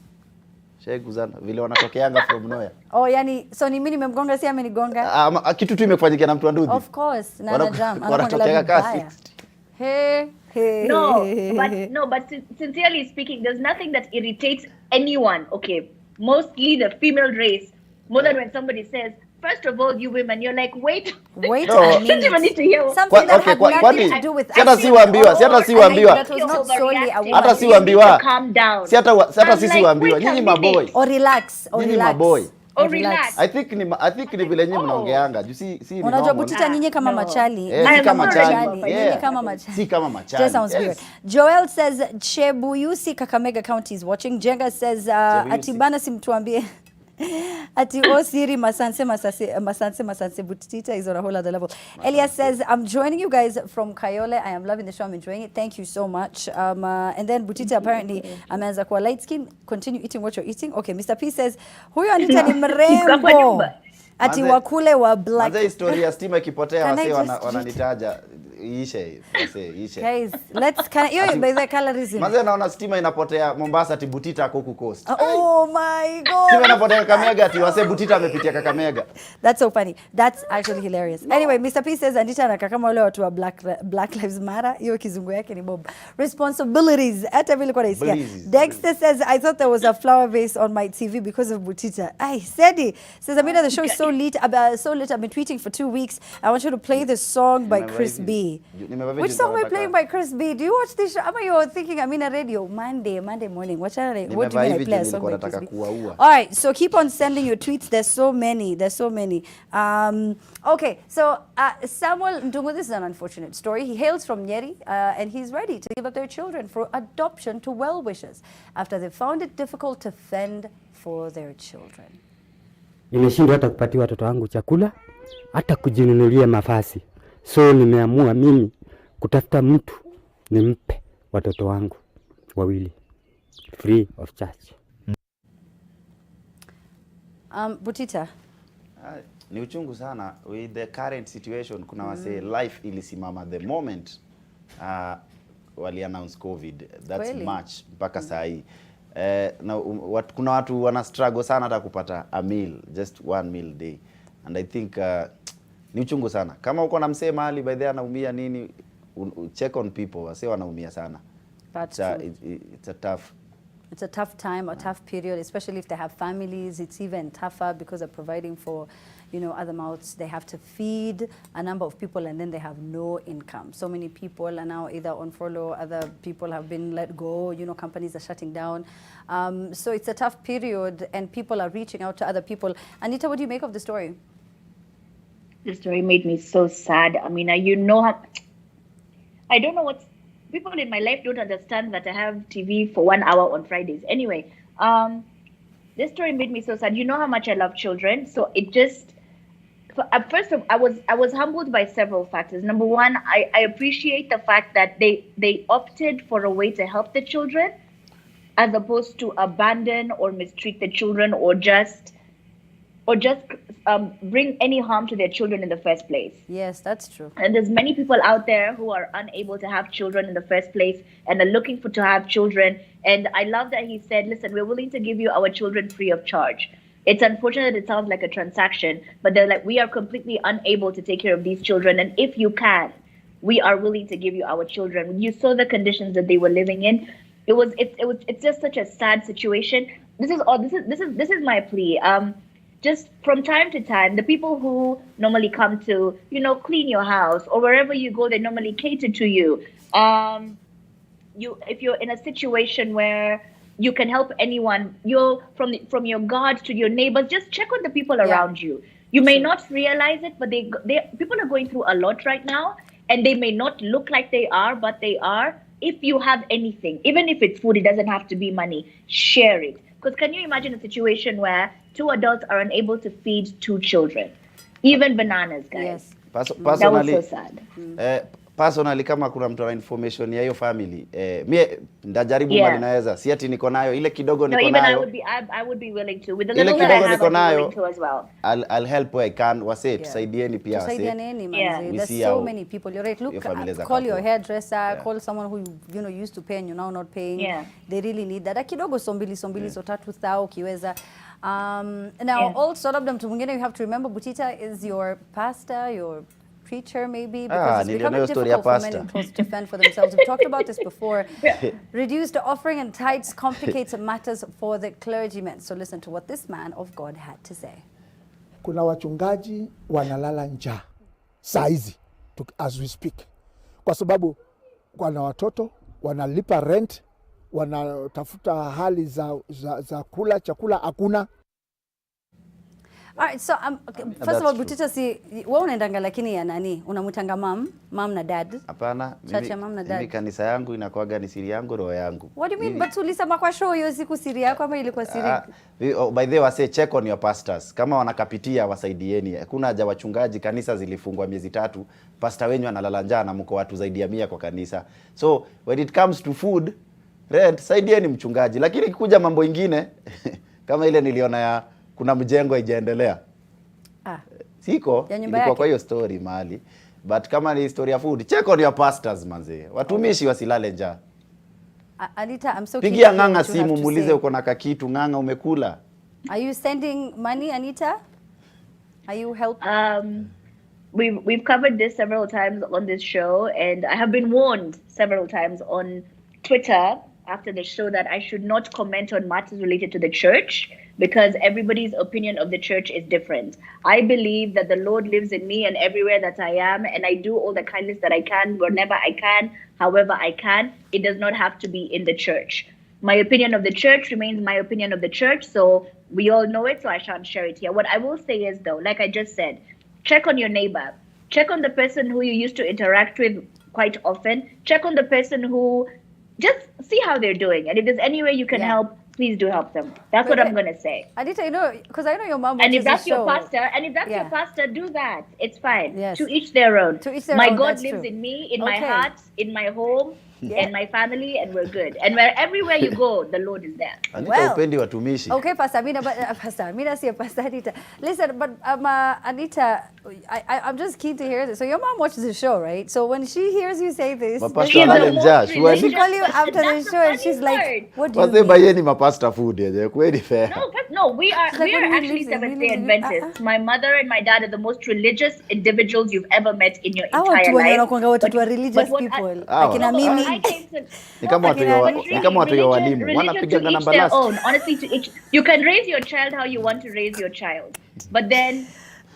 Shaikuzana vile wanatokeanga from nowhere. Oh, yani so ni mimi nimemgonga si amenigonga? Kitu tu imefanyikia na mtu wa ndudhi. Of course, na jam. Wanatokea kasi. Hey. No, but sincerely speaking, there's nothing that irritates anyone, okay? Mostly the female race, more than when somebody says, first of all, you women, you're like, wait a minute. Don't even need to hear something that had nothing to do with hata si waambiwa. Hata si waambiwa. Calm down. Hata sisi waambiwa. Nyinyi maboy. Or relax. Nyinyi maboy. Or relax. I think ni vile nyinyi mnaongeanga. Si ni unajua Butita nyinyi kama machali. Si kama machali. Nyinyi kama machali. Si kama machali. That sounds weird. Joel says Chebuyusi Kakamega County is watching. Jenga says Atibana simtuambie. Ati Osiri Masanse Butita is on a whole other level. Elias says, I'm joining you guys from Kayole. I am loving the show. I'm enjoying it. Thank you so much. And then Butita apparently ameanza kwa light skin. Continue eating what you're eating. Okay, Mr. P says, huyo Anita ni mrembo. Ati wakule wa black. Manze historia stima ikipotea wase wananitaja. Ishe. Guys, let's by the colorism. Manze naona stima inapotea Mombasa ati Butita huku coast. Oh my god. Stima inapotea Kakamega ati wase Butita amepitia Kakamega. That's so funny. That's actually hilarious. Anyway, Mr. P says Anita anakaa kama wale watu wa Black Lives Matter. Hiyo kizungu yake ni bob. Responsibilities. Hata vile kwa naisikia. Dexter says I thought there was a flower vase on my TV because of Butita. I said it. Says Amina, the show is so lit. I've been tweeting for 2 weeks. I want you to play the song by Chris B. Which song are we playing by Chris B? Do you watch this show? Ama you're thinking I'm in a radio Monday morning. What do you mean I play a song by Chris B? All right, so keep on sending your tweets. There's so many. Okay, so Samuel Ndungu, this is an unfortunate story. He hails from Nyeri and he's ready to give up their children for adoption to well-wishers after they found it difficult to fend for their children. Nimeshindwa hata kupatia watoto wangu chakula, hata kujinunulia mavazi. So nimeamua mimi kutafuta mtu nimpe watoto wangu wawili free of charge. Butita, ni uchungu sana with the current situation. Kuna wase life ilisimama the moment wali announce COVID. That's March mpaka saa hii. Kuna watu wana struggle sana hata kupata a meal, just one meal day, and I think ni uchungu sana. Kama uko na msee mahali by there anaumia nini, check on people. Wase wanaumia sana. It's a tough time, a tough period, especially if they have families. It's even tougher because they're providing for, other mouths. They have to feed a number of people and then they have no income. So many people are now either on furlough, other people have been let go, companies are shutting down. So it's a tough period and people are reaching out to other people. Anita, what do you make of the story? The story made me so sad. I mean, I don't know what people in my life don't understand that I have TV for 1 hour on Fridays. Anyway, this story made me so sad. You know how much I love children, so it just. First of all, I was humbled by several factors. Number one, I appreciate the fact that they opted for a way to help the children, as opposed to abandon or mistreat the children or just bring any harm to their children in the first place. Yes, that's true. And there's many people out there who are unable to have children in the first place and are looking to have children. And I love that he said, listen, we're willing to give you our children free of charge. It's unfortunate it sounds like a transaction, but they're like, we are completely unable to take care of these children. And if you can, we are willing to give you our children. You saw the conditions that they were living in. It's just such a sad situation. This is my plea. Just from time to time, the people who normally come to, clean your house or wherever you go, they normally cater to you. If you're in a situation where you can help anyone, from your guards to your neighbors, just check on the people around you. You may not realize it, but people are going through a lot right now, and they may not look like they are, but they are. If you have anything, even if it's food, it doesn't have to be money, share it. Because can you imagine a situation where 2 adults are unable to feed 2 children? Even bananas, guys. Yes. That was so sad. Personally, kama kuna mtu ana information ya hiyo family, mie ndajaribu mali naweza. Si ati niko nayo, ile kidogo niko nayo. I would be willing to. With the little that I have, I'd be willing to as well. I'll help where I can. Wase tusaidieni pia wase. Tusaidieni manze. There's so many people. You're right. Look, call your hairdresser, call someone who used to pay and you're now not paying. Yeah. They really need that. Kidogo sombili so 3,000 ukiweza. Now also labda mtu mwingine, you have to remember Butita is your pastor, your preacher maybe, because it's becoming difficult for men to fend for themselves. We've talked about this before. Reduced offering and tithes complicates matters for the clergymen. So listen to what this man of God had to say. Kuna wachungaji wanalala njaa saizi as we speak, kwa sababu wana watoto, wanalipa rent, wanatafuta hali za kula chakula hakuna. All right, so first of all, Butita, wewe unaendanga lakini ya nani? Unamutanga mom na dad? Hapana, mimi kanisa yangu inakuaga ni siri yangu, roho yangu. What do you mean? But ulisema kwa show hiyo siku siri yako ama ilikuwa siri? By the way, wase check on your pastors. Kama wanakapitia wasaidieni. Hakuna haja wachungaji, kanisa zilifungwa miezi 3. Pastor wenyu analala njaa na mko watu zaidi ya 100 kwa kanisa. So when it comes to food, rent, saidieni mchungaji. Lakini ikikuja mambo ingine kama ile niliona ya kuna mjengo haijaendelea. Siko ilikuwa kwa hiyo story mahali. But kama ni story ya food, check on your pastors manze. Watumishi wasilale njaa. Anita, I'm so pigia nganga simu muulize uko na kakitu, nganga umekula. Are you sending money, Anita? Are you helping? We've covered this several times on this show, and I have been warned several times on Twitter after the show that I should not comment on matters related to the church, because everybody's opinion of the church is different. I believe that the Lord lives in me and everywhere that I am, and I do all the kindness that I can, whenever I can, however I can. It does not have to be in the church. My opinion of the church remains my opinion of the church, so we all know it, so I shan't share it here. What I will say is, though, like I just said, check on your neighbor. Check on the person who you used to interact with quite often. Check on the person who, just see how they're doing. And if there's any way you can help, please do help them. That's what I'm going to say. Anita, because I know your mom watches and if that's the your show. Your pastor, do that. It's fine. Yes. To each their own. My God lives in me, in my heart, in my home, and my family, and we're good. And everywhere you go, the Lord is there. Anita, upendi watumishi. Okay, Pastor Amina, Pastor Anita. Listen, but Anita, I'm just keen to hear this. So your mom watches the show, right? So when she hears you say this, she call you after the show, and she's like, "What do you mean?" Mapasta food, fair. No, we are actually Seventh-day Adventists. My mother and my dad are the most religious individuals you've ever met in your entire life. Religious people. Ni kama watu ya walimu wanapigana namba last. Honestly, you can raise your child how you want to raise your child, but then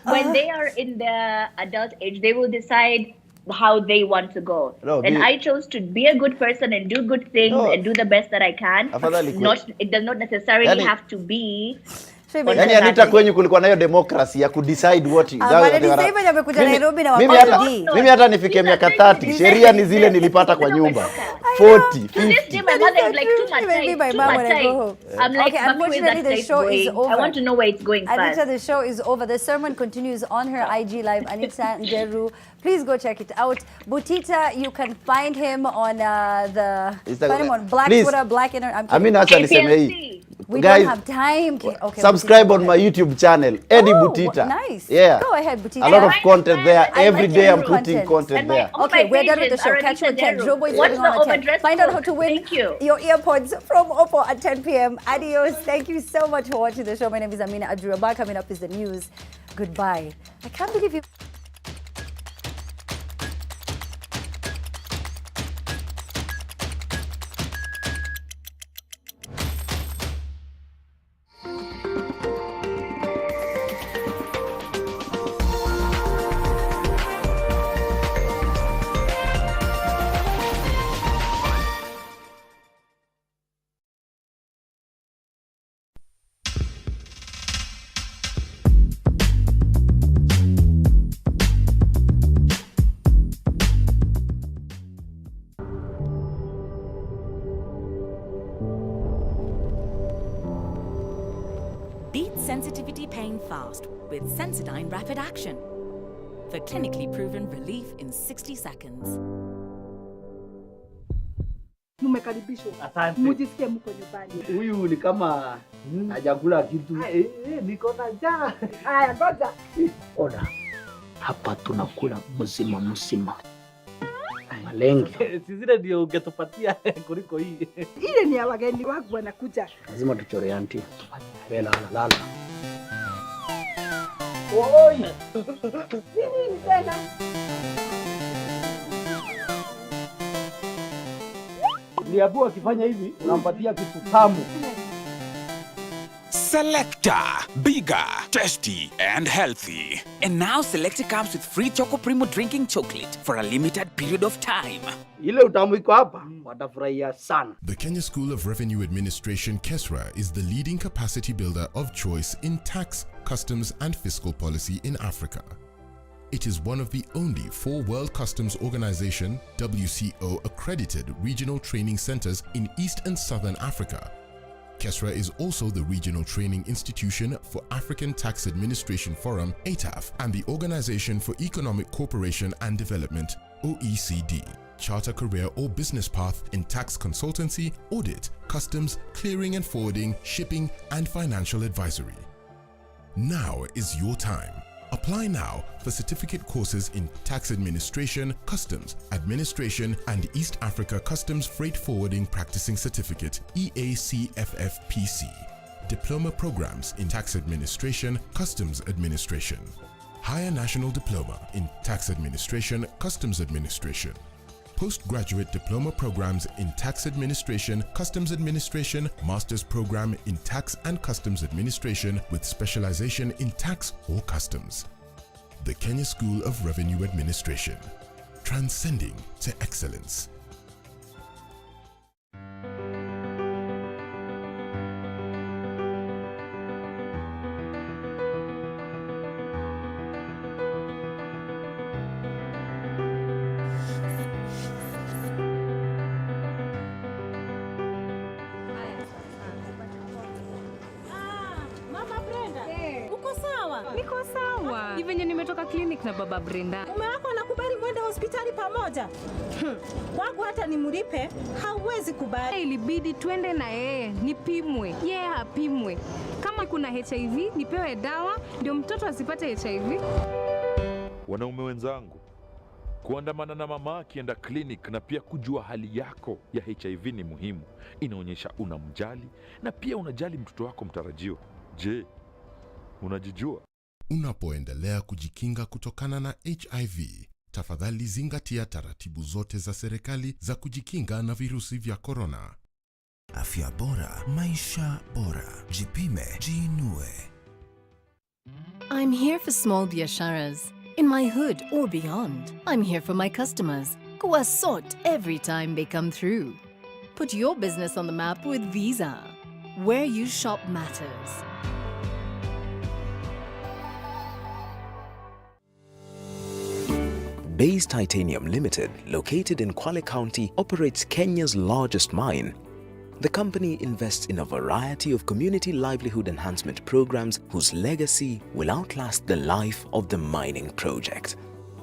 when they are in the adult age, they will decide how they want to go. I chose to be a good person and do good things and do the best that I can. It does not necessarily have to be. Yani Anita, kwenye kulikuwa na hiyo democracy ya kudecide what mimi hata nifike miaka 30 sheria ni zile nilipata kwa nyumba 40 50. My mother is like, too much. I'm like, unfortunately the show is over. I want to know where it's going. Anita, the show is over. The sermon continues on her IG live. Anita Nderu, please go check it out. Butita, you can find him on Black Twitter, Black Internet. I mean, actually niseme hii. We don't have time. Okay, subscribe on my YouTube channel, Eddie Butita. Nice. Yeah. Go ahead, Butita. A lot of content there. Every day I'm putting content there. Okay, we're done with the show. Catch you at 10. Jobo is going on at 10. Find out how to win your earpods from Oppo at 10 p.m. Adios. Thank you so much for watching the show. My name is Amina Abdurrahman. Coming up is the news. Goodbye. I can't believe you... fast with Sensodyne Rapid Action for clinically proven relief in 60 seconds. Mmekaribishwa. Asante. Mujisikie mko nyumbani. Huyu ni kama hajakula kitu. Niko na njaa. Haya, ngoja. Ona. Hapa tunakula mzima. Malenge. Si zile ndio ungetupatia kuliko hii. Ile ni ya wageni wangu wanakuja. Lazima tuchore anti. Lala. Oi. Nini tena? Liabu akifanya hivi unampatia kitu tamu. Selector, bigger, tasty and healthy. And now Selector comes with free Choco Primo drinking chocolate for a limited period of time. Ile utamu iko hapa, watafurahia sana. The Kenya School of Revenue Administration, KESRA, is the leading capacity builder of choice in tax, customs and fiscal policy in Africa. It is one of the only 4 World Customs Organization WCO accredited regional training centers in East and Southern Africa. KESRA is also the regional training institution for African Tax Administration Forum (ATAF) and the Organization for Economic Cooperation and Development (OECD). Charter career or business path in tax consultancy, audit, customs, clearing and forwarding, shipping and financial advisory. Now is your time. Apply now for certificate courses in Tax Administration, Customs, Administration, and East Africa Customs Freight Forwarding Practicing Certificate (EACFFPC). Diploma programs in Tax Administration, Customs Administration. Higher National Diploma in Tax Administration, Customs Administration. Postgraduate diploma programs in Tax Administration, Customs Administration, Master's program in Tax and Customs Administration with specialization in tax or customs. The Kenya School of Revenue Administration, transcending to excellence. Niko sawa. Ni venye nimetoka clinic na baba Brenda. Mume wako anakubali mwende hospitali pamoja? Wangu hata nimlipe, hauwezi kubali. Ilibidi twende na yeye, nipimwe. Yeye apimwe. Kama kuna HIV, nipewe dawa ndio mtoto asipate HIV. Wanaume wenzangu, kuandamana na mama akienda clinic na pia kujua hali yako ya HIV ni muhimu. Inaonyesha unamjali na pia unajali mtoto wako mtarajiwa. Je, unajijua? Unapoendelea kujikinga kutokana na HIV, tafadhali zingatia taratibu zote za serikali za kujikinga na virusi vya korona. Afya bora, maisha bora. Jipime, jiinue. I'm here for small biasharas, in my hood or beyond. I'm here for my customers, who are sought every time they come through. Put your business on the map with Visa, where you shop matters. Base Titanium Limited, located in Kwale County, operates Kenya's largest mine. The company invests in a variety of community livelihood enhancement programs whose legacy will outlast the life of the mining project.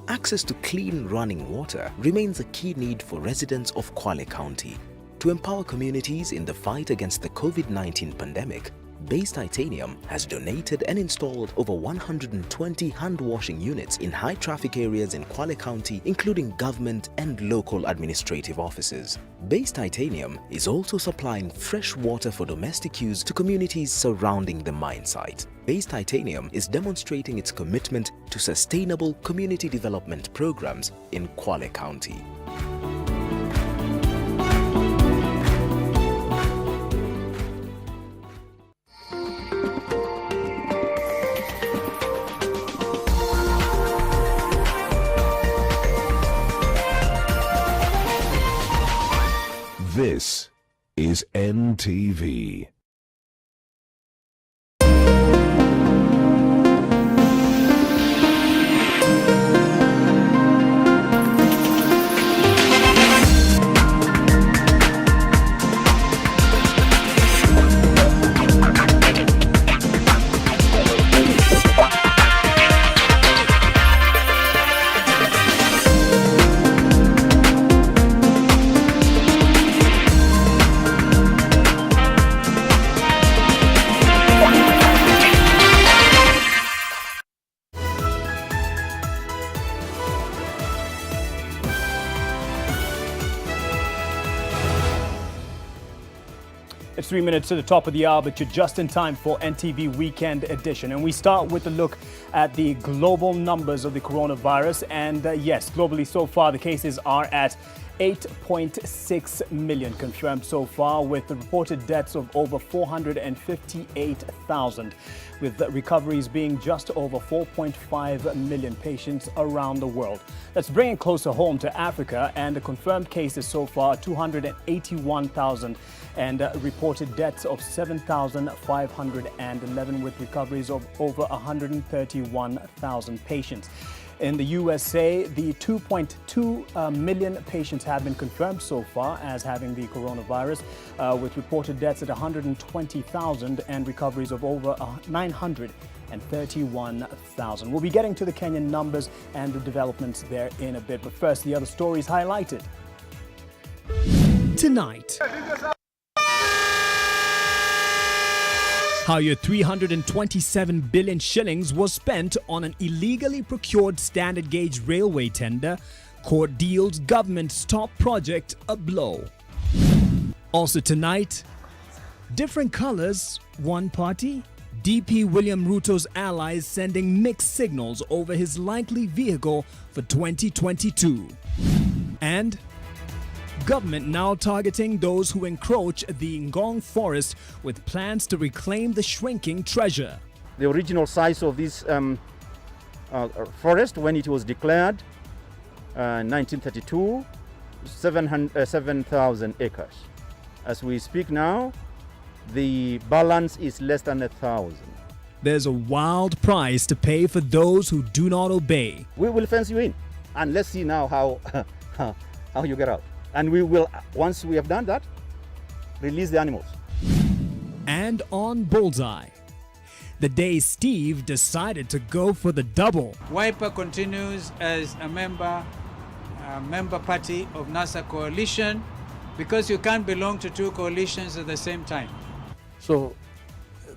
Access to clean running water remains a key need for residents of Kwale County. To empower communities in the fight against the COVID-19 pandemic, Base Titanium has donated and installed over 120 hand-washing units in high-traffic areas in Kwale County, including government and local administrative offices. Base Titanium is also supplying fresh water for domestic use to communities surrounding the mine site. Base Titanium is demonstrating its commitment to sustainable community development programs in Kwale County. This is NTV. 3 minutes to the top of the hour, but you're just in time for NTV Weekend Edition. And we start with a look at the global numbers of the coronavirus. And yes, globally so far, the cases are at 8.6 million confirmed so far, with the reported deaths of over 458,000, with recoveries being just over 4.5 million patients around the world. Let's bring it closer home to Africa, and the confirmed cases so far 281,000 and reported deaths of 7,511, with recoveries of over 131,000 patients. In the USA, the 2.2 million patients have been confirmed so far as having the coronavirus, with reported deaths at 120,000 and recoveries of over 931,000. We'll be getting to the Kenyan numbers and the developments there in a bit, but first, the other stories highlighted tonight. How your 327 billion shillings was spent on an illegally procured standard gauge railway tender. Court deals government's top project a blow. Also tonight, different colors, one party. DP William Ruto's allies sending mixed signals over his likely vehicle for 2022. And government now targeting those who encroach the Ngong forest with plans to reclaim the shrinking treasure. The original size of this forest, when it was declared in 1932, 7,000 acres. As we speak now, the balance is less than 1,000. There's a wild price to pay for those who do not obey. We will fence you in, and let's see now how you get out. And we will, once we have done that, release the animals. And on Bullseye, the day Steve decided to go for the double. Wiper continues as a member party of NASA coalition, because you can't belong to two coalitions at the same time. So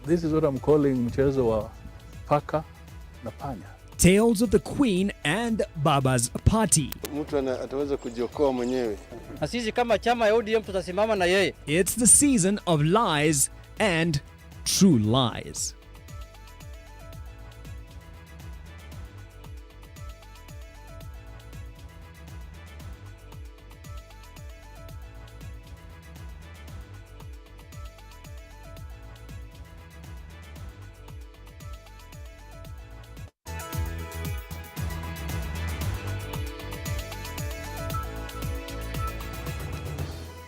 this is what I'm calling mchezo wa paka na panya. Tales of the Queen and Baba's party. Mtu ataweza kujiokoa mwenyewe. Na sisi kama chama ya ODM tutasimama na yeye. It's the season of lies and true lies.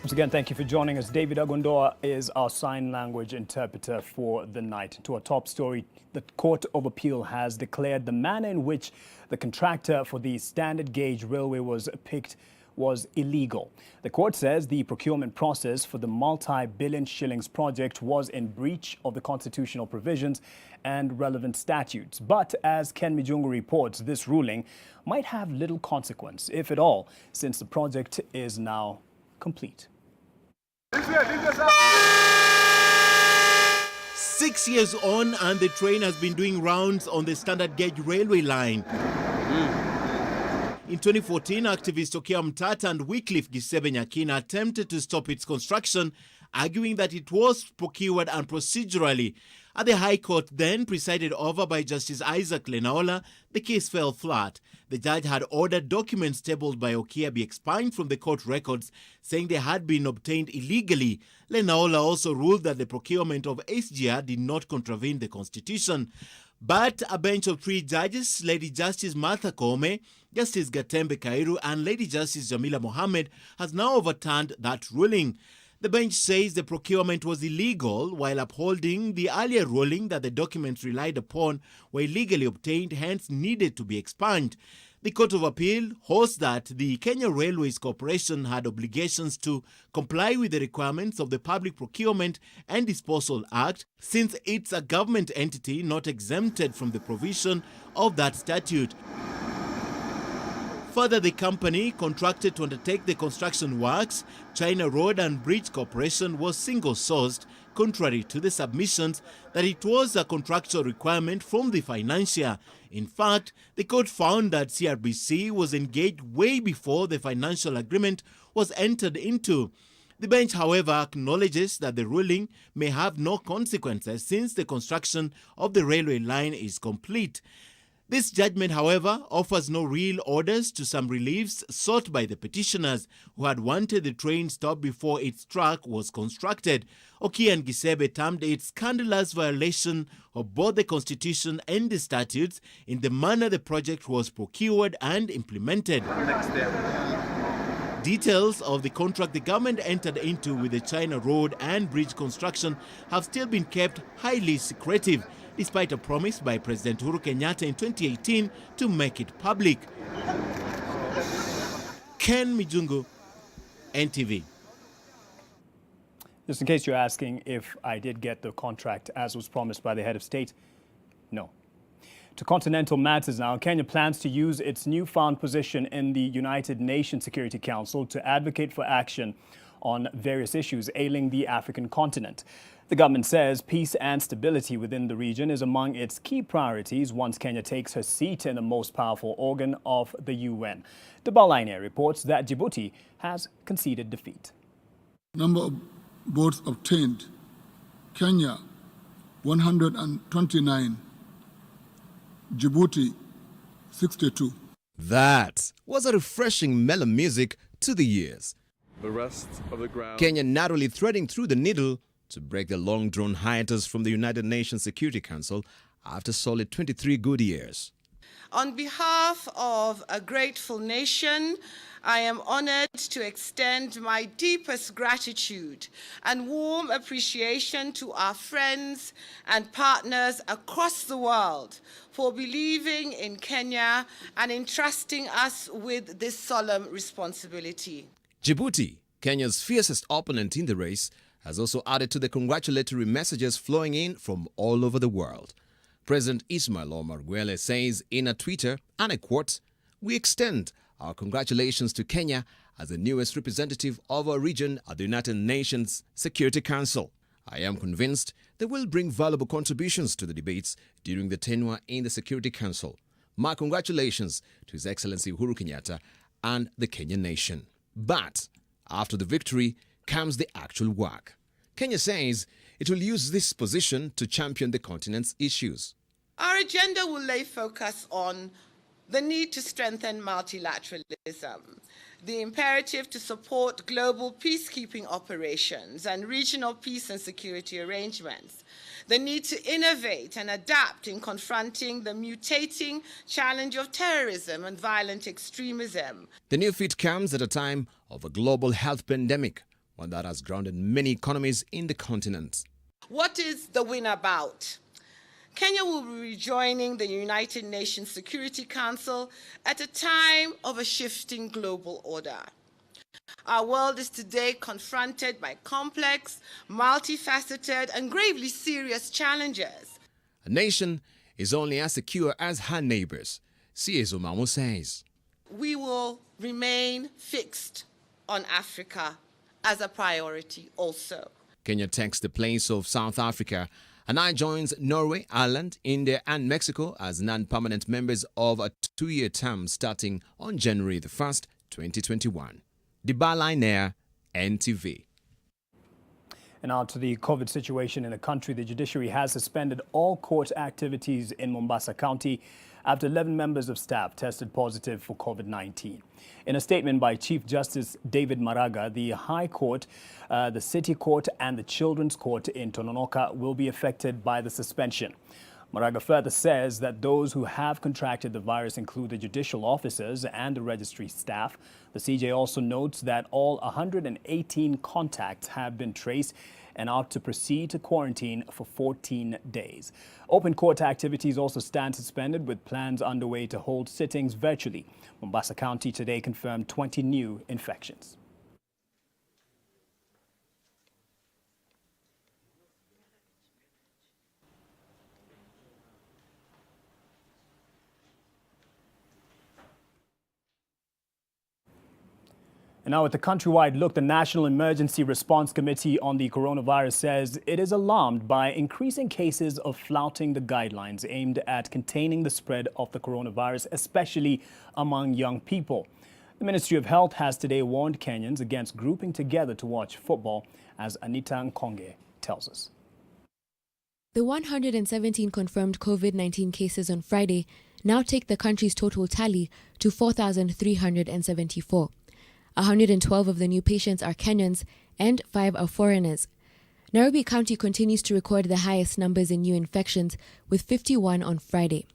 Once again, thank you for joining us. David Agondoa is our sign language interpreter for the night. To our top story, the Court of Appeal has declared the manner in which the contractor for the standard gauge railway was picked was illegal. The court says the procurement process for the multi-billion shillings project was in breach of the constitutional provisions and relevant statutes. But as Ken Mijungu reports, this ruling might have little consequence, if at all, since the project is now complete. 6 years on, and the train has been doing rounds on the standard gauge railway line. In 2014, activists Okia Mtata and Wycliffe Gisebe Nyakina attempted to stop its construction, arguing that it was procured unprocedurally. At the High Court, then presided over by Justice Isaac Lenaola, the case fell flat. The judge had ordered documents tabled by Okia be expunged from the court records, saying they had been obtained illegally. Lenaola also ruled that the procurement of SGR did not contravene the Constitution. But a bench of 3 judges, Lady Justice Martha Koome, Justice Gatembe Kairu and Lady Justice Jamila Mohammed, has now overturned that ruling. The bench says the procurement was illegal while upholding the earlier ruling that the documents relied upon were illegally obtained, hence needed to be expunged. The Court of Appeal holds that the Kenya Railways Corporation had obligations to comply with the requirements of the Public Procurement and Disposal Act, since it's a government entity not exempted from the provision of that statute. Further, the company contracted to undertake the construction works, China Road and Bridge Corporation, was single-sourced, contrary to the submissions that it was a contractual requirement from the financier. In fact, the court found that CRBC was engaged way before the financial agreement was entered into. The bench, however, acknowledges that the ruling may have no consequences since the construction of the railway line is complete. This judgment, however, offers no real orders to some reliefs sought by the petitioners who had wanted the train stopped before its track was constructed. Oki and Gisebe termed it scandalous violation of both the Constitution and the statutes in the manner the project was procured and implemented. Details of the contract the government entered into with the China road and bridge construction have still been kept highly secretive, despite a promise by President Uhuru Kenyatta in 2018 to make it public. Ken Mijungu, NTV. Just in case you're asking if I did get the contract as was promised by the head of state, no. To continental matters now, Kenya plans to use its newfound position in the United Nations Security Council to advocate for action on various issues ailing the African continent. The government says peace and stability within the region is among its key priorities once Kenya takes her seat in the most powerful organ of the UN. Debaline reports that Djibouti has conceded defeat. Number of votes obtained: Kenya 129, Djibouti 62. That was a refreshing mellow music to the ears. The rest of the ground. Kenya narrowly threading through the needle to break the long-drawn hiatus from the United Nations Security Council after solid 23 good years. On behalf of a grateful nation, I am honored to extend my deepest gratitude and warm appreciation to our friends and partners across the world for believing in Kenya and entrusting us with this solemn responsibility. Djibouti, Kenya's fiercest opponent in the race, has also added to the congratulatory messages flowing in from all over the world. President Ismail Omar Guelleh says in a Twitter, and I quote, "We extend our congratulations to Kenya as the newest representative of our region at the United Nations Security Council. I am convinced they will bring valuable contributions to the debates during the tenure in the Security Council. My congratulations to His Excellency Uhuru Kenyatta and the Kenyan nation." But after the victory comes the actual work. Kenya says it will use this position to champion the continent's issues. Our agenda will lay focus on the need to strengthen multilateralism, the imperative to support global peacekeeping operations and regional peace and security arrangements, the need to innovate and adapt in confronting the mutating challenge of terrorism and violent extremism. The new feat comes at a time of a global health pandemic, one that has grounded many economies in the continent. What is the win about? Kenya will be rejoining the United Nations Security Council at a time of a shifting global order. Our world is today confronted by complex, multifaceted, and gravely serious challenges. A nation is only as secure as her neighbors, C.S. Omamo says. We will remain fixed on Africa as a priority also. Kenya takes the place of South Africa and now joins Norway, Ireland, India and Mexico as non-permanent members of a 2-year term starting on January the 1st, 2021. Debaline, NTV. And now to the COVID situation in the country. The judiciary has suspended all court activities in Mombasa County after 11 members of staff tested positive for COVID-19. In a statement by Chief Justice David Maraga, the High Court, the City Court and the Children's Court in Tononoka will be affected by the suspension. Maraga further says that those who have contracted the virus include the judicial officers and the registry staff. The CJ also notes that all 118 contacts have been traced and are to proceed to quarantine for 14 days. Open court activities also stand suspended with plans underway to hold sittings virtually. Mombasa County today confirmed 20 new infections. And now with the countrywide look, the National Emergency Response Committee on the Coronavirus says it is alarmed by increasing cases of flouting the guidelines aimed at containing the spread of the coronavirus, especially among young people. The Ministry of Health has today warned Kenyans against grouping together to watch football, as Anita Nkonge tells us. The 117 confirmed COVID-19 cases on Friday now take the country's total tally to 4,374. 112 of the new patients are Kenyans and 5 are foreigners. Nairobi County continues to record the highest numbers in new infections, with 51 on Friday.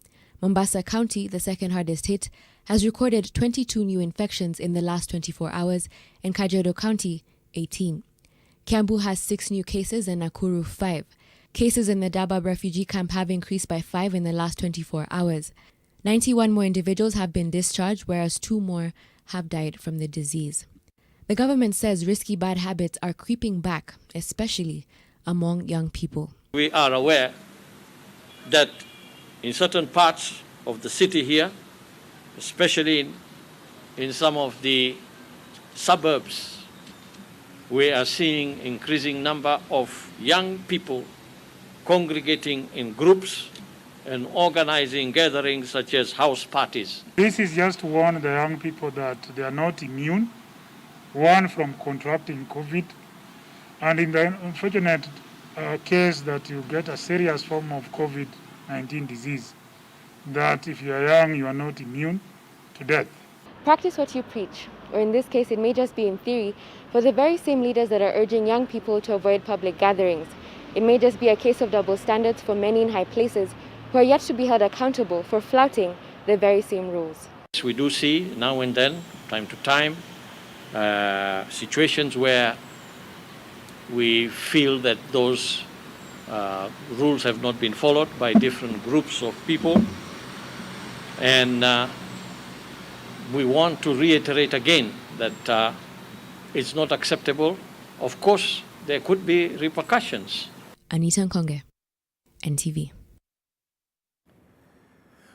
Mombasa County, the second hardest hit, has recorded 22 new infections in the last 24 hours, and Kajiado County, 18. Kiambu has 6 new cases and Nakuru 5. Cases in the Dadaab refugee camp have increased by 5 in the last 24 hours. 91 more individuals have been discharged, whereas 2 more have died from the disease. The government says risky bad habits are creeping back, especially among young people. We are aware that in certain parts of the city here, especially in some of the suburbs, we are seeing increasing number of young people congregating in groups and organizing gatherings such as house parties. This is just to warn the young people that they are not immune, one, from contracting COVID, and in the unfortunate case that you get a serious form of COVID-19 disease, that if you are young, you are not immune to death. Practice what you preach, or in this case, it may just be in theory, for the very same leaders that are urging young people to avoid public gatherings. It may just be a case of double standards for many in high places who are yet to be held accountable for flouting the very same rules. We do see now and then, time to time, situations where we feel that those rules have not been followed by different groups of people. And we want to reiterate again that it's not acceptable. Of course, there could be repercussions. Anita Nkonge, NTV.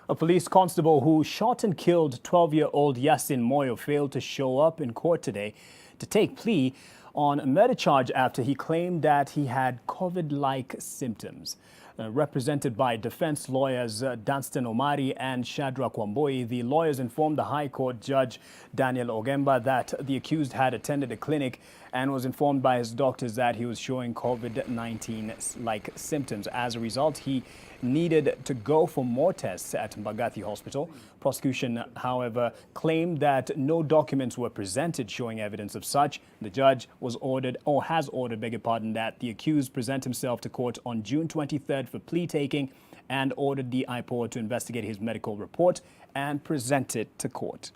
A police constable who shot and killed 12-year-old Yasin Moyo failed to show up in court today to take plea on a murder charge after he claimed that he had COVID-like symptoms. Represented by defense lawyers Danstan Omari and Shadrack Wamboi, the lawyers informed the High Court Judge Daniel Ogemba that the accused had attended a clinic and was informed by his doctors that he was showing COVID-19-like symptoms. As a result, he needed to go for more tests at Mbagathi Hospital. Prosecution, however, claimed that no documents were presented showing evidence of such. The judge has ordered, that the accused present himself to court on June 23rd for plea taking, and ordered the IPOA to investigate his medical report and present it to court.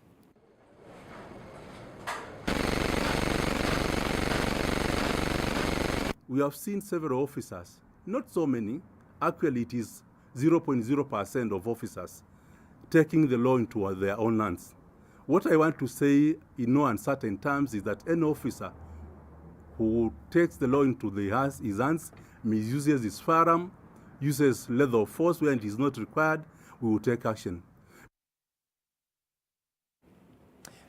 We have seen several officers, not so many, actually it is 0.0% of officers taking the law into their own hands. What I want to say in no uncertain terms is that any officer who takes the law into his hands, misuses his firearm, uses lethal force when it is not required, we will take action.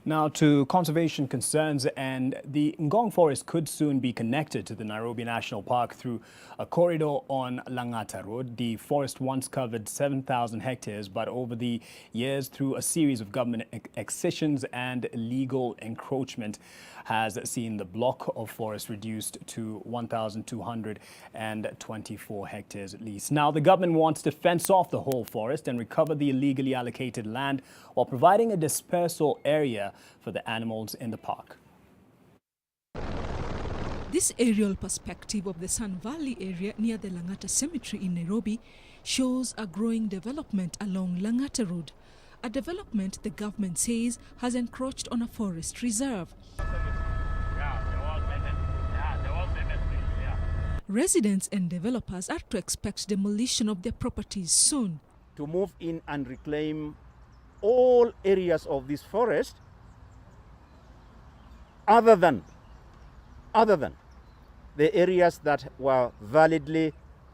Now to conservation concerns, and the Ngong Forest could soon be connected to the Nairobi National Park through a corridor on Langata Road. The forest once covered 7,000 hectares, but over the years, through a series of government acquisitions and legal encroachment, has seen the block of forest reduced to 1,224 hectares at least. Now, the government wants to fence off the whole forest and recover the illegally allocated land while providing a dispersal area for the animals in the park. This aerial perspective of the Sun Valley area near the Langata Cemetery in Nairobi shows a growing development along Langata Road, a development the government says has encroached on a forest reserve. Residents and developers are to expect demolition of their properties soon. To move in and reclaim all areas of this forest other than the areas that were validly,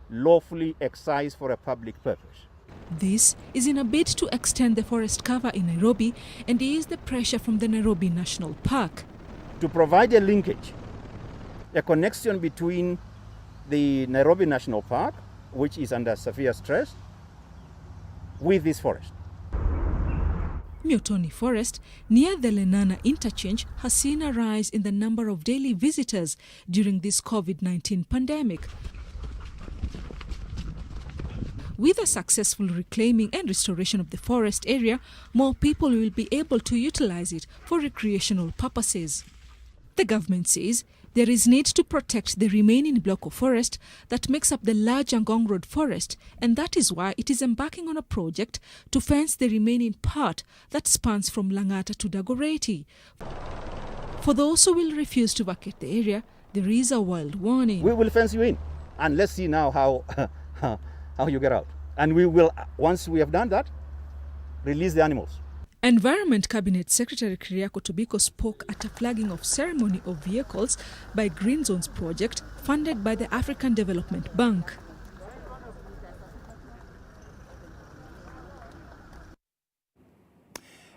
lawfully excised for a public purpose. This is in a bid to extend the forest cover in Nairobi and ease the pressure from the Nairobi National Park. To provide a linkage, a connection between the Nairobi National Park, which is under severe stress, with this forest. Miotoni Forest, near the Lenana interchange, has seen a rise in the number of daily visitors during this COVID-19 pandemic. With a successful reclaiming and restoration of the forest area, more people will be able to utilize it for recreational purposes. The government says there is need to protect the remaining block of forest that makes up the large Angong Road forest, and that is why it is embarking on a project to fence the remaining part that spans from Langata to Dagoretti. For those who will refuse to vacate the area, there is a wild warning. We will fence you in, and let's see now how you get out. And we will, once we have done that, release the animals. Environment Cabinet Secretary Kyriako Tobiko spoke at a flagging of ceremony of vehicles by Green Zones project funded by the African Development Bank.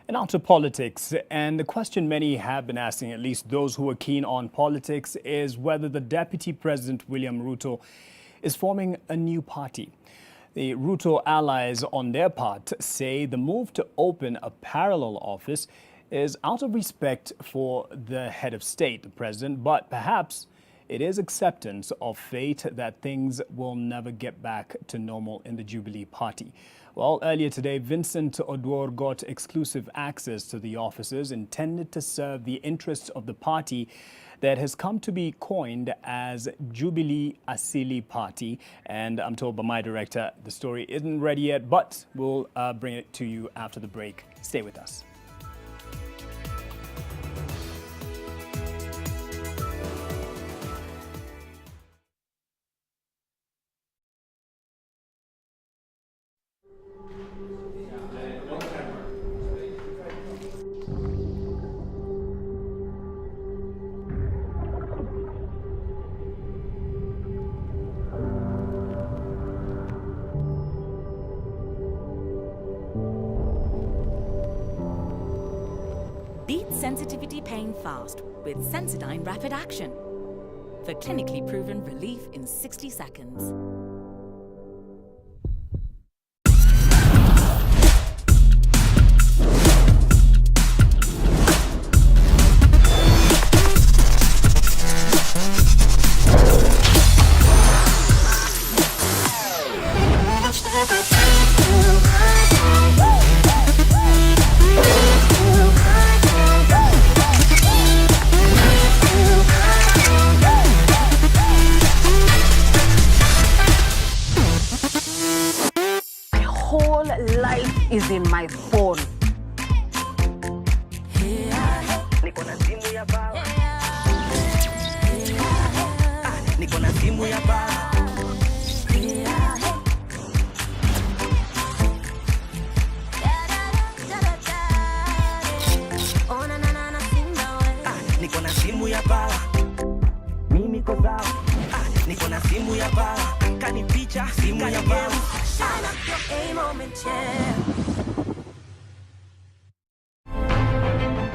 And on to politics, and the question many have been asking, at least those who are keen on politics, is whether the Deputy President William Ruto is forming a new party. The Ruto allies on their part say the move to open a parallel office is out of respect for the head of state, the president, but perhaps it is acceptance of fate that things will never get back to normal in the Jubilee Party. Well, earlier today, Vincent Odwor got exclusive access to the offices intended to serve the interests of the party that has come to be coined as Jubilee Asili Party. And I'm told by my director the story isn't ready yet, but we'll bring it to you after the break. Stay with us. Beat sensitivity pain fast with Sensodyne Rapid Action for clinically proven relief in 60 seconds. Is in my phone.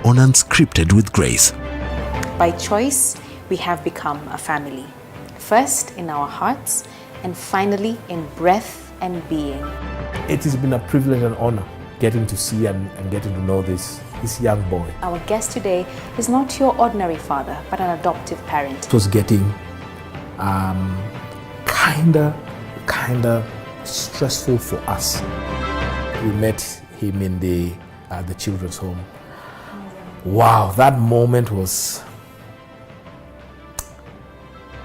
On Unscripted with Grace. By choice, we have become a family. First in our hearts, and finally in breath and being. It has been a privilege and honor getting to see and getting to know this young boy. Our guest today is not your ordinary father, but an adoptive parent. It was getting kinda stressful for us. We met him in the children's home. Wow, that moment was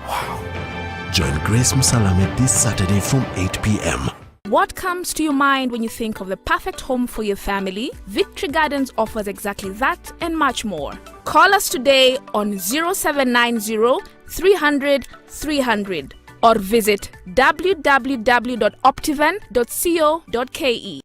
wow. Join Grace Musalame this Saturday from 8 p.m. What comes to your mind when you think of the perfect home for your family? Victory Gardens offers exactly that and much more. Call us today on 0790 300 300 or visit www.optivan.co.ke.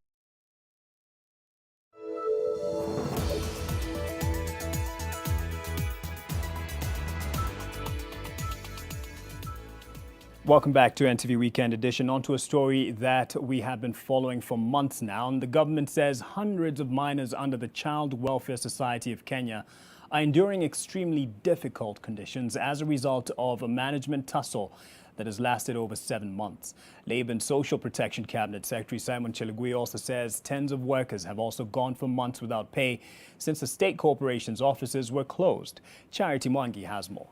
Welcome back to NTV Weekend Edition. On to a story that we have been following for months now. And the government says hundreds of minors under the Child Welfare Society of Kenya are enduring extremely difficult conditions as a result of a management tussle that has lasted over 7 months. Labour and Social Protection Cabinet Secretary Simon Chelugui also says tens of workers have also gone for months without pay since the state corporation's offices were closed. Charity Mwangi has more.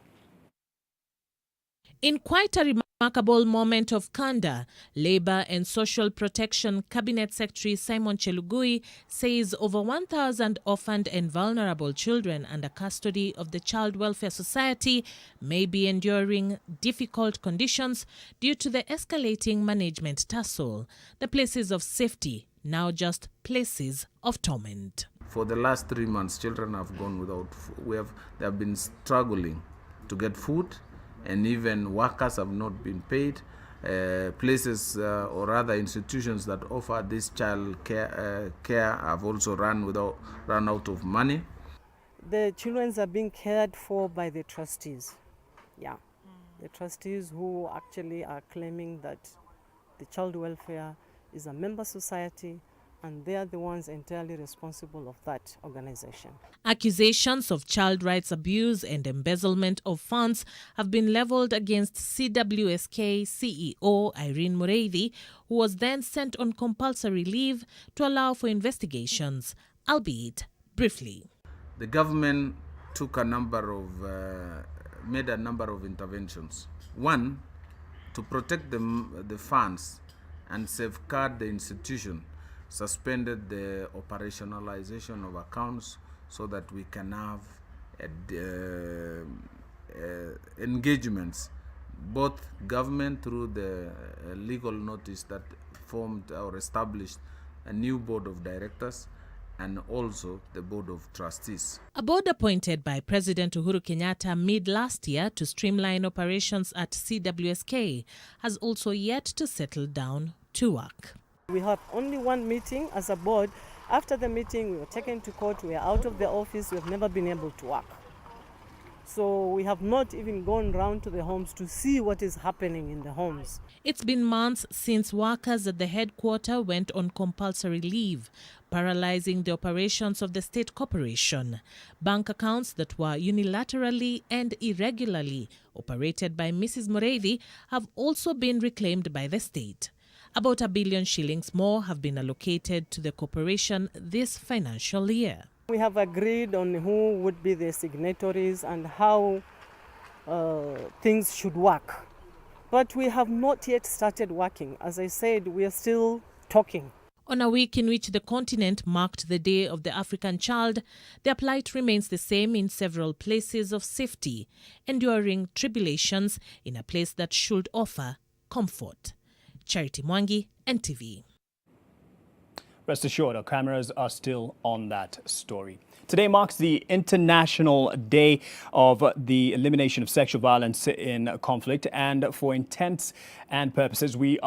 In quite a remarkable moment of candor, Labour and Social Protection Cabinet Secretary Simon Chelugui says over 1,000 orphaned and vulnerable children under custody of the Child Welfare Society may be enduring difficult conditions due to the escalating management tussle. The places of safety now just places of torment. For the last 3 months, children have gone without food. They have been struggling to get food, and even workers have not been paid. Places or other institutions that offer this child care have also run out of money. The children are being cared for by the trustees. Yeah, the trustees who actually are claiming that the child welfare is a member society, and they are the ones entirely responsible of that organization. Accusations of child rights abuse and embezzlement of funds have been leveled against CWSK CEO Irene Mureithi, who was then sent on compulsory leave to allow for investigations, albeit briefly. The government took made a number of interventions. One, to protect the funds and safeguard the institution, suspended the operationalization of accounts so that we can have engagements, both government through the legal notice that formed or established a new board of directors, and also the board of trustees. A board appointed by President Uhuru Kenyatta mid last year to streamline operations at CWSK has also yet to settle down to work. We have only one meeting as a board. After the meeting, we were taken to court. We are out of the office. We have never been able to work. So we have not even gone round to the homes to see what is happening in the homes. It's been months since workers at the headquarters went on compulsory leave, paralyzing the operations of the state corporation. Bank accounts that were unilaterally and irregularly operated by Mrs. Mureithi have also been reclaimed by the state. About 1 billion shillings more have been allocated to the corporation this financial year. We have agreed on who would be the signatories and how things should work. But we have not yet started working. As I said, we are still talking. On a week in which the continent marked the Day of the African Child, their plight remains the same in several places of safety, enduring tribulations in a place that should offer comfort. Charity Mwangi, NTV. Rest assured, our cameras are still on that story. Today marks the International Day of the Elimination of Sexual Violence in Conflict, and for all intents and purposes, we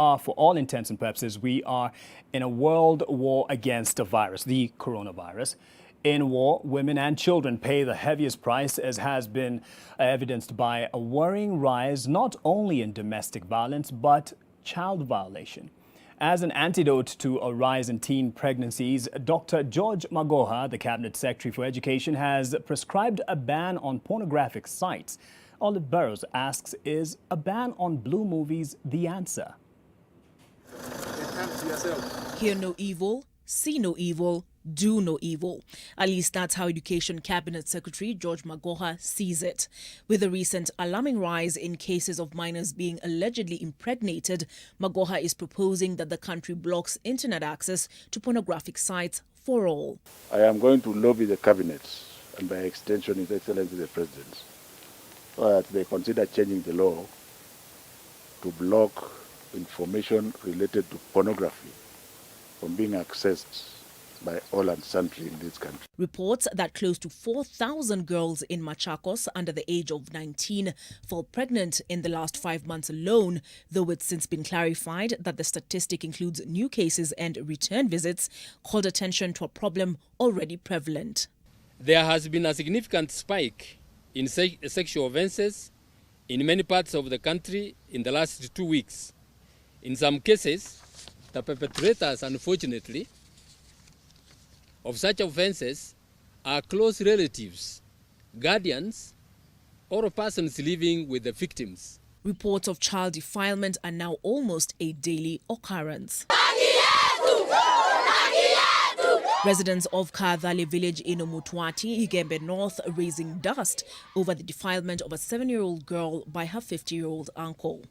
are in a world war against a virus, the coronavirus. In war, women and children pay the heaviest price, as has been evidenced by a worrying rise not only in domestic violence but child violation. As an antidote to a rise in teen pregnancies, Dr. George Magoha, the Cabinet Secretary for Education, has prescribed a ban on pornographic sites. Olive Burrows asks, is a ban on blue movies the answer? Hear no evil, see no evil, do no evil. At least that's how Education Cabinet Secretary George Magoha sees it. With the recent alarming rise in cases of minors being allegedly impregnated, Magoha is proposing that the country blocks internet access to pornographic sites for all. I am going to lobby the Cabinet, and by extension His Excellency the President, so that they consider changing the law to block information related to pornography from being accessed by all and sundry in this country. Reports that close to 4,000 girls in Machakos under the age of 19 fell pregnant in the last 5 months alone, though it's since been clarified that the statistic includes new cases and return visits, called attention to a problem already prevalent. There has been a significant spike in sexual offences in many parts of the country in the last 2 weeks. In some cases, the perpetrators, unfortunately, of such offences are close relatives, guardians, or persons living with the victims. Reports of child defilement are now almost a daily occurrence. Residents of Kadhali village in Omutwati, Igembe North, raising dust over the defilement of a 7-year-old girl by her 50-year-old uncle.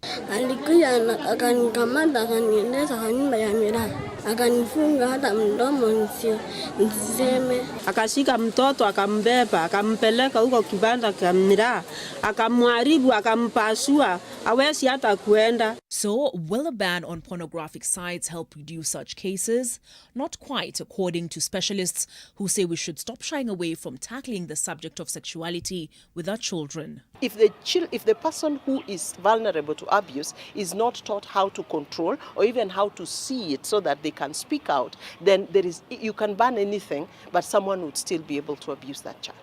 Akashika mtoto akambeba akampeleka huko kibanda kamira akamharibu akampasua hawezi hata kuenda. So, will a ban on pornographic sites help reduce such cases? Not quite, according to specialists who say we should stop shying away from tackling the subject of sexuality with our children. If the person who is vulnerable to abuse is not taught how to control or even how to see it so that they can speak out, then you can ban anything, but someone would still be able to abuse that child.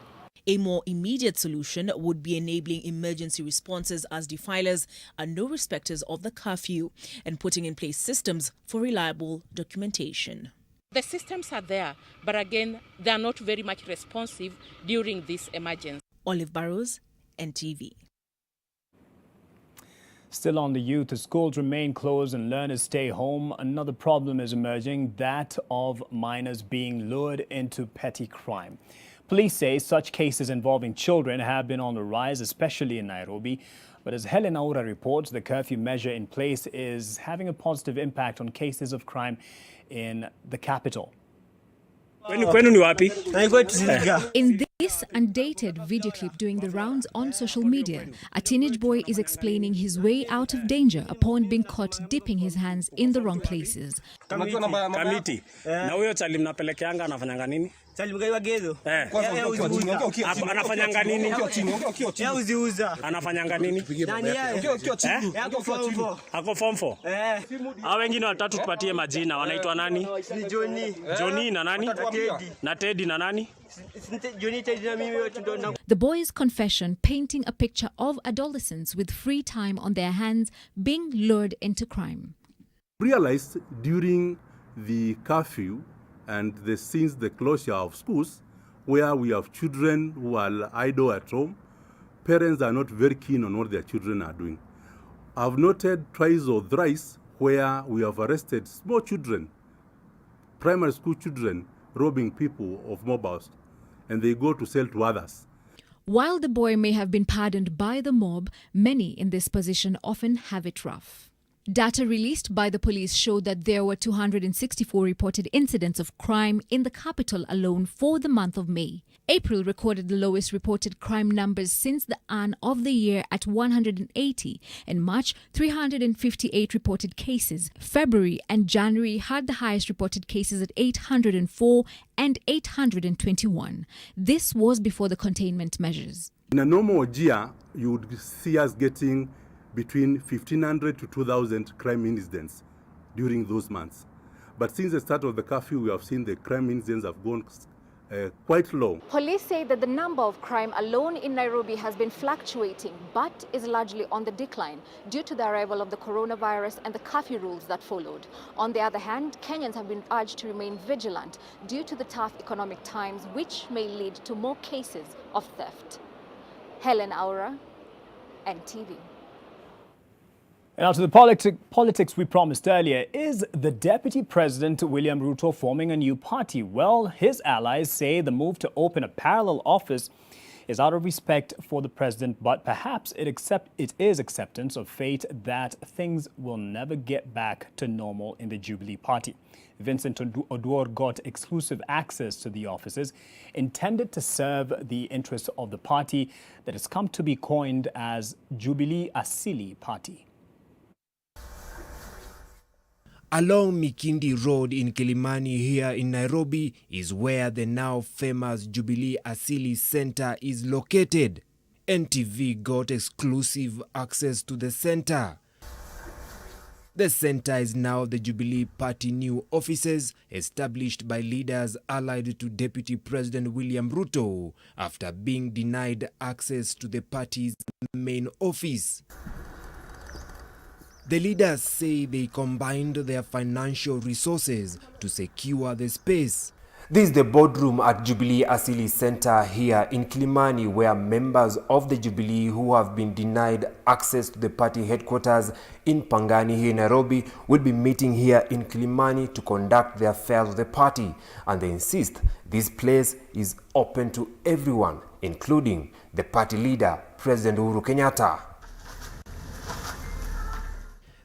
A more immediate solution would be enabling emergency responses as defilers are no respecters of the curfew and putting in place systems for reliable documentation. The systems are there, but again, they are not very much responsive during this emergency. Olive Burrows, NTV. Still on the youth, schools remain closed and learners stay home. Another problem is emerging, that of minors being lured into petty crime. Police say such cases involving children have been on the rise, especially in Nairobi. But as Helen Aura reports, the curfew measure in place is having a positive impact on cases of crime in the capital. In this undated video clip doing the rounds on social media, a teenage boy is explaining his way out of danger upon being caught dipping his hands in the wrong places. Kamiti. Na huyo chali mnapelekeanga anafanyanga nini? Chali mgaiwa gezo. Anafanyanga nini? Anafanyanga nini? Ako form 4. Hao wengine watatu tupatie majina, wanaitwa nani? Johnny na nani? Na Teddy na nani? The boy's confession painting a picture of adolescents with free time on their hands being lured into crime. Realized during the curfew and since the closure of schools, where we have children who are idle at home, parents are not very keen on what their children are doing. I've noted twice or thrice where we have arrested small children, primary school children, robbing people of mobiles, and they go to sell to others. While the boy may have been pardoned by the mob, many in this position often have it rough. Data released by the police showed that there were 264 reported incidents of crime in the capital alone for the month of May. April recorded the lowest reported crime numbers since the end of the year at 180, and March 358 reported cases. February and January had the highest reported cases at 804 and 821. This was before the containment measures. In a normal year, you would see us getting between 1,500 to 2,000 crime incidents during those months. But since the start of the curfew, we have seen the crime incidents have gone quite low. Police say that the number of crime alone in Nairobi has been fluctuating, but is largely on the decline due to the arrival of the coronavirus and the curfew rules that followed. On the other hand, Kenyans have been urged to remain vigilant due to the tough economic times, which may lead to more cases of theft. Helen Aura, NTV. Now to the politics we promised earlier. Is the Deputy President William Ruto forming a new party? Well, his allies say the move to open a parallel office is out of respect for the president, but perhaps it is acceptance of fate that things will never get back to normal in the Jubilee Party. Vincent Oduor got exclusive access to the offices intended to serve the interests of the party that has come to be coined as Jubilee Asili Party. Along Mikindi Road in Kilimani here in Nairobi is where the now famous Jubilee Asili Center is located. NTV got exclusive access to the center. The center is now the Jubilee Party new offices established by leaders allied to Deputy President William Ruto after being denied access to the party's main office. The leaders say they combined their financial resources to secure the space. This is the boardroom at Jubilee Asili Center here in Kilimani, where members of the Jubilee who have been denied access to the party headquarters in Pangani here in Nairobi will be meeting here in Kilimani to conduct the affairs of the party. And they insist this place is open to everyone, including the party leader, President Uhuru Kenyatta.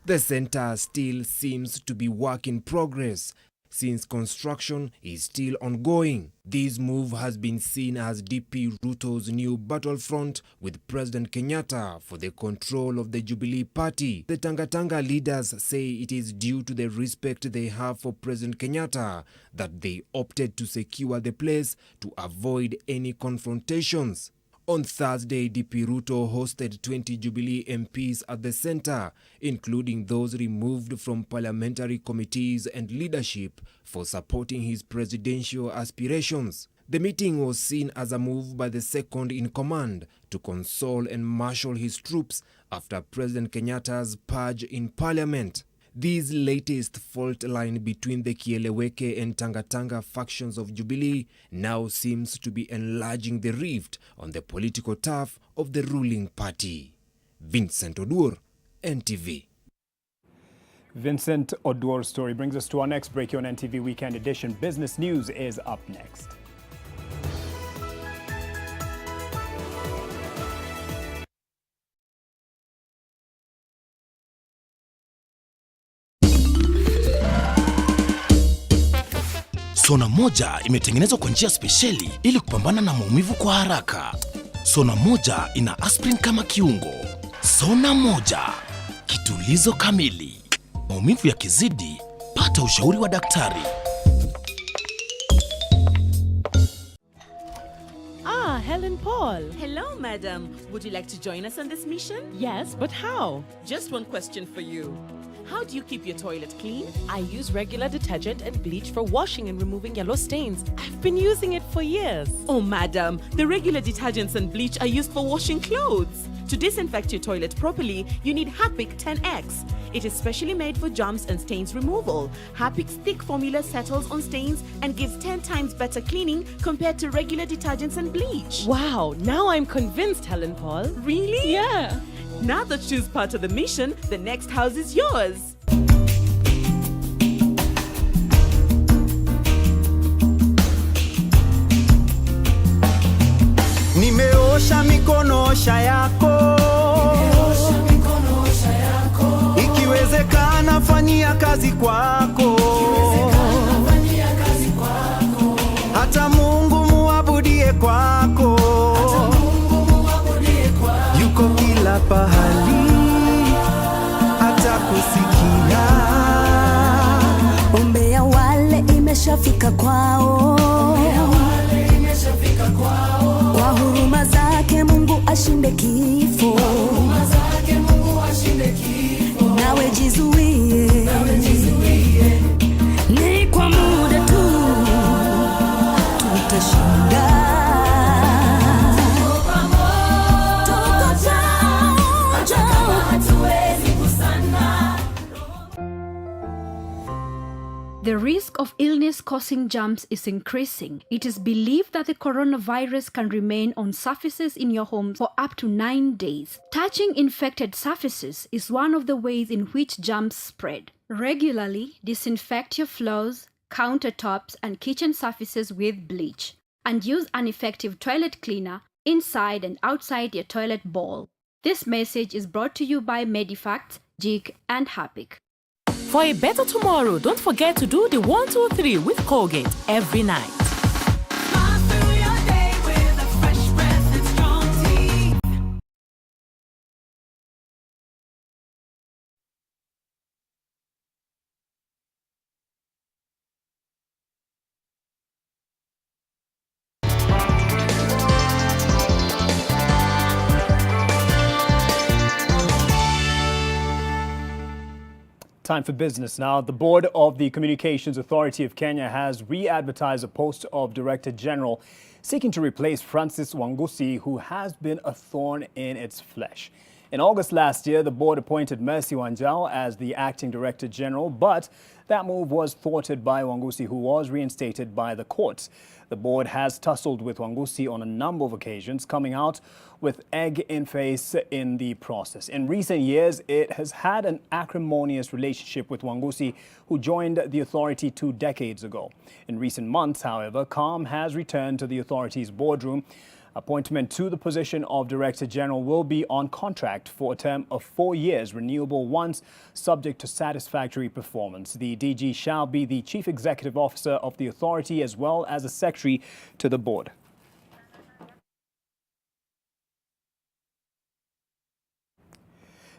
The center still seems to be work in progress, since construction is still ongoing. This move has been seen as DP Ruto's new battlefront with President Kenyatta for the control of the Jubilee Party. The Tanga leaders say it is due to the respect they have for President Kenyatta that they opted to secure the place to avoid any confrontations. On Thursday, DP Ruto hosted 20 Jubilee MPs at the center, including those removed from parliamentary committees and leadership for supporting his presidential aspirations. The meeting was seen as a move by the second in command to console and marshal his troops after President Kenyatta's purge in parliament. This latest fault line between the Kieleweke and Tanga factions of Jubilee now seems to be enlarging the rift on the political turf of the ruling party. Vincent Odur, NTV. Vincent Odor's story brings us to our next break here on NTV Weekend Edition. Business News is up next. Sona moja imetengenezwa kwa njia spesheli ili kupambana na maumivu kwa haraka. Sona moja ina aspirin kama kiungo. Sona moja, kitulizo kamili. Maumivu yakizidi, pata ushauri wa daktari. Helen Paul. Hello, madam. Would you like to join us on this mission? Yes, but how? Just one question for you. How do you keep your toilet clean? I use regular detergent and bleach for washing and removing yellow stains. I've been using it for years. Oh, madam, the regular detergents and bleach are used for washing clothes. To disinfect your toilet properly, you need Harpic 10X. It is specially made for germs and stains removal. Harpic's thick formula settles on stains and gives 10 times better cleaning compared to regular detergents and bleach. Wow, now I'm convinced, Helen Paul. Really? Yeah. Now that she's part of the mission, the next house is yours. Nimeosha mikono, osha yako. Ikiwezekana fanyia kazi kwako. Hata Mungu muabudie kwako. Yuko kila pahali, hata kusikia. Ombea wale imeshafika kwao. Kwa huruma zake Mungu ashinde kifo. Nawe jizuie. Ni kwa muda tu tutashinda. The risk of illness-causing germs is increasing. It is believed that the coronavirus can remain on surfaces in your home for up to 9 days. Touching infected surfaces is one of the ways in which germs spread. Regularly disinfect your floors, countertops, and kitchen surfaces with bleach, and use an effective toilet cleaner inside and outside your toilet bowl. This message is brought to you by Medifacts, Jig, and Harpic. For a better tomorrow, don't forget to do the 1, 2, 3 with Colgate every night. Time for business now. The board of the Communications Authority of Kenya has re-advertised a post of Director General seeking to replace Francis Wangusi, who has been a thorn in its flesh. In August last year, the board appointed Mercy Wanjau as the acting Director General, but that move was thwarted by Wangusi, who was reinstated by the courts. The board has tussled with Wangusi on a number of occasions, coming out with egg in face in the process. In recent years, it has had an acrimonious relationship with Wangusi, who joined the authority 2 decades ago. In recent months, however, calm has returned to the authority's boardroom. Appointment to the position of Director General will be on contract for a term of 4 years, renewable once, subject to satisfactory performance. The DG shall be the Chief Executive Officer of the authority as well as a secretary to the board.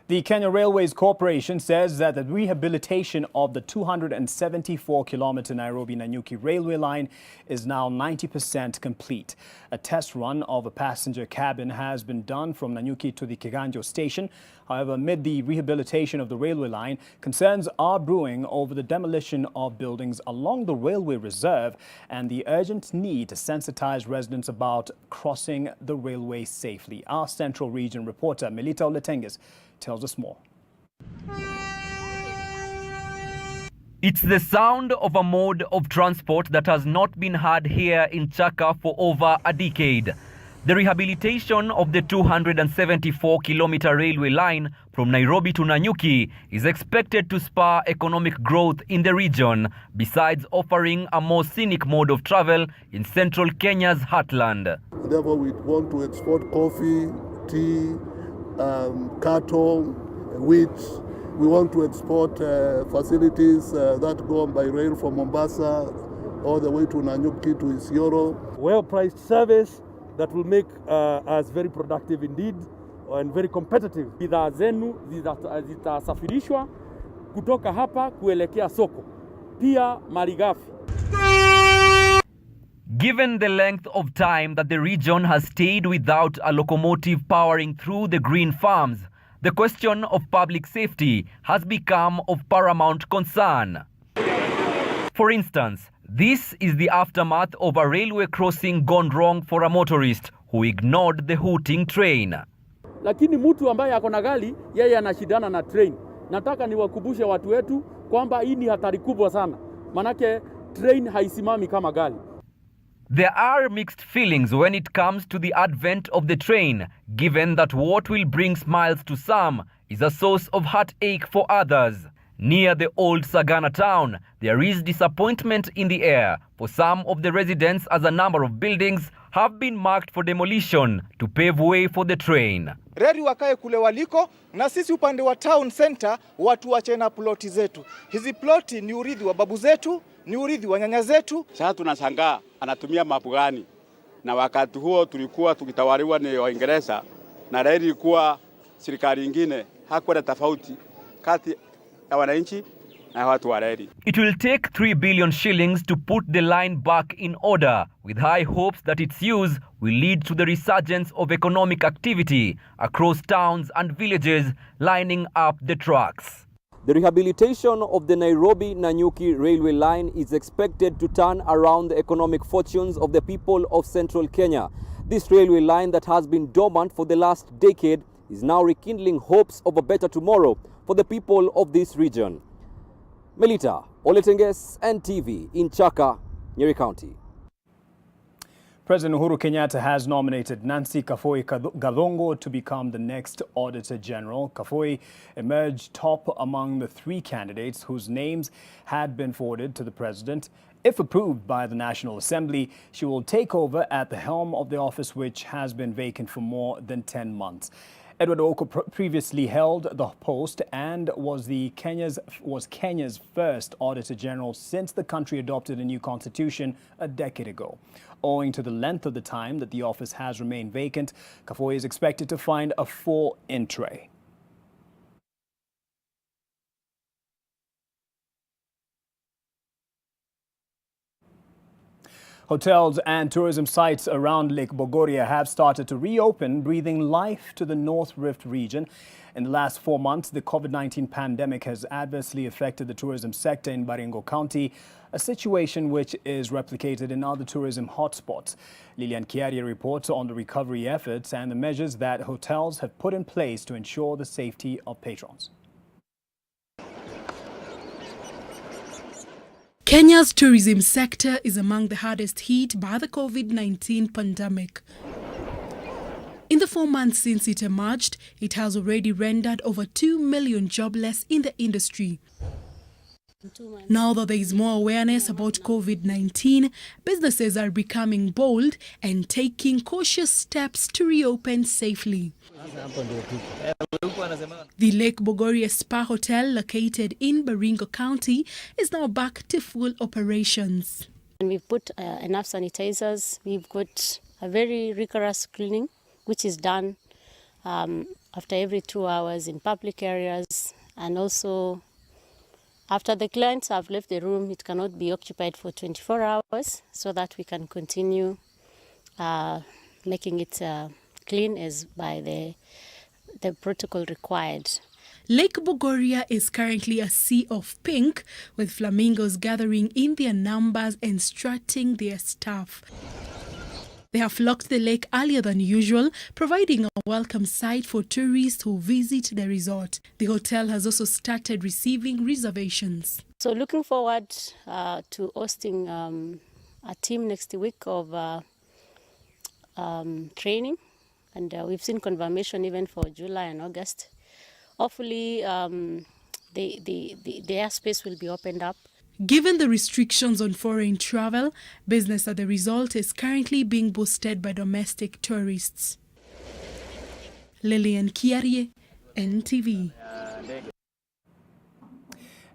The Kenya Railways Corporation says that the rehabilitation of the 274-kilometer Nairobi-Nanyuki railway line is now 90% complete. A test run of a passenger cabin has been done from Nanyuki to the Kiganjo station. However, amid the rehabilitation of the railway line, concerns are brewing over the demolition of buildings along the railway reserve and the urgent need to sensitize residents about crossing the railway safely. Our Central Region reporter, Melita Oletenges, tells us more. It's the sound of a mode of transport that has not been heard here in Chaka for over a decade. The rehabilitation of the 274-kilometer railway line from Nairobi to Nanyuki is expected to spur economic growth in the region, besides offering a more scenic mode of travel in central Kenya's heartland. Therefore, we want to export coffee, tea, cattle, wheat. We want to export facilities that go by rail from Mombasa all the way to Nanyuki to Isiolo. Well-priced service that will make us very productive indeed and very competitive. Bidhaa zenu zitasafirishwa kutoka hapa kuelekea soko. Pia malighafi. Given the length of time that the region has stayed without a locomotive powering through the green farms, the question of public safety has become of paramount concern. For instance, this is the aftermath of a railway crossing gone wrong for a motorist who ignored the hooting train. Lakini mtu ambaye ako na gari, yeye anashidana na train. Nataka niwakumbushe watu wetu kwamba hii ni hatari kubwa sana. Manake train haisimami kama gari. There are mixed feelings when it comes to the advent of the train, given that what will bring smiles to some is a source of heartache for others. Near the old Sagana town, there is disappointment in the air for some of the residents as a number of buildings have been marked for demolition to pave way for the train. Reli wakae kule waliko na sisi upande wa town center watu wache na ploti zetu. Hizi ploti ni urithi wa babu zetu, ni urithi wa nyanya zetu. Sasa tunashangaa anatumia mapu gani? Na wakati huo tulikuwa tukitawaliwa ni Waingereza na reli ilikuwa serikali nyingine, hakuwa na tofauti kati ya wananchi na watu wa reli. It will take 3 billion shillings to put the line back in order, with high hopes that its use will lead to the resurgence of economic activity across towns and villages lining up the tracks. The rehabilitation of the Nairobi-Nanyuki railway line is expected to turn around the economic fortunes of the people of central Kenya. This railway line that has been dormant for the last decade is now rekindling hopes of a better tomorrow for the people of this region. Melita Oletenges, NTV in Chaka, Nyeri County. President Uhuru Kenyatta has nominated Nancy Kafoi Gadongo to become the next Auditor General. Kafoi emerged top among the 3 candidates whose names had been forwarded to the president. If approved by the National Assembly, she will take over at the helm of the office, which has been vacant for more than 10 months. Edward Oko previously held the post and was Kenya's first Auditor General since the country adopted a new constitution a decade ago. Owing to the length of the time that the office has remained vacant, Kafoi is expected to find a full entree. Hotels and tourism sites around Lake Bogoria have started to reopen, breathing life to the North Rift region. In the last 4 months, the COVID-19 pandemic has adversely affected the tourism sector in Baringo County, a situation which is replicated in other tourism hotspots. Lilian Kiaria reports on the recovery efforts and the measures that hotels have put in place to ensure the safety of patrons. Kenya's tourism sector is among the hardest hit by the COVID-19 pandemic. In the 4 months since it emerged, it has already rendered over 2 million jobless in the industry. Now that there is more awareness about COVID-19, businesses are becoming bold and taking cautious steps to reopen safely. The Lake Bogoria Spa Hotel, located in Baringo County, is now back to full operations. And we've put enough sanitizers. We've got a very rigorous cleaning, which is done after every 2 hours in public areas. And also, after the clients have left the room, it cannot be occupied for 24 hours so that we can continue making it clean as by the protocol required. Lake Bogoria is currently a sea of pink, with flamingos gathering in their numbers and strutting their stuff. They have flocked the lake earlier than usual, providing a welcome sight for tourists who visit the resort. The hotel has also started receiving reservations. So looking forward to hosting a team next week of training. And we've seen confirmation even for July and August. Hopefully, the airspace will be opened up. Given the restrictions on foreign travel, business at the resort is currently being boosted by domestic tourists. Lilian Kiarie, NTV.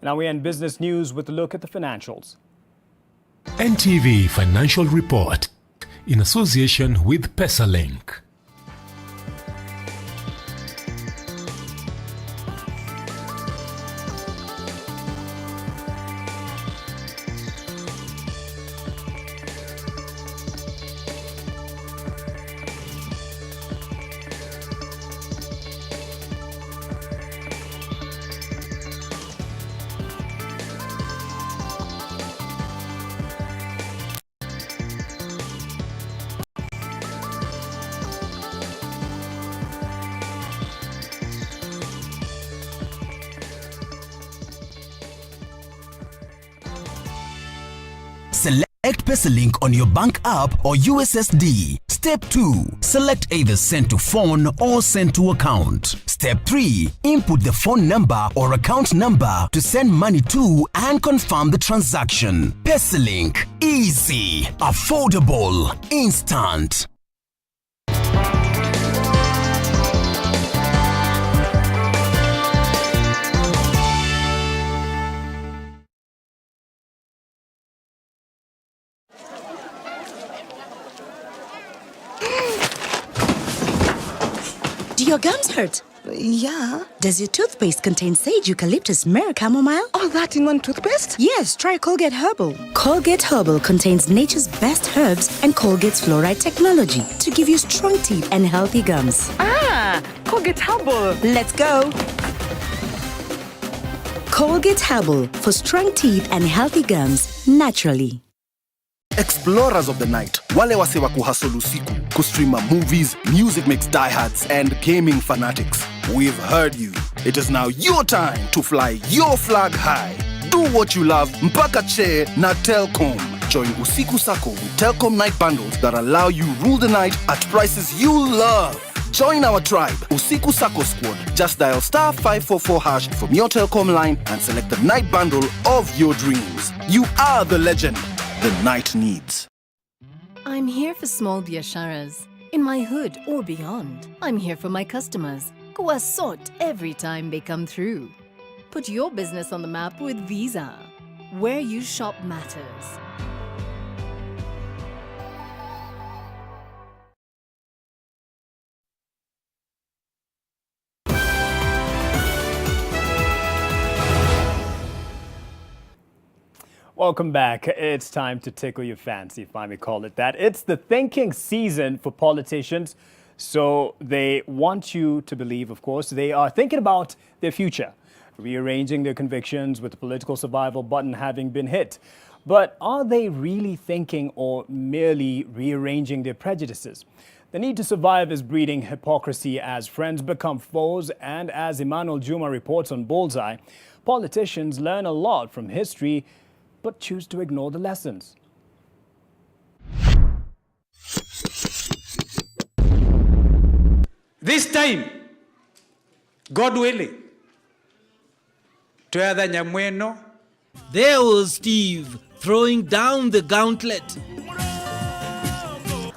Now we end business news with a look at the financials. NTV Financial Report in association with PesaLink. Select PesaLink on your bank app or USSD. Step 2. Select either send to phone or send to account. Step 3. Input the phone number or account number to send money to and confirm the transaction. PesaLink. Easy, affordable, instant. Do your gums hurt? Yeah. Does your toothpaste contain sage, eucalyptus, myrrh, chamomile? All that in one toothpaste? Yes, try Colgate Herbal. Colgate Herbal contains nature's best herbs and Colgate's fluoride technology to give you strong teeth and healthy gums. Ah, Colgate Herbal. Let's go. Colgate Herbal for strong teeth and healthy gums naturally. Explorers of the night, wale wase wa kuhustle usiku, kustreama movies, music mix diehards, and gaming fanatics. We've heard you. It is now your time to fly your flag high. Do what you love, mpaka che na Telkom. Join Usiku Sako with Telkom night bundles that allow you rule the night at prices you love. Join our tribe, Usiku Sako Squad. Just dial *544# from your Telkom line and select the night bundle of your dreams. You are the legend the night needs. I'm here for small biasharas, in my hood or beyond. I'm here for my customers, who are sought every time they come through. Put your business on the map with Visa. Where you shop matters. Welcome back. It's time to tickle your fancy, if I may call it that. It's the thinking season for politicians. So they want you to believe, of course, they are thinking about their future, rearranging their convictions with the political survival button having been hit. But are they really thinking or merely rearranging their prejudices? The need to survive is breeding hypocrisy as friends become foes, and as Emmanuel Juma reports on Bullseye, politicians learn a lot from history but choose to ignore the lessons. This time, God willing, twetha nyamu ĩno. There was Steve throwing down the gauntlet.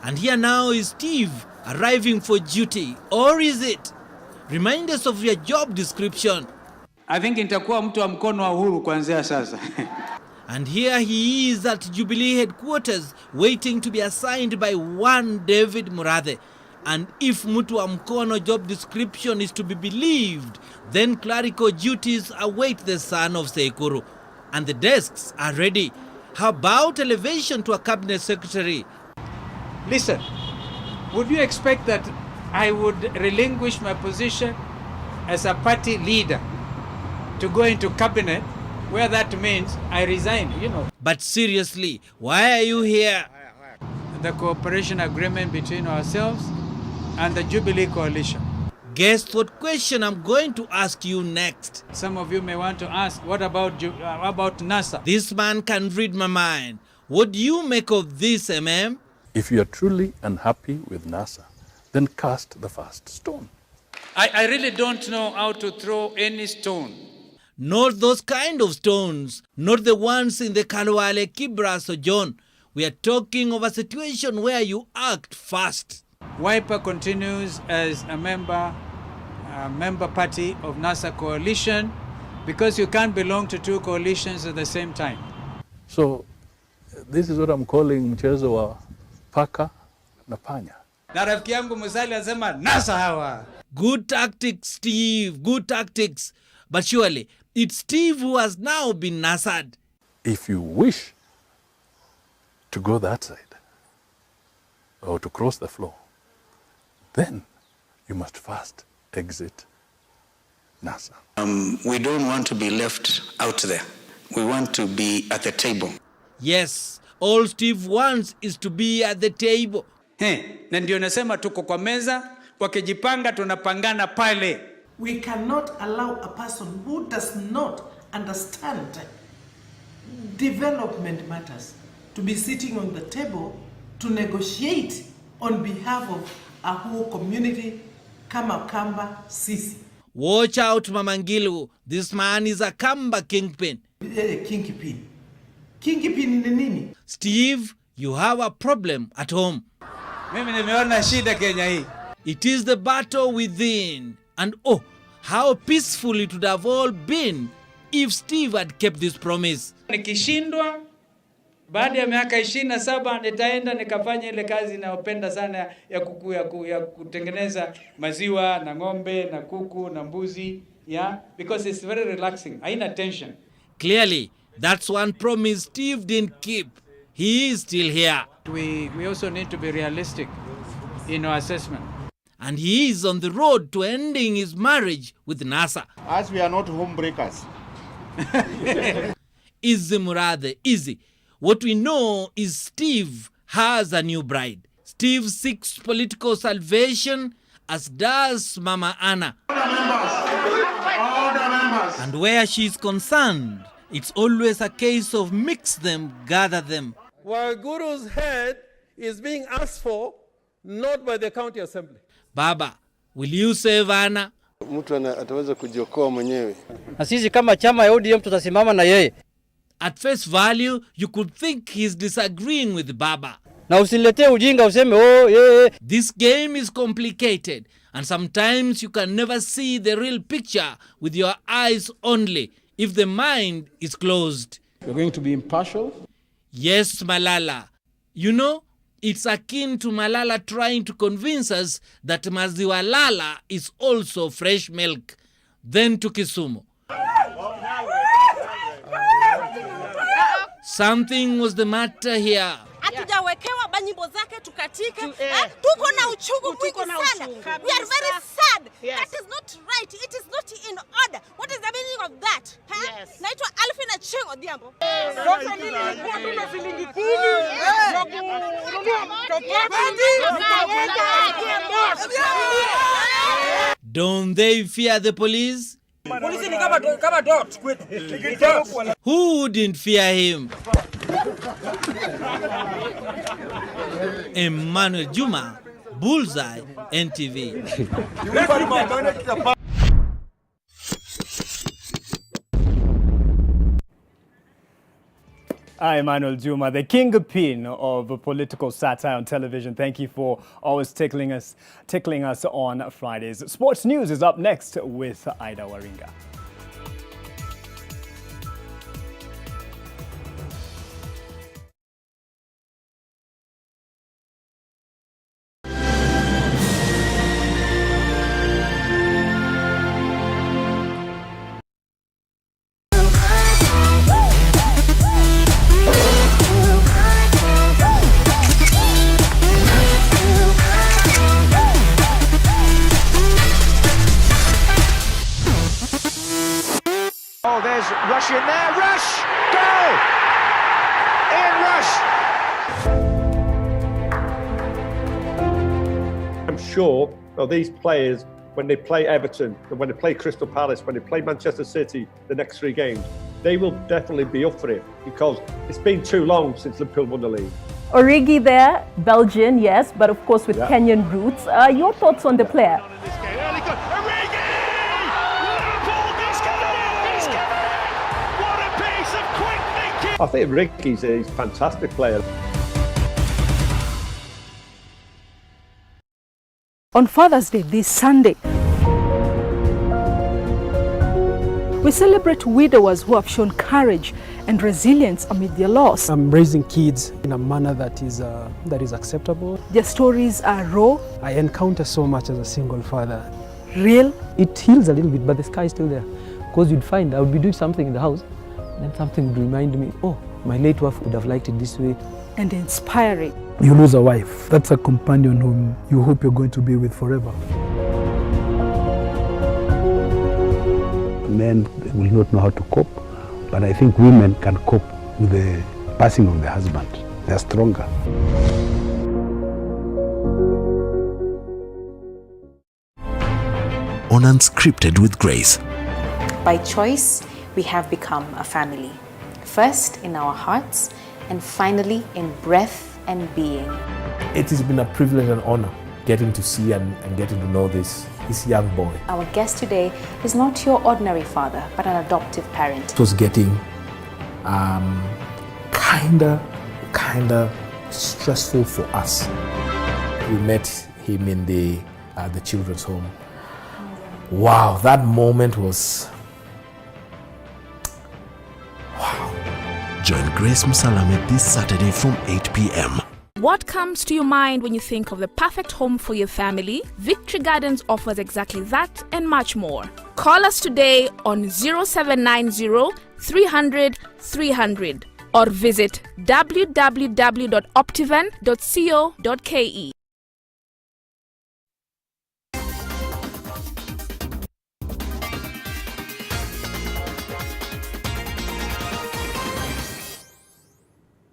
And here now is Steve arriving for duty. Or is it? Remind us of your job description. I think nitakuwa mtu wa mkono wa uhuru kuanzia sasa. And here he is at Jubilee headquarters waiting to be assigned by one David Murathe. And if mtu wa mkono job description is to be believed, then clerical duties await the son of Sekuru. And the desks are ready. How about elevation to a cabinet secretary? Listen, would you expect that I would relinquish my position as a party leader to go into cabinet, where that means I resign, you know? But seriously, why are you here? The cooperation agreement between ourselves and the Jubilee coalition. Guess what question I'm going to ask you next? Some of you may want to ask, what about NASA? This man can read my mind. What do you make of this, MM? If you are truly unhappy with NASA, then cast the first stone. I really don't know how to throw any stone. Not those kind of stones, not the ones in the Kalwale, Kibra, or John. We are talking of a situation where you act fast. Wiper continues as a member party of NASA coalition because you can't belong to two coalitions at the same time. So this is what I'm calling mchezo wa paka na panya. Na rafiki yangu Musali anasema NASA hawa. Good tactics, Steve, good tactics. But surely, it's Steve who has now been NASA'd. If you wish to go that side or to cross the floor, then you must first exit NASA. We don't want to be left out there. We want to be at the table. Yes, all Steve wants is to be at the table. Na ndio nasema tuko kwa meza, wakijipanga tunapangana pale. We cannot allow a person who does not understand development matters to be sitting on the table to negotiate on behalf of a whole community kama Kamba sisi. Watch out, Mamangilu. This man is a Kamba kingpin. Kingpin. Kingpin ni nini? Steve, you have a problem at home. Mimi nimeona shida Kenya hii. It is the battle within. And oh, how peaceful it would have all been if Steve had kept this promise. Nikishindwa baada ya miaka 27 nitaenda nikafanya ile kazi ninayopenda sana ya kutengeneza maziwa na ng'ombe na kuku na mbuzi, yeah, because it's very relaxing. Haina tension. Clearly, that's one promise Steve didn't keep. He is still here. We also need to be realistic in our assessment. And he is on the road to ending his marriage with NASA. As we are not homebreakers. Easy, Murathe, easy. What we know is Steve has a new bride. Steve seeks political salvation, as does Mama Anna. All the members. And where she is concerned, it's always a case of mix them, gather them. Waiguru's head is being asked for, not by the county assembly. Baba, will you save Anna? Mtu ataweza kujiokoa mwenyewe. Na sisi kama chama ya ODM tutasimama na yeye. At face value, you could think he's disagreeing with Baba. Na usiletee ujinga useme oh yeah. This game is complicated, and sometimes you can never see the real picture with your eyes only if the mind is closed. You're going to be impartial? Yes, Malala. You know, it's akin to Malala trying to convince us that Maziwa Lala is also fresh milk. Then to Kisumu. Something was the matter here. Hatujawekewa banyimbo zake tukatike. Tuko na uchungu mwingi sana. We are very sad. That is not right. It is not in order. What is the meaning of that? Yes. Naitwa Alfina Cheng Odhiambo. Sasa mimi nilikuwa tuna shilingi 10 Don't they fear the police? Who wouldn't fear him? Emmanuel Juma, Bullseye, NTV. I'm Emmanuel Juma, the kingpin of political satire on television. Thank you for always tickling us on Fridays. Sports News is up next with Ida Waringa. Oh, there's Rush in there. Rush! Goal! Ian Rush! I'm sure of these players, when they play Everton, when they play Crystal Palace, when they play Manchester City the next 3 games, they will definitely be up for it because it's been too long since Liverpool won the league. Origi there, Belgian, yes, but of course with Kenyan roots. Your thoughts on the player? I think Ricky's a fantastic player. On Father's Day this Sunday, we celebrate widowers who have shown courage and resilience amid their loss. I'm raising kids in a manner that is acceptable. Their stories are raw. I encounter so much as a single father. Real. It heals a little bit, but the sky is still there. Because you'd find I would be doing something in the house, then something would remind me, oh, my late wife would have liked it this way. And inspiring. You lose a wife. That's a companion whom you hope you're going to be with forever. Men will not know how to cope, but I think women can cope with the passing of the husband. They're stronger. On Unscripted with Grace. By choice, we have become a family. First in our hearts, and finally in breath and being. It has been a privilege and honor getting to see and getting to know this young boy. Our guest today is not your ordinary father, but an adoptive parent. It was getting kinda stressful for us. We met him in the children's home. Wow, that moment was wow. Join Grace Musalame this Saturday from 8 p.m. What comes to your mind when you think of the perfect home for your family? Victory Gardens offers exactly that and much more. Call us today on 0790 300 300 or visit www.optivan.co.ke.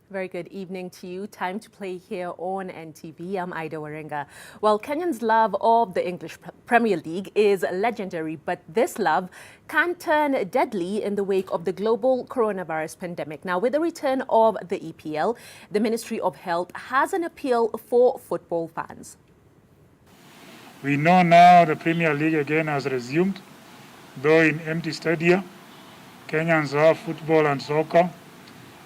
Very good evening to you. Time to play here on NTV. I'm Ida Waringa. Well, Kenyans' love of the English Premier League is legendary, but this love can turn deadly in the wake of the global coronavirus pandemic. Now, with the return of the EPL, the Ministry of Health has an appeal for football fans. We know now the Premier League again has resumed, though in empty stadia. Kenyans love football and soccer.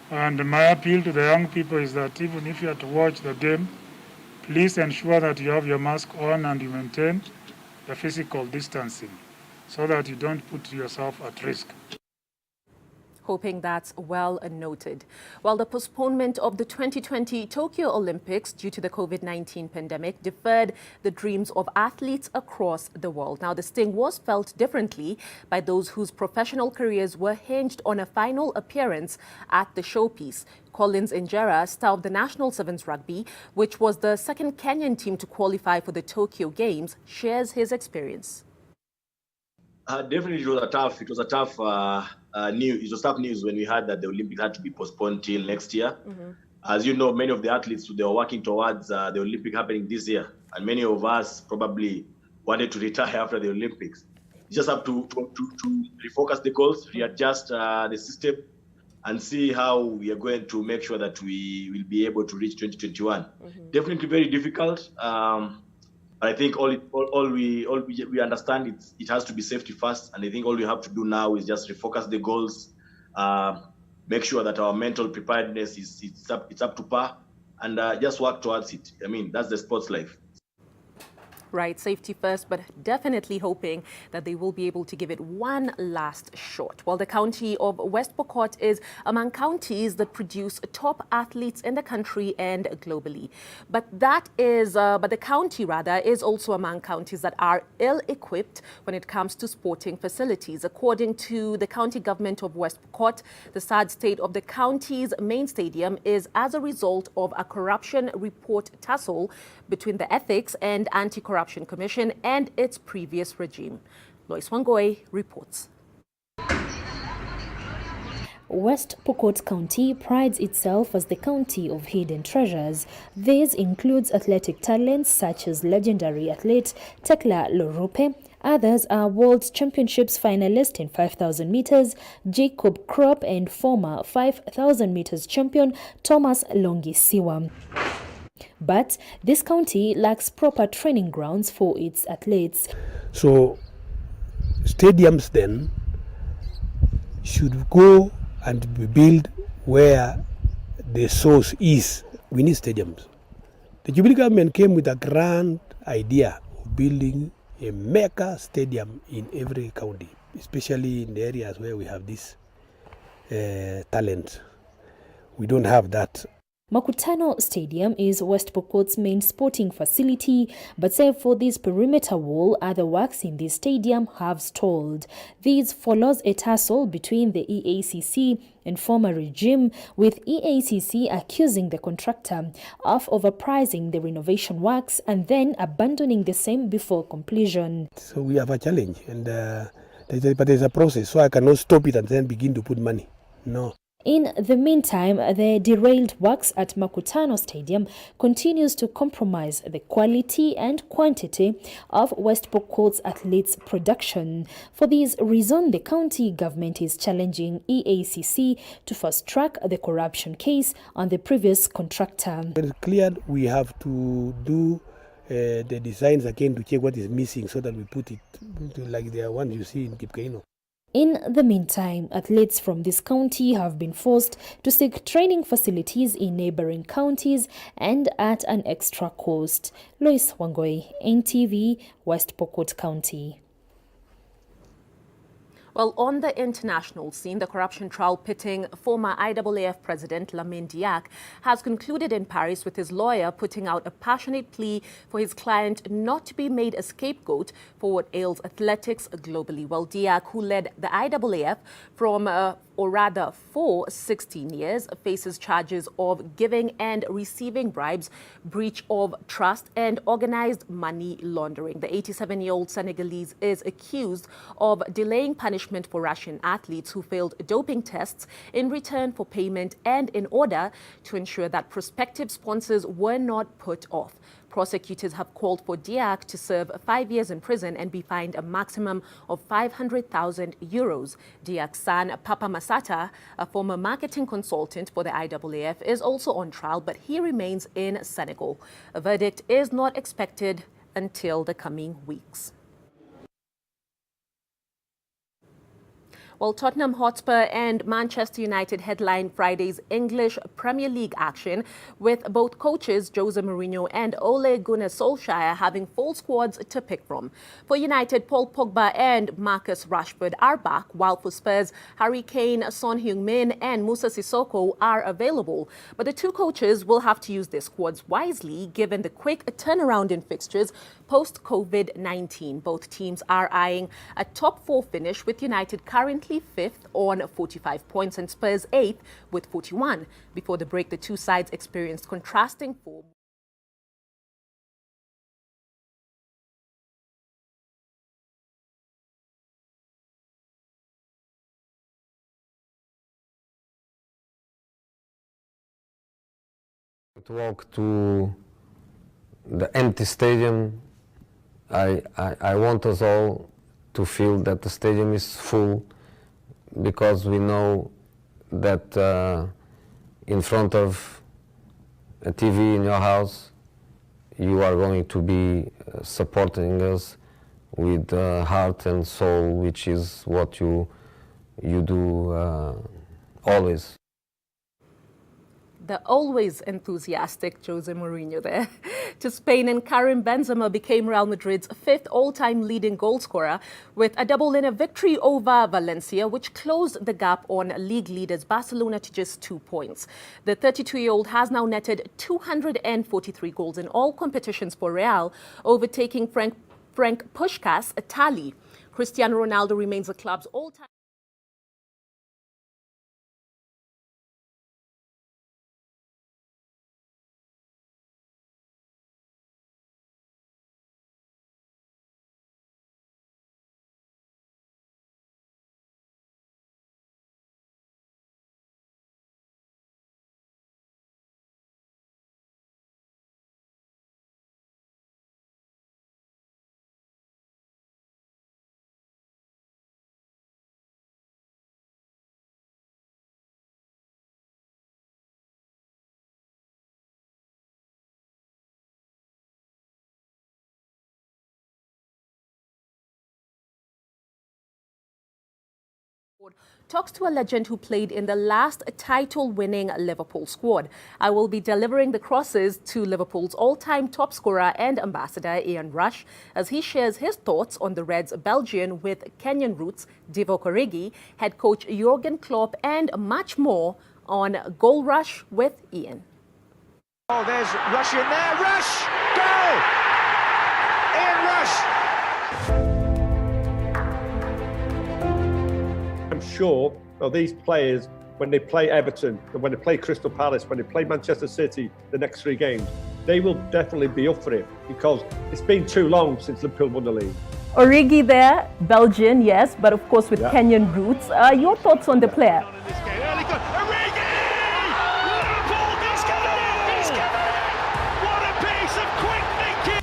And my appeal to the young people is that even if you are to watch the game, please ensure that you have your mask on and you maintain the physical distancing so that you don't put yourself at risk. Hoping that's well noted. While the postponement of the 2020 Tokyo Olympics due to the COVID-19 pandemic deferred the dreams of athletes across the world. Now, the sting was felt differently by those whose professional careers were hinged on a final appearance at the showpiece. Collins Injera, star of the National Sevens Rugby, which was the second Kenyan team to qualify for the Tokyo Games, shares his experience. Definitely, it was a tough news. It was tough news when we heard that the Olympics had to be postponed till next year. As you know, many of the athletes, they were working towards the Olympic happening this year, and many of us probably wanted to retire after the Olympics. You just have to refocus the goals, readjust the system, and see how we are going to make sure that we will be able to reach 2021. Definitely very difficult. But I think all we understand it has to be safety first, and I think all we have to do now is just refocus the goals, make sure that our mental preparedness it's up to par, and just work towards it. I mean, that's the sports life. Right, safety first, but definitely hoping that they will be able to give it one last shot. Well, the county of West Pokot is among counties that produce top athletes in the country and globally. But the county is also among counties that are ill-equipped when it comes to sporting facilities. According to the county government of West Pokot, the sad state of the county's main stadium is as a result of a corruption report tussle between the Ethics and Anti-Corruption Commission and its previous regime. Lois Wangoi reports. West Pokot County prides itself as the county of hidden treasures. This includes athletic talents such as legendary athlete Tekla Lorupe. Others are World Championships finalist in 5,000 meters, Jacob Krop, and former 5,000 meters champion Thomas Longisiwa. But this county lacks proper training grounds for its athletes. So stadiums then should go and be built where the source is. We need stadiums. The Jubilee government came with a grand idea of building a mega stadium in every county, especially in the areas where we have this talent. We don't have that. Makutano Stadium is West Pokot's main sporting facility, but save for this perimeter wall, other works in this stadium have stalled. This follows a tussle between the EACC and former regime, with EACC accusing the contractor of overpricing the renovation works and then abandoning the same before completion. So we have a challenge, and but there's a process, so I cannot stop it and then begin to put money. No. In the meantime, the derailed works at Makutano Stadium continues to compromise the quality and quantity of West Pokot's athletes' production. For this reason, the county government is challenging EACC to fast-track the corruption case on the previous contractor. It's clear we have to do the designs again to check what is missing so that we put it like the ones you see in Kipkeino. In the meantime, athletes from this county have been forced to seek training facilities in neighboring counties and at an extra cost. Lois Wangoi, NTV, West Pokot County. Well, on the international scene, the corruption trial pitting former IAAF President Lamine Diack has concluded in Paris, with his lawyer putting out a passionate plea for his client not to be made a scapegoat for what ails athletics globally. Well, Diack, who led the IAAF for 16 years, faces charges of giving and receiving bribes, breach of trust, and organized money laundering. The 87-year-old Senegalese is accused of delaying punishment for Russian athletes who failed doping tests in return for payment and in order to ensure that prospective sponsors were not put off. Prosecutors have called for Diack to serve 5 years in prison and be fined a maximum of 500,000 euros. Diack's son, Papa Masata, a former marketing consultant for the IAAF, is also on trial, but he remains in Senegal. A verdict is not expected until the coming weeks. Well, Tottenham Hotspur and Manchester United headline Friday's English Premier League action, with both coaches Jose Mourinho and Ole Gunnar Solskjaer having full squads to pick from. For United, Paul Pogba and Marcus Rashford are back, while for Spurs, Harry Kane, Son Heung-min and Musa Sissoko are available. But the two coaches will have to use their squads wisely, given the quick turnaround in fixtures post-COVID-19. Both teams are eyeing a top 4 finish, with United currently 5th on 45 points and Spurs 8th with 41. Before the break, the two sides experienced contrasting form. To walk to the empty stadium, I want us all to feel that the stadium is full, because we know that in front of a TV in your house, you are going to be supporting us with heart and soul, which is what you do always. The always enthusiastic Jose Mourinho there. To Spain, and Karim Benzema became Real Madrid's 5th all-time leading goalscorer with a double-winner victory over Valencia, which closed the gap on league leaders Barcelona to just 2 points. The 32-year-old has now netted 243 goals in all competitions for Real, overtaking Frank Puskás' tally. Cristiano Ronaldo remains the club's all-time talks to a legend who played in the last title-winning Liverpool squad. I will be delivering the crosses to Liverpool's all-time top scorer and ambassador Ian Rush as he shares his thoughts on the Reds' Belgian with Kenyan roots Divock Origi, head coach Jurgen Klopp, and much more on Goal Rush with Ian. Oh, there's Rush in there. Rush! Goal! Ian Rush! I'm sure these players, when they play Everton, when they play Crystal Palace, when they play Manchester City the next 3 games, they will definitely be up for it, because it's been too long since Liverpool won the league. Origi there, Belgian, yes, but of course with Kenyan roots. Your thoughts on the player?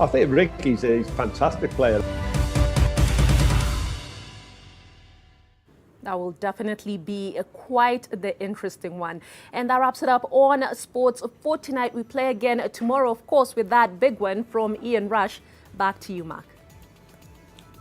I think Ricky's a fantastic player. That will definitely be quite the interesting one. And that wraps it up on Sports for tonight. We play again tomorrow, of course, with that big one from Ian Rush. Back to you, Mark.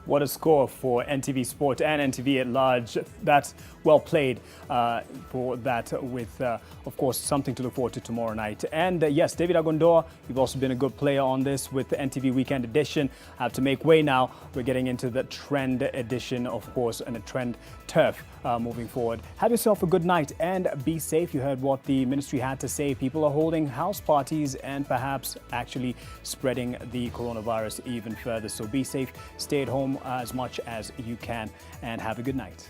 What a score for NTV Sport and NTV at large. That's well played for that, with, of course, something to look forward to tomorrow night. And yes, David Agondoa, you've also been a good player on this with the NTV Weekend Edition. I have to make way now. We're getting into the Trend Edition, of course, and a Trend Turf moving forward. Have yourself a good night and be safe. You heard what the ministry had to say. People are holding house parties and perhaps actually spreading the coronavirus even further. So be safe, stay at home as much as you can, and have a good night.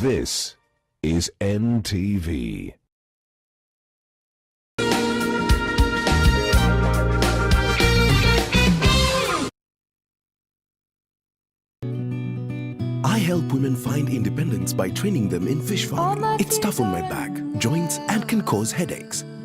This is NTV. I help women find independence by training them in fish farming. It's tough on my back, joints, and can cause headaches.